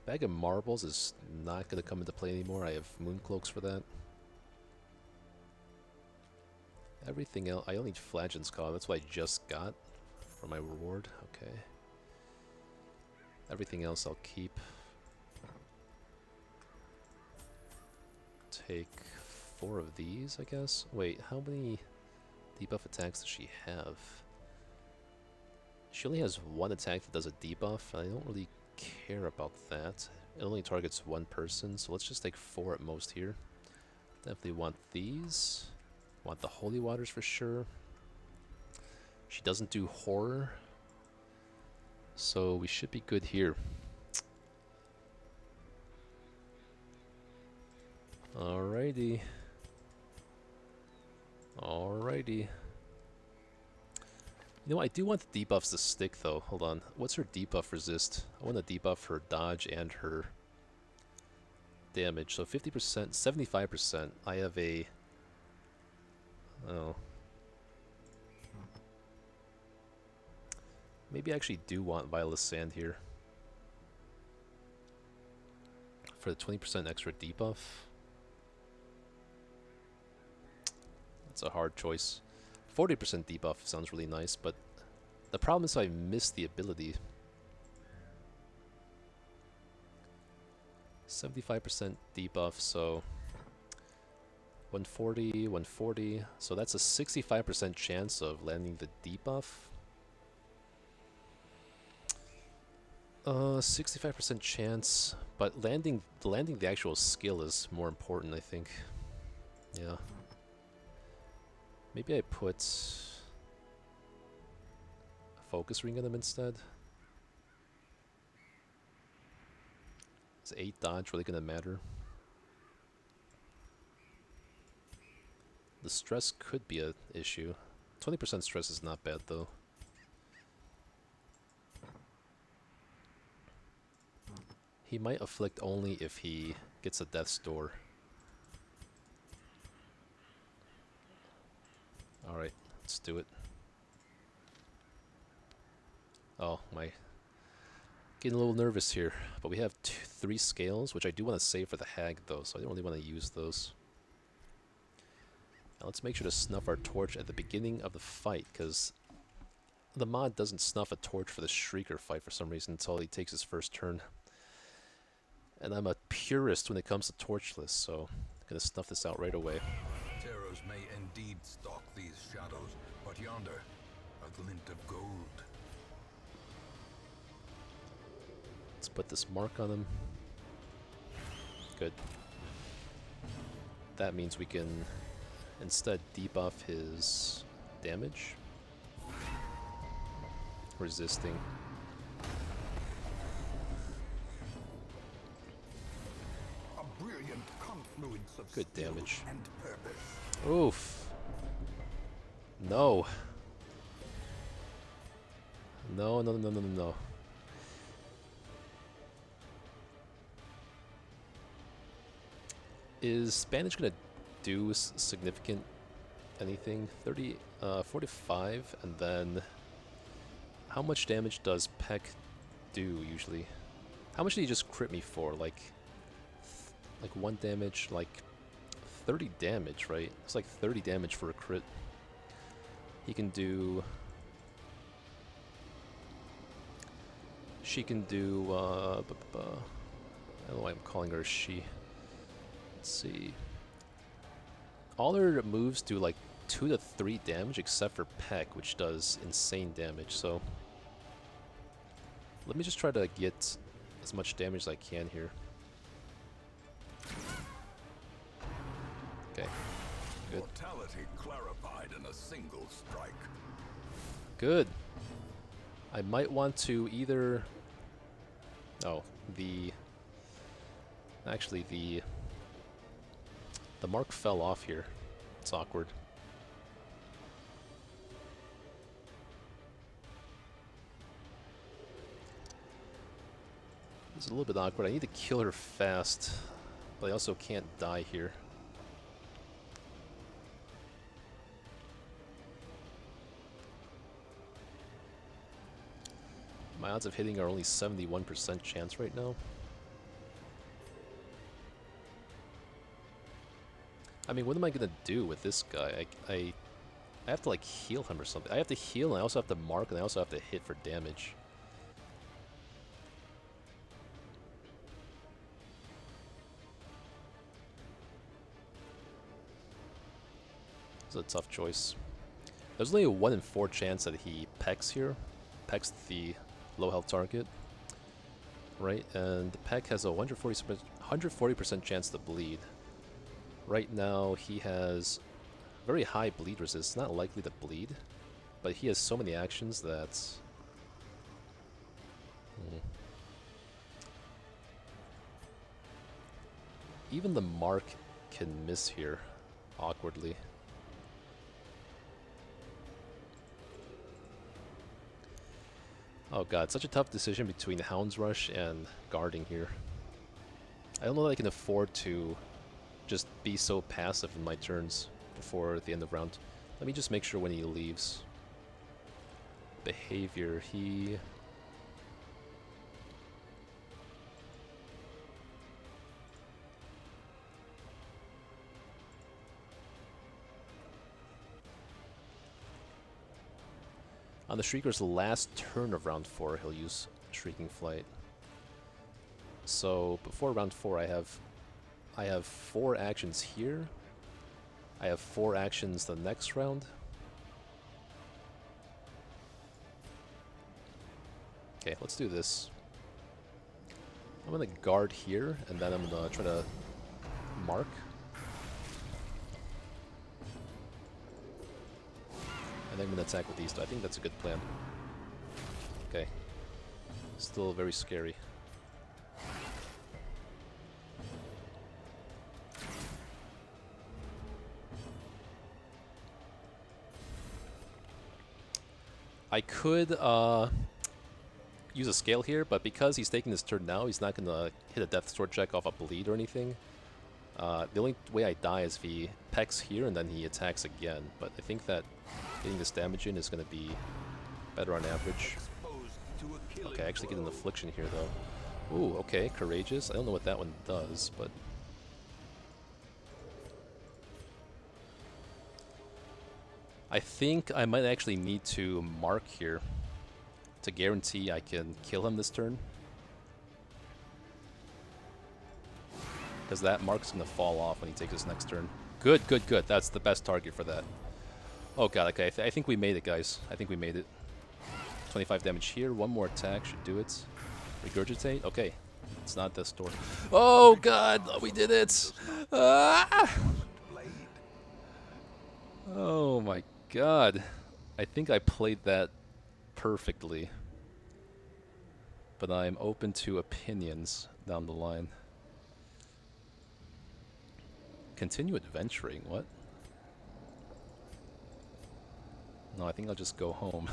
Bag of marbles is not gonna come into play anymore. I have moon cloaks for that. Everything else, I only need Flagellant's Claw. That's what I just got for my reward. Okay. Everything else I'll keep. Take 4 of these, I guess. Wait, how many debuff attacks does she have? She only has 1 attack that does a debuff. I don't really care about that. It only targets 1 person, so let's just take 4 at most here. Definitely want these. Want the holy waters for sure. She doesn't do horror, so we should be good here. Alrighty. Alrighty. You know, I do want the debuffs to stick though. Hold on. What's her debuff resist? I want to debuff her dodge and her damage. So 50%, 75%. I have a... Oh. Maybe I actually do want Violet Sand here. For the 20% extra debuff. That's a hard choice. 40% debuff sounds really nice, but the problem is I missed the ability. 75% debuff, so 140, 140. So that's a 65% chance of landing the debuff. 65% chance, but landing the actual skill is more important, I think. Yeah. Maybe I put a focus ring on him instead. Is 8 dodge really gonna matter? The stress could be an issue. 20% stress is not bad though. He might afflict only if he gets a death's door. Alright, let's do it. Oh, my. Getting a little nervous here. But we have 3 scales, which I do want to save for the hag though, so I don't really want to use those. Now let's make sure to snuff our torch at the beginning of the fight, because the mod doesn't snuff a torch for the Shrieker fight for some reason until he takes his first turn. And I'm a purist when it comes to Torchless, so I'm going to snuff this out right away. Terrors may indeed stalk these shadows, but yonder, a glint of gold. Let's put this mark on him. Good. That means we can instead debuff his damage. Resisting. A brilliant confluence of Good skill damage. and purpose. Oof. No. No, no, no, no, no, no. Is bandage gonna do significant anything? 45, and then how much damage does Peck do usually? How much did he just crit me for? Like 1 damage, like 30 damage, right? It's like 30 damage for a crit. He can do... She can do... I don't know why I'm calling her she. Let's see. All her moves do like 2 to 3 damage except for Peck, which does insane damage, so... Let me just try to get as much damage as I can here. Okay. Good. Mortality clarified in a single strike. Good. I might want to either... Oh, the Actually, the mark fell off here. It's awkward. It's a little bit awkward. I need to kill her fast, but I also can't die here. My odds of hitting are only 71% chance right now. I mean, what am I gonna do with this guy? I have to like heal him or something. I have to heal and I also have to mark and I also have to hit for damage. It's a tough choice. There's only a 1 in 4 chance that he pecks here. Pecks the low health target. Right, and the peck has a 140% chance to bleed. Right now he has very high bleed resist, not likely to bleed, but he has so many actions that... Even the mark can miss here, awkwardly. Oh god, such a tough decision between Hound's Rush and guarding here. I don't know that I can afford to just be so passive in my turns before the end of round. Let me just make sure when he leaves. Behavior, he... On the Shrieker's last turn of round 4, he'll use Shrieking Flight. So before round 4, I have 4 actions here. I have 4 actions the next round. Okay, let's do this. I'm gonna guard here, and then I'm gonna try to mark. And then I'm gonna attack with these two. I think that's a good plan. Okay. Still very scary. I could use a scale here, but because he's taking his turn now, he's not gonna hit a death sword check off a bleed or anything. The only way I die is if he pecks here and then he attacks again, but I think that getting this damage in is going to be better on average. Okay, I actually get an affliction here though. Ooh, okay, courageous. I don't know what that one does, but... I think I might actually need to mark here to guarantee I can kill him this turn. Because that mark's going to fall off when he takes his next turn. Good, good, good. That's the best target for that. Oh god, okay, I think we made it, guys. I think we made it. 25 damage here, one more attack should do it. Regurgitate? Okay. It's not this door. Oh god, we did it! Ah! Oh my god. I think I played that perfectly. But I'm open to opinions down the line. Continue adventuring, what? No, I think I'll just go home.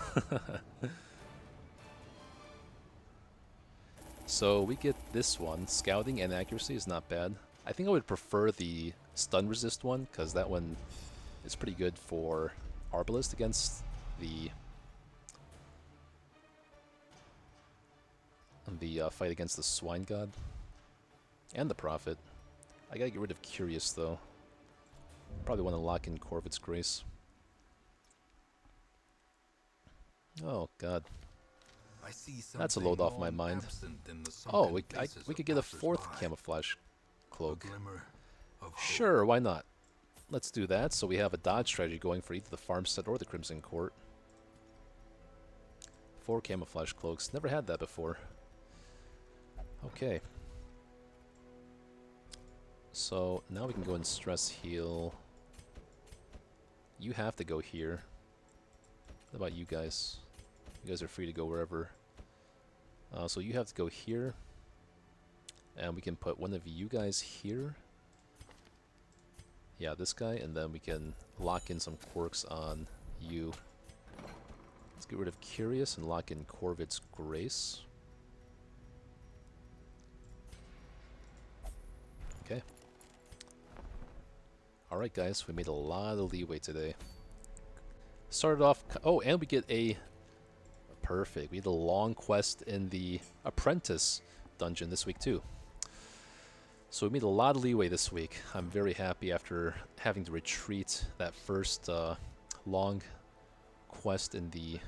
So we get this one. Scouting and accuracy is not bad. I think I would prefer the stun resist one, because that one is pretty good for Arbalist against the fight against the Swine God. And the Prophet. I gotta get rid of Curious though. Probably want to lock in Corvid's Grace. Oh god. That's a load off my mind. Oh, we could get a 4th camouflage cloak. Sure, why not? Let's do that. So we have a dodge strategy going for either the Farmstead or the Crimson Court. 4 camouflage cloaks. Never had that before. Okay. So now we can go and stress heal. You have to go here. What about you guys? You guys are free to go wherever. So you have to go here. And we can put one of you guys here. Yeah, this guy, and then we can lock in some quirks on you. Let's get rid of Curious and lock in Corvid's Grace. Okay. Alright guys, we made a lot of leeway today. Started off... Oh, and we get a... Perfect. We had a long quest in the Apprentice dungeon this week too. So we made a lot of leeway this week. I'm very happy after having to retreat that first long quest in the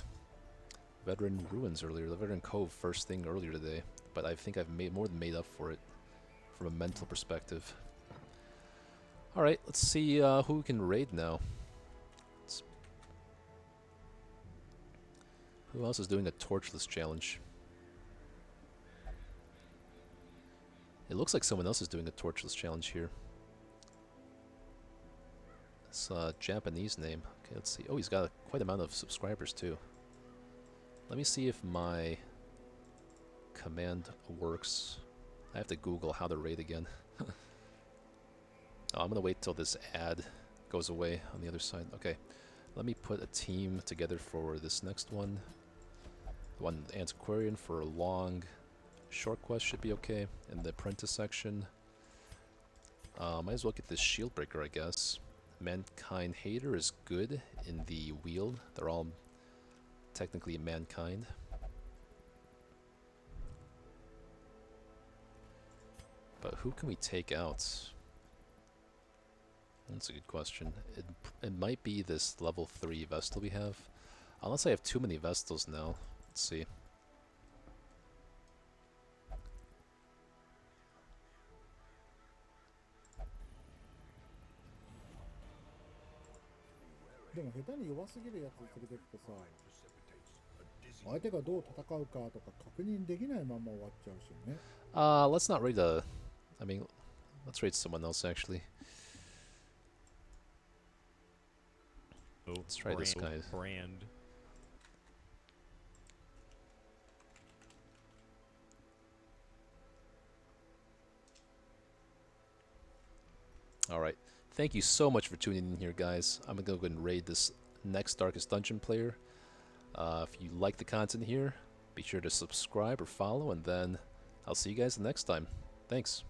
Veteran Ruins earlier, the Veteran Cove first thing earlier today. But I think I've more than made up for it from a mental perspective. Alright, let's see who we can raid now. Who else is doing a Torchless challenge? It looks like someone else is doing a Torchless challenge here. It's a Japanese name. Okay, let's see. Oh, he's got quite a amount of subscribers too. Let me see if my command works. I have to Google how to raid again. Oh, I'm gonna wait till this ad goes away on the other side. Okay, let me put a team together for this next one. One Antiquarian for a long short quest should be okay. In the Apprentice section, might as well get this Shieldbreaker, I guess. Mankind Hater is good in the Wield. They're all technically Mankind. But who can we take out? That's a good question. It might be this level 3 Vestal we have. Unless I have too many Vestals now. Let's see. Let's not raid a... I mean, let's raid someone else actually. Oh, let's try this guy. Brand. Alright. Thank you so much for tuning in here, guys. I'm going to go ahead and raid this next Darkest Dungeon player. If you like the content here, be sure to subscribe or follow, and then I'll see you guys the next time. Thanks.